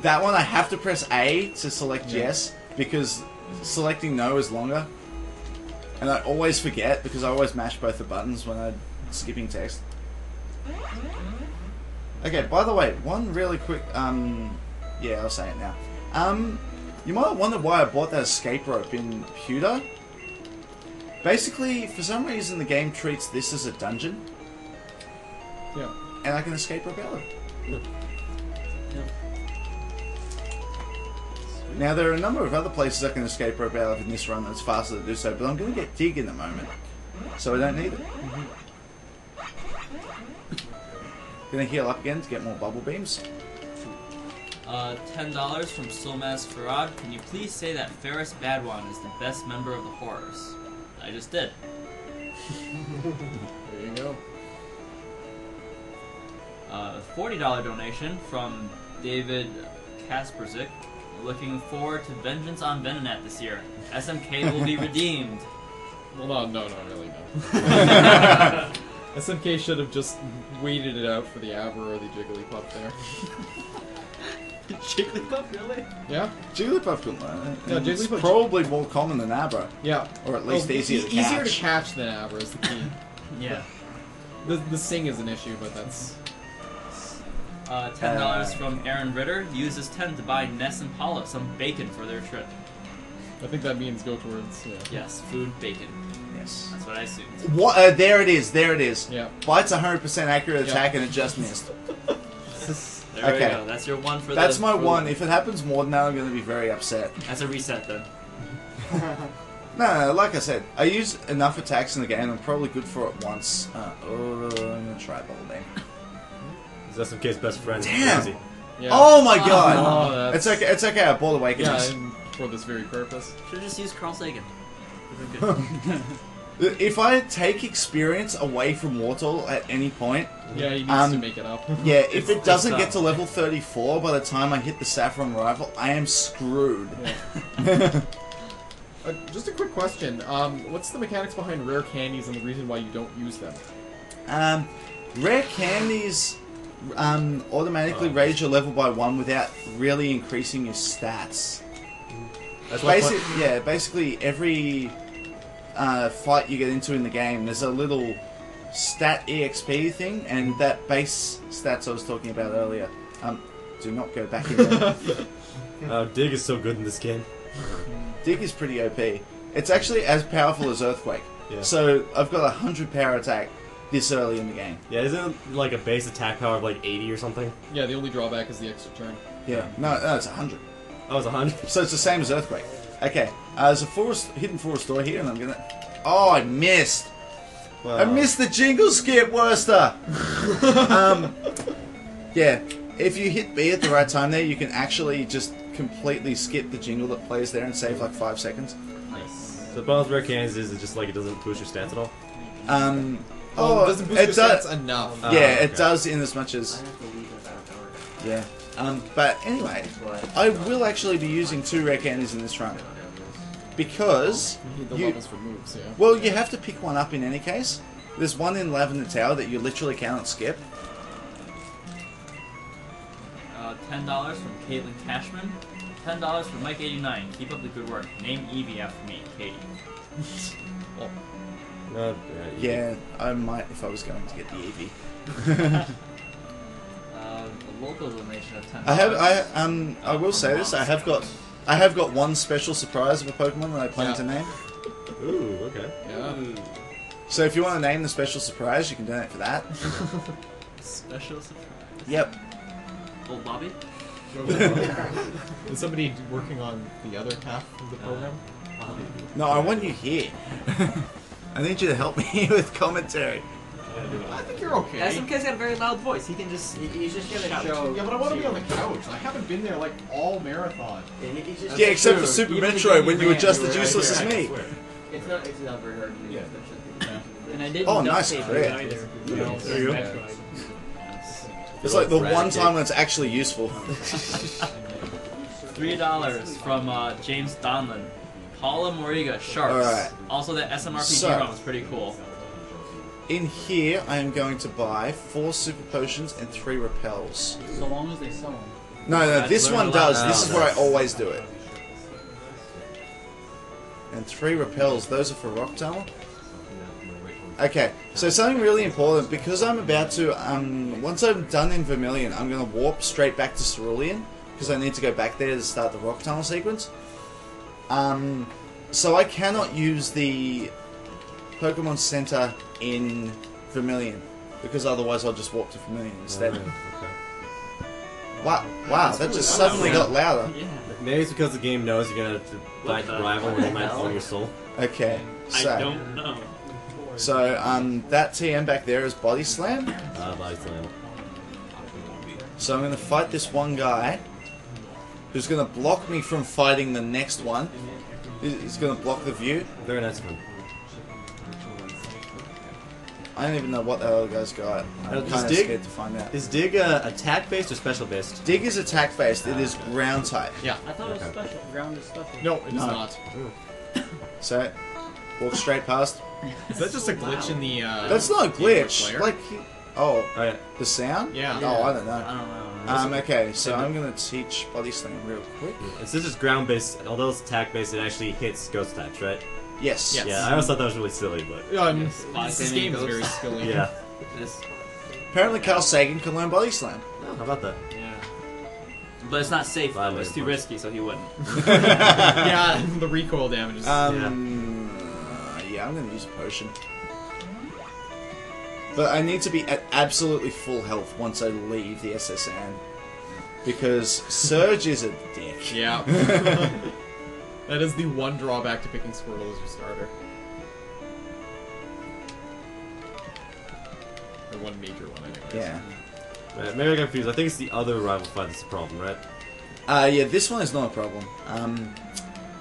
Speaker 7: that one I have to press A to select yes, because selecting no is longer. And I always forget, because I always mash both the buttons when I'm skipping text. Okay, by the way, one really quick, yeah, I'll say it now. You might wonder why I bought that escape rope in Pewter. Basically, for some reason, the game treats this as a dungeon.
Speaker 8: Yeah.
Speaker 7: And I can escape rope out of it. Now, there are a number of other places I can escape rope out of in this run that's faster to do so, but I'm going to get Dig in a moment, so I don't need it. Going to heal up again to get more bubble beams.
Speaker 6: $10 from Solmaz Farad. Can you please say that Ferris Badwan is the best member of the Horrors? I just did.
Speaker 8: There you go.
Speaker 6: $40 donation from David Kasperzik. Looking forward to Vengeance on Venonat this year. SMK will be redeemed.
Speaker 8: Well, no, really, no. SMK should have just waited it out for the Abra or the Jigglypuff there.
Speaker 6: Jigglypuff, really?
Speaker 8: Yeah?
Speaker 7: Jigglypuff can learn it.
Speaker 8: Yeah,
Speaker 7: It's
Speaker 8: Jigglypuff-
Speaker 7: probably more common than Abra.
Speaker 8: Yeah.
Speaker 7: Or at least easier to catch.
Speaker 8: Easier to catch than Abra is the key.
Speaker 6: Yeah.
Speaker 8: The sing is an issue, but that's...
Speaker 6: $10 from Aaron Ritter. Use this 10 to buy Ness and Paula some bacon for their trip.
Speaker 8: I think that means go towards...
Speaker 6: Yes, food, bacon.
Speaker 7: Yes.
Speaker 6: That's what I assumed.
Speaker 7: What? There it is. There it is.
Speaker 8: Yeah.
Speaker 7: Bite's 100% accurate attack and it just missed.
Speaker 6: There we go. That's your one for
Speaker 7: That's
Speaker 6: the...
Speaker 7: my
Speaker 6: for
Speaker 7: one.
Speaker 6: the-
Speaker 7: If it happens more than that, I'm going to be very upset.
Speaker 6: That's a reset then.
Speaker 7: No, like I said, I use enough attacks in the game. I'm probably good for it once. I'm going to try Bubble Beam.
Speaker 9: Is SMK's best friend.
Speaker 7: Damn!
Speaker 9: Crazy.
Speaker 8: Yeah.
Speaker 7: Oh my god!
Speaker 8: Oh,
Speaker 7: It's okay. It's okay. I bought Awakenings.
Speaker 8: Yeah, and for this very purpose.
Speaker 6: Should've just used Carl Sagan.
Speaker 7: If I take experience away from Wartortle at any point,
Speaker 8: Yeah, he needs to make it up.
Speaker 7: Yeah, if it doesn't
Speaker 8: tough.
Speaker 7: get to level 34 by the time I hit the Saffron Rival, I am screwed.
Speaker 8: Just a quick question. What's the mechanics behind rare candies and the reason why you don't use them?
Speaker 7: Rare candies automatically raise your level by 1 without really increasing your stats.
Speaker 9: That's
Speaker 7: Basically every fight you get into in the game, there's a little stat EXP thing, and that base stats I was talking about earlier. Do not go back in there.
Speaker 9: Dig is so good in this game.
Speaker 7: Dig is pretty OP. It's actually as powerful as Earthquake.
Speaker 9: Yeah.
Speaker 7: So I've got 100 power attack this early in the game.
Speaker 9: Yeah, isn't it like a base attack power of like 80 or something?
Speaker 8: Yeah, the only drawback is the extra turn.
Speaker 7: Yeah, no, it's 100.
Speaker 9: Oh, it's 100?
Speaker 7: So it's the same as Earthquake. Okay, there's a hidden forest door here, and I'm gonna... Oh, I missed!
Speaker 9: Wow.
Speaker 7: I missed the jingle skip, Worcester! Yeah, if you hit B at the right time there, you can actually just completely skip the jingle that plays there and save like 5 seconds.
Speaker 6: Nice.
Speaker 9: So the problem with rare cannons is it just like it doesn't boost your stats at all?
Speaker 8: It doesn't boost your stats enough.
Speaker 7: Yeah, it does in as much as... Yeah. But anyway, I will actually be using 2 rare candies in this run. Because...
Speaker 8: You need the levels for moves, yeah.
Speaker 7: Well, you have to pick one up in any case. There's one in Lavender Tower that you literally cannot skip.
Speaker 6: $10 from Caitlin Cashman. $10 from Mike89. Keep up the good work. Name Eevee after me, Katie.
Speaker 7: Yeah, I might if I was going to get the Eevee.
Speaker 6: A local donation of $10.
Speaker 7: I will say this. I have got one special surprise of a Pokemon that I plan to name.
Speaker 9: Ooh, okay.
Speaker 6: Yeah.
Speaker 7: So if you want to name the special surprise, you can donate for that.
Speaker 6: Special surprise.
Speaker 7: Yep.
Speaker 6: Old Bobby?
Speaker 8: Is somebody working on the other half of the program?
Speaker 7: No, I want you here. I need you to help me with commentary.
Speaker 8: I think you're okay.
Speaker 10: SMK's got a very loud voice. He can just, he's just gonna show.
Speaker 8: Yeah, but I want to be on the couch. I haven't been there like all marathon.
Speaker 7: Yeah, except for Super Metroid when you were just as useless as me.
Speaker 10: It's not very hard to do.
Speaker 14: And I didn't
Speaker 7: Oh, nice crit.
Speaker 14: either.
Speaker 7: There you go. It's like the one time when it's actually useful.
Speaker 6: $3 from James Donlin. Paula Moriga, Sharks.
Speaker 7: Alright.
Speaker 6: Also, that SMRPG
Speaker 7: So-
Speaker 6: run was pretty cool.
Speaker 7: In here, I am going to buy 4 Super Potions and 3 Repels.
Speaker 14: So long as they sell them.
Speaker 7: No, this one does. This is where I always do it. And 3 Repels. Those are for Rock Tunnel. Okay, so something really important, because I'm about to, once I'm done in Vermilion, I'm going to warp straight back to Cerulean, because I need to go back there to start the Rock Tunnel sequence. So I cannot use the Pokemon Center in Vermilion, because otherwise I'll just warp to Vermilion instead. Wow, that just suddenly got louder.
Speaker 9: Maybe it's because the game knows you're gonna have to fight the rival when you might own your soul.
Speaker 7: Okay, so...
Speaker 6: I don't know.
Speaker 7: So, that TM back there is Body Slam.
Speaker 9: Body Slam.
Speaker 7: So I'm going to fight this one guy who's going to block me from fighting the next one. He's going to block the view.
Speaker 9: Very nice one.
Speaker 7: I don't even know what the other guy's got. I'm kind of scared to find out.
Speaker 9: Is Dig attack-based or special-based?
Speaker 7: Dig is attack-based. It is ground type.
Speaker 8: Yeah.
Speaker 14: I thought it was special. Ground is special.
Speaker 8: No, it is not.
Speaker 7: So, walk straight past.
Speaker 8: Is that just a glitch in the?
Speaker 7: That's not a glitch. Like,
Speaker 9: oh yeah.
Speaker 7: The sound?
Speaker 8: Yeah.
Speaker 7: Oh, I don't know.
Speaker 6: I don't know.
Speaker 7: Okay, so I'm gonna teach Body Slam real quick.
Speaker 9: Since this is ground-based, although it's attack-based, it actually hits ghost types, right?
Speaker 7: Yes.
Speaker 9: Yeah, I always thought that was really silly, but
Speaker 8: this game is very silly.
Speaker 9: Yeah.
Speaker 7: Apparently, Carl Sagan can learn Body Slam.
Speaker 9: Oh, how about that?
Speaker 6: Yeah. But it's not safe. Though. It's too risky, so he wouldn't.
Speaker 8: Yeah, the recoil damage is.
Speaker 7: Yeah, I'm going to use a potion. But I need to be at absolutely full health once I leave the SSN. Because Surge is a dick.
Speaker 8: Yeah. That is the one drawback to picking Squirtle as your starter. Or one major one, anyways.
Speaker 7: Yeah.
Speaker 9: Right, maybe I got confused. I think it's the other rival fight that's the problem, right?
Speaker 7: Yeah, this one is not a problem.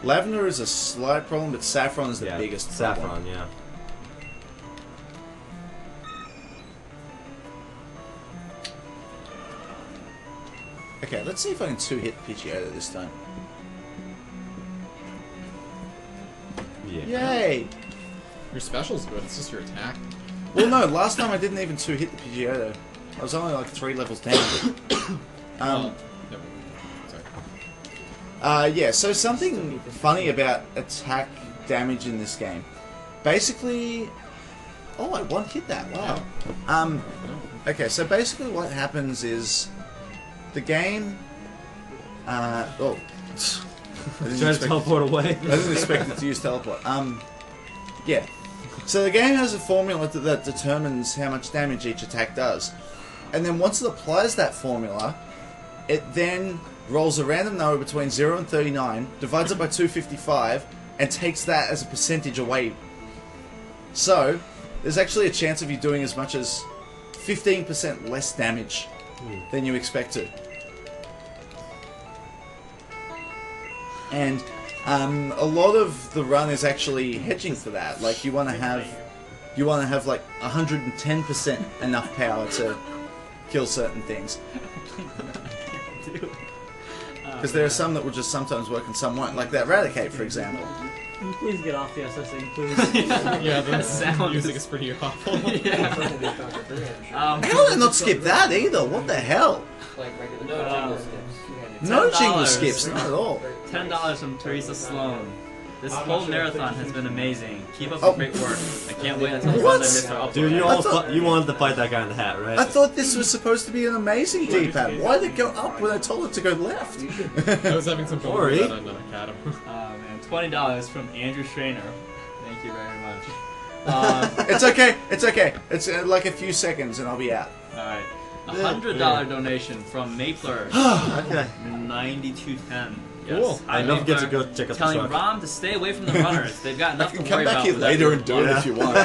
Speaker 7: Lavender is a slight problem, but Saffron is the biggest problem.
Speaker 9: Saffron, yeah.
Speaker 7: Okay, let's see if I can 2-hit Pidgeotto this time.
Speaker 9: Yeah.
Speaker 7: Yay!
Speaker 8: Your special's good, it's just your attack.
Speaker 7: Well, no, last time I didn't even 2-hit the Pidgeotto. I was only like 3 levels down. Yeah, so something funny about attack damage in this game. Basically... Oh, I one-hit that, wow. Okay, so basically what happens is... The game... oh...
Speaker 9: Trying to teleport away.
Speaker 7: I didn't expect it to use teleport. Yeah. So the game has a formula that determines how much damage each attack does. And then once it applies that formula, it then rolls a random number between 0 and 39, divides it by 255, and takes that as a percentage away. So, there's actually a chance of you doing as much as 15% less damage than you expect to. And a lot of the run is actually hedging for that. Like you want to have like 110% enough power to kill certain things. Because there are some that will just sometimes work and some won't. Like that Raticate, for example.
Speaker 14: Can you please get off the SSing, please?
Speaker 8: Yeah, the
Speaker 6: sound
Speaker 8: music is pretty awful.
Speaker 7: How did I not skip that either? What the hell? No jingle skips, not at all.
Speaker 6: $10 from Teresa Sloan. This whole marathon has been amazing. Keep up the great work. I can't wait until
Speaker 7: What?
Speaker 6: Sunday, Mr. Upload.
Speaker 9: Dude, you wanted to fight that guy in the hat, right?
Speaker 7: I thought this was supposed to be an amazing D-pad. Why did it go up when I told it to go left?
Speaker 8: I was having some trouble with that on Academy.
Speaker 6: And $20 from Andrew Schrainer. Thank you very much.
Speaker 7: It's okay. It's okay. It's like a few seconds and I'll be out.
Speaker 6: Alright. $100 donation from Mapler.
Speaker 9: Okay.
Speaker 6: 9210. Yes.
Speaker 9: Cool. I don't get to go check out the
Speaker 6: telling
Speaker 9: truck.
Speaker 6: Rom to stay away from the runners. They've got enough to
Speaker 7: come
Speaker 6: worry
Speaker 7: back
Speaker 6: about.
Speaker 7: here
Speaker 6: without
Speaker 7: later
Speaker 6: you.
Speaker 7: and do it if you want.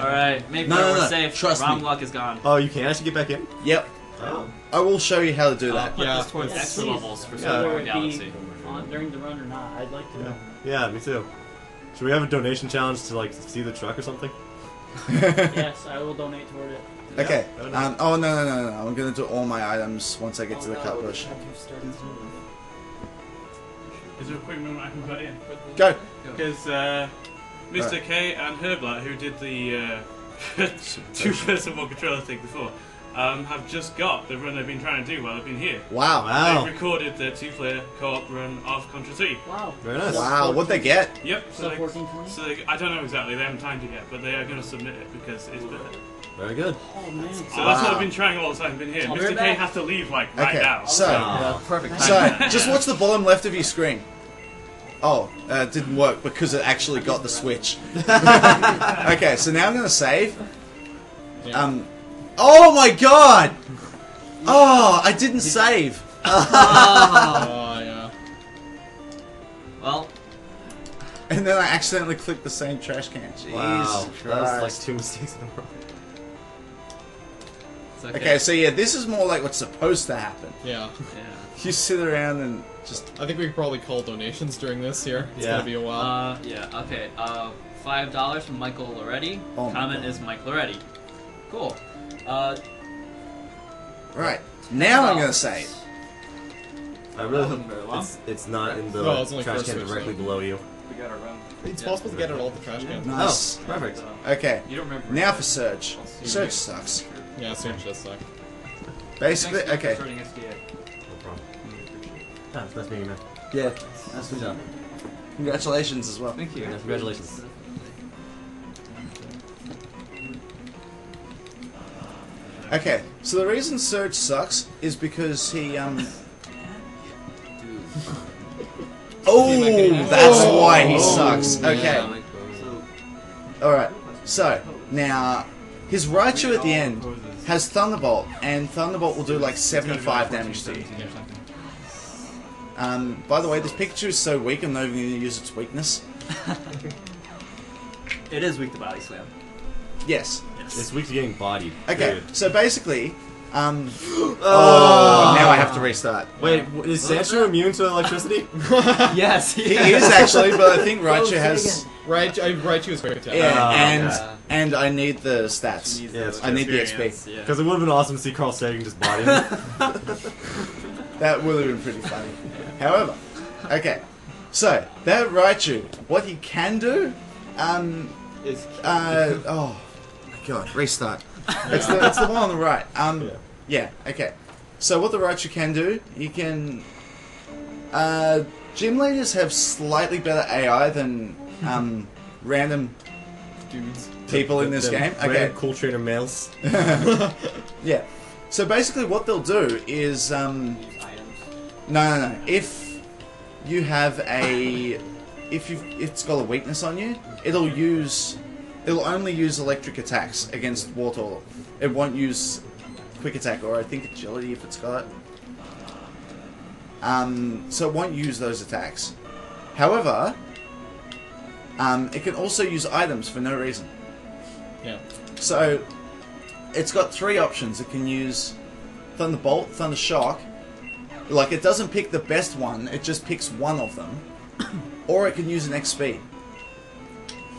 Speaker 6: Alright, Mapler,
Speaker 7: No,
Speaker 6: we're safe.
Speaker 7: trust
Speaker 6: Rom
Speaker 7: me.
Speaker 6: luck is gone.
Speaker 9: Oh, you can actually get back in?
Speaker 7: Yep.
Speaker 9: Oh.
Speaker 7: I will show you how to do that.
Speaker 6: Put this towards extra levels for Super
Speaker 14: Whether
Speaker 6: Mario
Speaker 14: it
Speaker 6: Galaxy.
Speaker 14: be on during the run or not, I'd like to know.
Speaker 9: Yeah, me too. Should we have a donation challenge to like see the truck or something?
Speaker 14: Yes, I will donate toward it.
Speaker 7: Okay. Oh no. I'm gonna do all my items once I get to the cut bush.
Speaker 12: Is there a quick moment I can put in?
Speaker 7: Go.
Speaker 12: Because Mr. K and Herbert, who did the two-person more controller thing before, have just got the run they've been trying to do while they've been here.
Speaker 7: Wow.
Speaker 12: They've recorded the two-player co-op run of Contra 3.
Speaker 14: Wow.
Speaker 9: Very nice.
Speaker 7: Wow. What'd they get?
Speaker 12: Yep.
Speaker 14: So 1420?
Speaker 12: I don't know exactly. They haven't timed it yet, but they are going to submit it because it's better.
Speaker 9: Very good.
Speaker 14: Oh man.
Speaker 12: So that's what I've been trying all the time. I've been here.
Speaker 14: I'll be
Speaker 12: Mr.
Speaker 14: right
Speaker 12: K
Speaker 14: back.
Speaker 12: has to leave like right
Speaker 7: Okay.
Speaker 12: now.
Speaker 7: So,
Speaker 6: Perfect
Speaker 7: so
Speaker 6: timing.
Speaker 7: just watch the bottom left of your screen. Oh, it didn't work because it actually got the switch. Okay, so now I'm gonna save. Oh my god! Oh, I didn't save.
Speaker 8: Oh, yeah.
Speaker 6: Well,
Speaker 7: And then I accidentally clicked the same trash can. Jeez.
Speaker 9: Wow. That was like
Speaker 7: Christ.
Speaker 9: 2 mistakes in a row.
Speaker 6: it's
Speaker 7: Okay, so yeah, this is more like what's supposed to happen.
Speaker 8: Yeah.
Speaker 7: You sit around and just...
Speaker 8: I think we could probably call donations during this here. It's
Speaker 9: Yeah.
Speaker 8: gonna be a while.
Speaker 6: Yeah, okay. $5 from Michael Loretti.
Speaker 7: Oh my
Speaker 6: Comment
Speaker 7: God.
Speaker 6: is Mike Loretti. Cool.
Speaker 7: Right, now I'm gonna save.
Speaker 9: I really
Speaker 6: That
Speaker 9: hope
Speaker 6: wasn't very long.
Speaker 9: it's not in the
Speaker 8: No, it's only
Speaker 9: trash
Speaker 8: first
Speaker 9: can
Speaker 8: switch,
Speaker 9: directly
Speaker 8: so.
Speaker 9: below you.
Speaker 11: We got our run.
Speaker 8: It's possible to get it all the trash cans.
Speaker 7: Nice.
Speaker 9: Oh, perfect.
Speaker 7: Okay,
Speaker 11: You don't remember.
Speaker 7: now for Surge. Surge sucks.
Speaker 8: Yeah, Surge does suck.
Speaker 7: Basically,
Speaker 11: Thanks
Speaker 7: okay.
Speaker 11: for starting SDA.
Speaker 9: No problem. It's nice meeting you, man.
Speaker 7: Yeah, that's good. Congratulations as well.
Speaker 11: Thank you.
Speaker 9: Yeah, congratulations.
Speaker 7: Okay, so the reason Surge sucks is because he, Oh, that's why he sucks. Okay. Alright, so, now, his Raichu at the end has Thunderbolt, and Thunderbolt will do like 75 damage to you. By the way, this Pikachu is so weak, I'm not even going to use its weakness.
Speaker 6: It is weak to Body Slam.
Speaker 7: Yes.
Speaker 9: It's weak to getting bodied.
Speaker 7: Okay,
Speaker 9: period.
Speaker 7: so basically, oh, now I have to restart.
Speaker 9: Wait, is Sancho immune to electricity?
Speaker 6: Yes,
Speaker 7: He is actually, but I think Raichu has...
Speaker 8: Raichu is quick attack.
Speaker 7: Yeah, and I need the stats.
Speaker 9: Yeah,
Speaker 7: I need the
Speaker 6: experience,
Speaker 7: XP.
Speaker 6: yeah.
Speaker 9: Because it would have been awesome to see Carl Sagan just body him.
Speaker 7: That would have been pretty funny. However, okay, so that Raichu, what he can do, oh my god, restart. It's the one on the right. Yeah, okay. So what the Raichu can do, he can. Gym leaders have slightly better AI than random
Speaker 8: Dudes.
Speaker 7: people in this game. Okay,
Speaker 9: Cool trainer males.
Speaker 7: yeah. So basically, what they'll do is no. If you have it's got a weakness on you, it'll only use electric attacks against water. It won't use quick attack, or I think agility if it's got it. So it won't use those attacks. However, it can also use items for no reason.
Speaker 8: Yeah.
Speaker 7: So it's got 3 options. It can use Thunderbolt, Thunder Shock. Like, it doesn't pick the best one, it just picks one of them. Or it can use an X-Speed.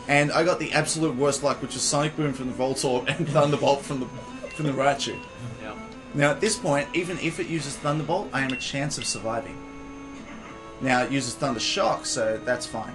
Speaker 7: And I got the absolute worst luck, which is Sonic Boom from the Voltorb and Thunderbolt from the Raichu.
Speaker 6: Yeah.
Speaker 7: Now, at this point, even if it uses Thunderbolt, I am a chance of surviving. Now it uses Thunder Shock, so that's fine.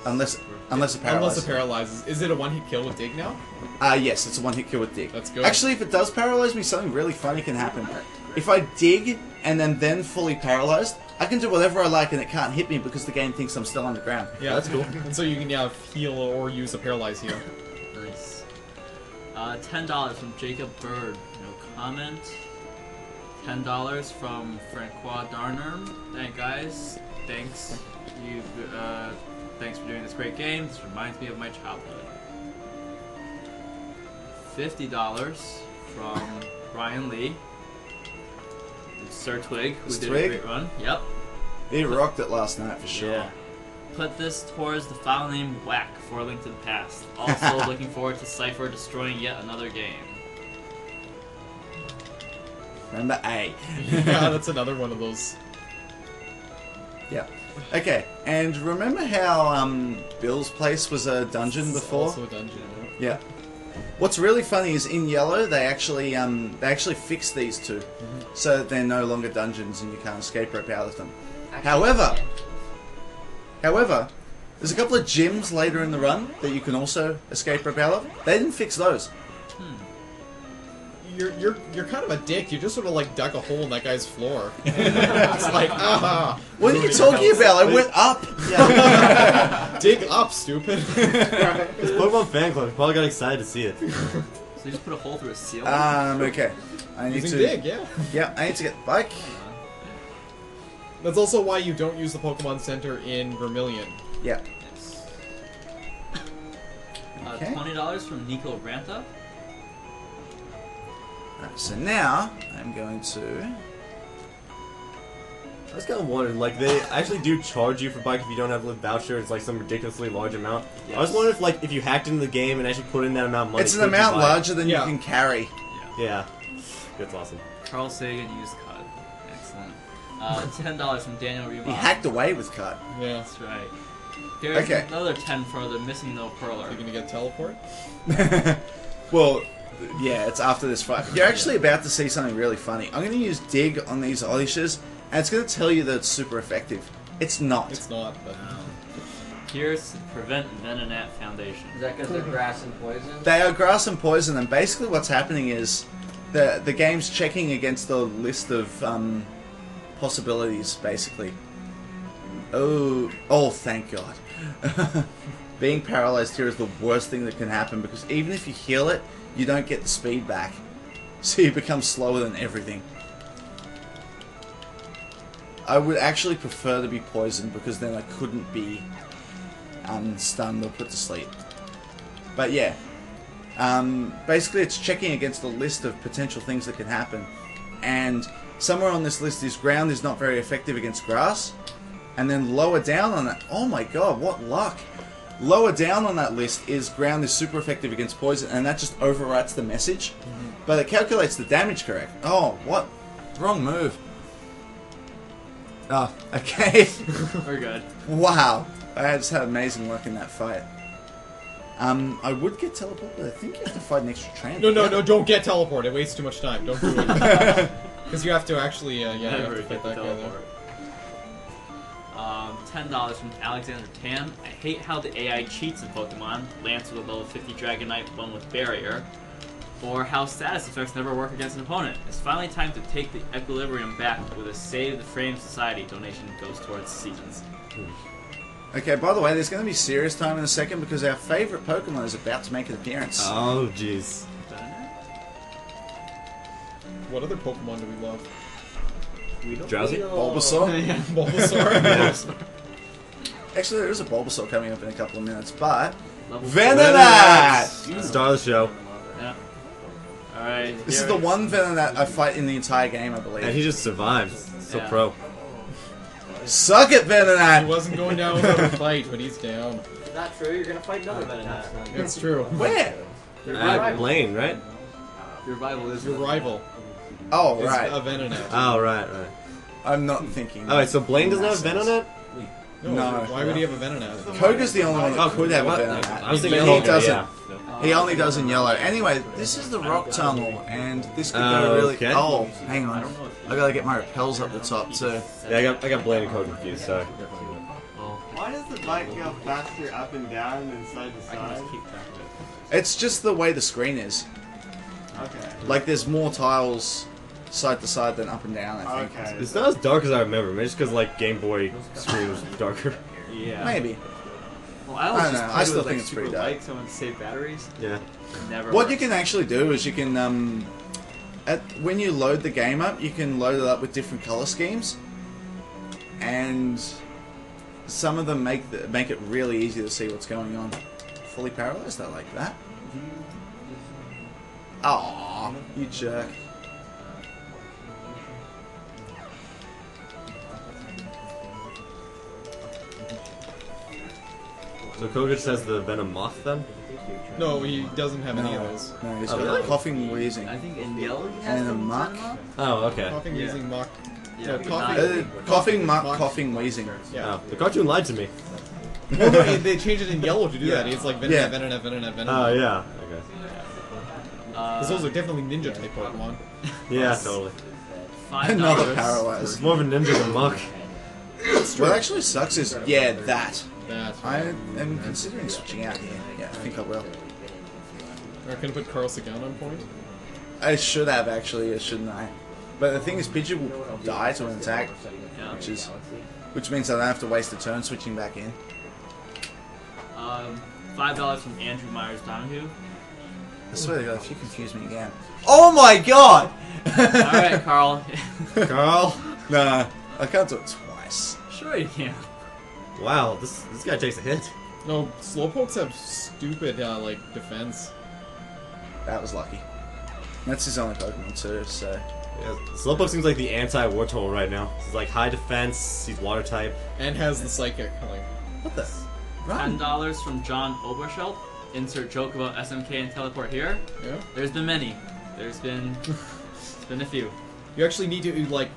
Speaker 7: Unless it paralyzes.
Speaker 8: Unless it paralyzes. Is it a one-hit kill with Dig now?
Speaker 7: Yes, it's a one-hit kill with Dig.
Speaker 8: That's good.
Speaker 7: Actually, if it does paralyze me, something really funny can happen. If I dig and then fully paralyzed, I can do whatever I like and it can't hit me because the game thinks I'm still on the ground.
Speaker 8: Yeah, that's cool. And so you can heal or use a paralyze heal.
Speaker 6: Nice. $10 from Jacob Bird. No comment. $10 from Francois Darner. Thank guys. Thanks. Thanks for doing this great game. This reminds me of my childhood. $50 from Brian Lee. Sir Twig, who did a great run. Yep.
Speaker 7: He rocked it last night for sure.
Speaker 6: Yeah. Put this towards the file name Whack for a link to the past. Also looking forward to Cypher destroying yet another game.
Speaker 7: Remember A.
Speaker 8: Yeah, that's another one of those.
Speaker 7: Yeah. Okay, and remember how Bill's place was a dungeon before?
Speaker 8: Also a dungeon.
Speaker 7: Yeah. What's really funny is in yellow they actually fixed these two, so that they're no longer dungeons and you can't escape rope out of them. However, there's a couple of gyms later in the run that you can also escape rope out of. They didn't fix those.
Speaker 8: You're kind of a dick. You just sort of like dug a hole in that guy's floor. It's like,
Speaker 7: what are you talking about? I went up.
Speaker 8: Dig up, stupid.
Speaker 9: It's Pokemon fan club. Probably got excited to see it.
Speaker 6: So you just put a hole through a ceiling?
Speaker 7: Okay. I need
Speaker 8: Using
Speaker 7: to
Speaker 8: dig, yeah.
Speaker 7: Yeah, I need to get the bike.
Speaker 8: That's also why you don't use the Pokemon Center in Vermilion.
Speaker 7: Yeah.
Speaker 6: Okay. $20 from Nico Ranta.
Speaker 7: Right, so now I'm going to.
Speaker 9: I was kind of wondering, like, they actually do charge you for bike if you don't have a voucher. It's like some ridiculously large amount. Yes. I was wondering if, like, if you hacked into the game and actually put in that amount of money.
Speaker 7: It's an amount larger than you can carry.
Speaker 9: Yeah. That's awesome.
Speaker 6: Carl Sagan used CUD. Excellent. $10 from Daniel Remod.
Speaker 7: He hacked away with CUD.
Speaker 8: Yeah.
Speaker 6: That's right. Here's another 10 for the missing no perler.
Speaker 8: You're gonna get teleport?
Speaker 7: Well, yeah, it's after this fight. You're actually about to see something really funny. I'm going to use Dig on these Odyshes, and it's going to tell you that it's super effective. It's not.
Speaker 8: It's not, but...
Speaker 6: Here's Prevent Venonat Foundation.
Speaker 10: Is that because they're grass and poison?
Speaker 7: They are grass and poison, and basically what's happening is the game's checking against the list of possibilities, basically. Oh, thank God. Being paralyzed here is the worst thing that can happen, because even if you heal it, you don't get the speed back. So you become slower than everything. I would actually prefer to be poisoned, because then I couldn't be stunned or put to sleep. But yeah. Basically it's checking against the list of potential things that can happen. And somewhere on this list is ground is not very effective against grass. And then lower down on that... Oh my god, what luck! Lower down on that list is ground is super effective against poison, and that just overwrites the message. But it calculates the damage correct. Oh, what? Wrong move. Oh, okay.
Speaker 6: We're good.
Speaker 7: Wow. I just had amazing luck in that fight. I would get teleport, but I think you have to fight an extra trainer.
Speaker 8: No, don't get teleport. It wastes too much time. Don't do it. Because you have to actually, you have to fight that guy there.
Speaker 6: $10 from Alexander Tan. I hate how the AI cheats in Pokemon. Lance with a level 50 Dragonite, one with Barrier. Or how status effects never work against an opponent. It's finally time to take the equilibrium back with a Save the Frame Society donation goes towards seasons.
Speaker 7: Okay, by the way, there's going to be serious time in a second because our favourite Pokemon is about to make an appearance.
Speaker 9: Oh, jeez.
Speaker 8: What other Pokemon do we love?
Speaker 9: Drowsy?
Speaker 7: Bulbasaur?
Speaker 8: Yeah, Bulbasaur.
Speaker 7: Actually, there is a Bulbasaur coming up in a couple of minutes, but...
Speaker 9: Venonat! Star of the show.
Speaker 6: Yeah. Alright.
Speaker 7: This is the one Venonat I fight in the entire game, I believe.
Speaker 9: And he just survived. So pro.
Speaker 7: Suck it, Venonat!
Speaker 8: He wasn't going down without a fight, but he's down.
Speaker 10: It's not true, you're gonna fight another Venonat.
Speaker 8: It's true.
Speaker 7: Where?
Speaker 9: Blaine, right?
Speaker 10: Your rival is...
Speaker 8: Your rival.
Speaker 7: Oh, right.
Speaker 8: A Venonat.
Speaker 9: Oh, right.
Speaker 7: I'm not thinking.
Speaker 9: Alright, so Blaine doesn't have Venonat?
Speaker 7: No.
Speaker 8: Why would he have a Venonat?
Speaker 7: Koga's the only one that could have a Venonat.
Speaker 9: I was thinking
Speaker 7: He
Speaker 9: Koga,
Speaker 7: doesn't.
Speaker 9: yeah.
Speaker 7: He only does in yellow. Anyway, this is the rock tunnel, and this could go really.
Speaker 9: Okay.
Speaker 7: Oh, hang on. I gotta get my repels up the top too.
Speaker 9: Yeah, I got Blaine and Code confused. Sorry.
Speaker 10: Why does the bike go faster up and down than side to side?
Speaker 7: It's just the way the screen is.
Speaker 10: Okay.
Speaker 7: Like there's more tiles side to side than up and down. I think.
Speaker 9: It's not as dark as I remember. Maybe just because like Game Boy screen was darker.
Speaker 11: Yeah.
Speaker 7: Maybe.
Speaker 11: Well,
Speaker 7: I don't know. I still think it's pretty dark.
Speaker 11: So I want to save batteries.
Speaker 9: Yeah.
Speaker 11: Never.
Speaker 7: What you can actually do is you can when you load the game up, you can load it up with different color schemes, and some of them make it really easy to see what's going on. Fully paralyzed, I like that. Aww, you jerk.
Speaker 9: So Koga has the Venom Moth then?
Speaker 8: No, he doesn't have any of those.
Speaker 7: No, he's got coughing, wheezing.
Speaker 11: I think in yellow he has
Speaker 7: And a
Speaker 11: the
Speaker 7: muck.
Speaker 11: Venom.
Speaker 9: Oh, okay.
Speaker 8: Coughing, wheezing, muck.
Speaker 11: Yeah,
Speaker 7: Coughing, muck, coughing, wheezing.
Speaker 8: Yeah.
Speaker 9: Oh, the cartoon lied to me.
Speaker 8: Well, no, they changed it in yellow to do that. It's like Venonat,
Speaker 7: Yeah.
Speaker 8: Venonat, Venonat, Venonat.
Speaker 9: Oh, yeah. Okay.
Speaker 8: Because those are definitely ninja type Pokemon.
Speaker 9: Yeah, totally.
Speaker 7: Another paralyzed.
Speaker 9: It's more of a ninja than Muck.
Speaker 7: What actually sucks is, yeah, that.
Speaker 8: That.
Speaker 7: I am considering switching out here. Yeah, I think I will.
Speaker 8: Or can I put Carl Sagan on point?
Speaker 7: I should have actually, shouldn't I? But the thing is, Pidgey will die to an attack, which means I don't have to waste a turn switching back in.
Speaker 6: $5 from Andrew Myers Donahue.
Speaker 7: I swear to God, if you confuse me again. Oh my God!
Speaker 6: Alright, Carl.
Speaker 7: Carl? Nah, I can't do it twice.
Speaker 6: Sure you can.
Speaker 9: Wow, this guy takes a hit.
Speaker 8: No, Slowpokes have stupid, like, defense.
Speaker 7: That was lucky. That's his only Pokemon too, so...
Speaker 9: Yeah, Slowpoke seems like the anti-Wartortle right now. He's like high defense, he's water type.
Speaker 8: And has the Psychic, like...
Speaker 7: What the?
Speaker 6: $10 from John Oberschelt. Insert joke about SMK and teleport here.
Speaker 8: Yeah.
Speaker 6: There's been many. There's been a few.
Speaker 8: You actually need to, like,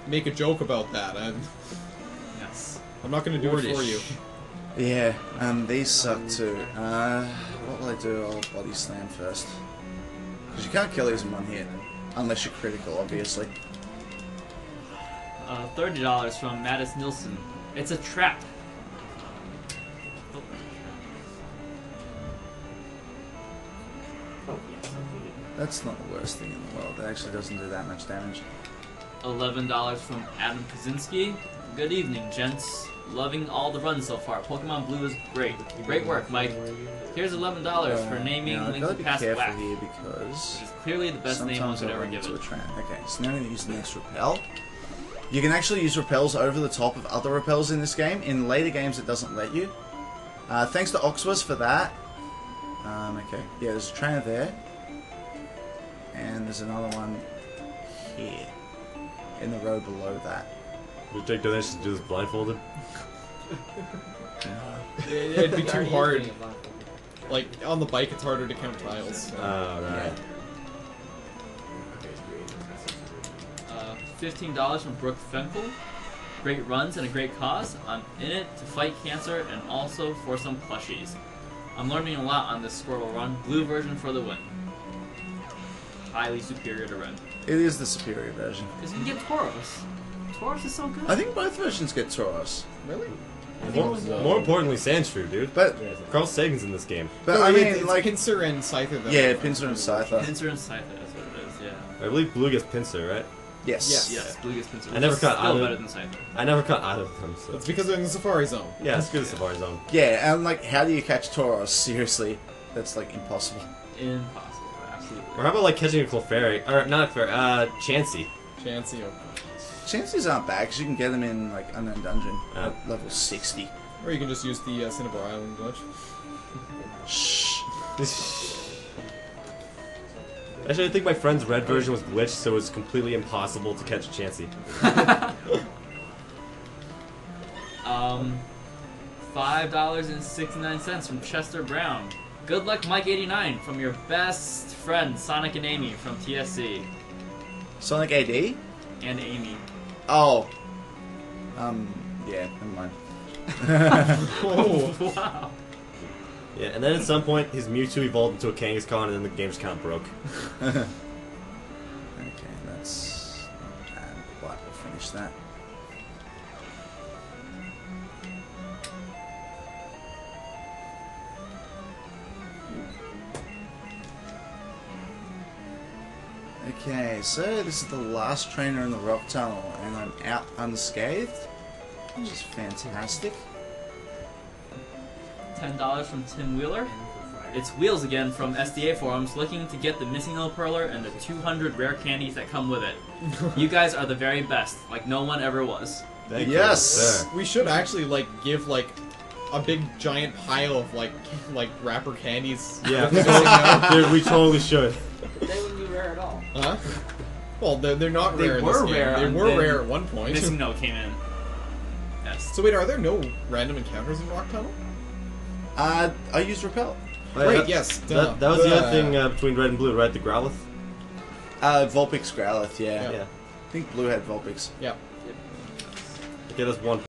Speaker 8: make a joke about that.
Speaker 6: Yes.
Speaker 8: I'm not going to do it for you.
Speaker 7: Yeah, these suck too. What will I do? I'll body slam first. Because you can't kill these in one hit. Unless you're critical, obviously.
Speaker 6: $30 from Mattis Nilsson. It's a trap.
Speaker 7: That's not the worst thing in the world. It actually doesn't do that much damage.
Speaker 6: $11 from Adam Kaczynski. Good evening, gents. Loving all the runs so far. Pokemon Blue is great. Great work, Mike. Here's $11 for naming
Speaker 7: I've got to
Speaker 6: Lincoln
Speaker 7: be
Speaker 6: Pass
Speaker 7: careful
Speaker 6: Black.
Speaker 7: here because
Speaker 6: Which is clearly the best name one
Speaker 7: sometimes
Speaker 6: could
Speaker 7: I'll
Speaker 6: ever
Speaker 7: run
Speaker 6: give
Speaker 7: into
Speaker 6: it.
Speaker 7: a trap. Okay, so now I'm going to use the next repel. You can actually use repels over the top of other repels in this game. In later games, it doesn't let you. Thanks to Oxwas for that. Okay, yeah, there's a trainer there. And there's another one here. In the row below that.
Speaker 9: Would you take donations to do this blindfolded?
Speaker 8: It'd be too hard. Like, on the bike, it's harder to count tiles.
Speaker 9: Oh, right.
Speaker 6: $15 from Brooke Fenkel. Great runs and a great cause. I'm in it to fight cancer and also for some plushies. I'm learning a lot on this Squirtle run. Blue version for the win. Highly superior to red.
Speaker 7: It is the superior version.
Speaker 6: Because you can get Tauros. Tauros is so good.
Speaker 7: I think both versions get Tauros.
Speaker 8: Really?
Speaker 9: More importantly, Sandshrew, dude.
Speaker 7: But
Speaker 9: Carl Sagan's in this game.
Speaker 7: But
Speaker 8: No,
Speaker 7: I mean,
Speaker 8: it's
Speaker 7: like
Speaker 8: Pinsir and Scyther, though.
Speaker 7: Yeah, Pinsir and Scyther.
Speaker 6: Pinsir and Scyther, that's what it is, yeah.
Speaker 9: I believe Blue gets Pinsir, right?
Speaker 7: Yes.
Speaker 6: Yes, Blue gets Pinsir.
Speaker 9: I never caught
Speaker 6: Still
Speaker 9: either.
Speaker 6: better than Scyther.
Speaker 9: I never caught either of them. So.
Speaker 8: It's because they're in the Safari Zone.
Speaker 9: Yeah, it's good as Safari Zone.
Speaker 7: Yeah, and like, how do you catch Tauros? Seriously, that's like impossible.
Speaker 6: Impossible, absolutely.
Speaker 9: Or how about like catching a Clefairy? Or not a Clefairy, Chansey.
Speaker 8: Chansey, okay.
Speaker 7: Chances aren't bad because you can get them in like Unknown Dungeon at level 60.
Speaker 8: Or you can just use the Cinnabar Island glitch.
Speaker 7: Shh.
Speaker 9: Actually, I think my friend's red version was glitched, so it was completely impossible to catch a Chansey.
Speaker 6: $5.69 from Chester Brown. Good luck, Mike89, from your best friend, Sonic and Amy from TSC.
Speaker 7: Sonic AD?
Speaker 6: And Amy.
Speaker 7: Oh. Yeah, never mind.
Speaker 6: Oh, wow.
Speaker 9: Yeah, and then at some point, his Mewtwo evolved into a Kangaskhan, and then the game just kind of broke.
Speaker 7: Okay, that's not bad. But we'll finish that. Okay, so this is the last trainer in the rock tunnel, and I'm out unscathed, which is fantastic.
Speaker 6: $10 from Tim Wheeler. It's Wheels again from SDA forums, looking to get the missing little perler and the 200 rare candies that come with it. You guys are the very best, like no one ever was.
Speaker 9: Thank
Speaker 7: Yes!
Speaker 8: We should actually like give like a big giant pile of like wrapper candies.
Speaker 9: Yeah, dude, we totally should.
Speaker 10: They wouldn't be rare at all.
Speaker 8: Huh? Well, they're not
Speaker 6: They
Speaker 8: rare.
Speaker 6: were
Speaker 8: in this
Speaker 6: rare.
Speaker 8: Game. They were rare at one point.
Speaker 6: Missing note came in. Yes.
Speaker 8: So wait, are there no random encounters in Rock Tunnel?
Speaker 7: I used Repel.
Speaker 8: Right, yes.
Speaker 9: That was the other thing between red and blue, right? The Growlithe?
Speaker 7: Vulpix Growlithe, yeah.
Speaker 9: Yeah.
Speaker 7: I think blue had Vulpix.
Speaker 8: Yeah.
Speaker 9: Okay, that's one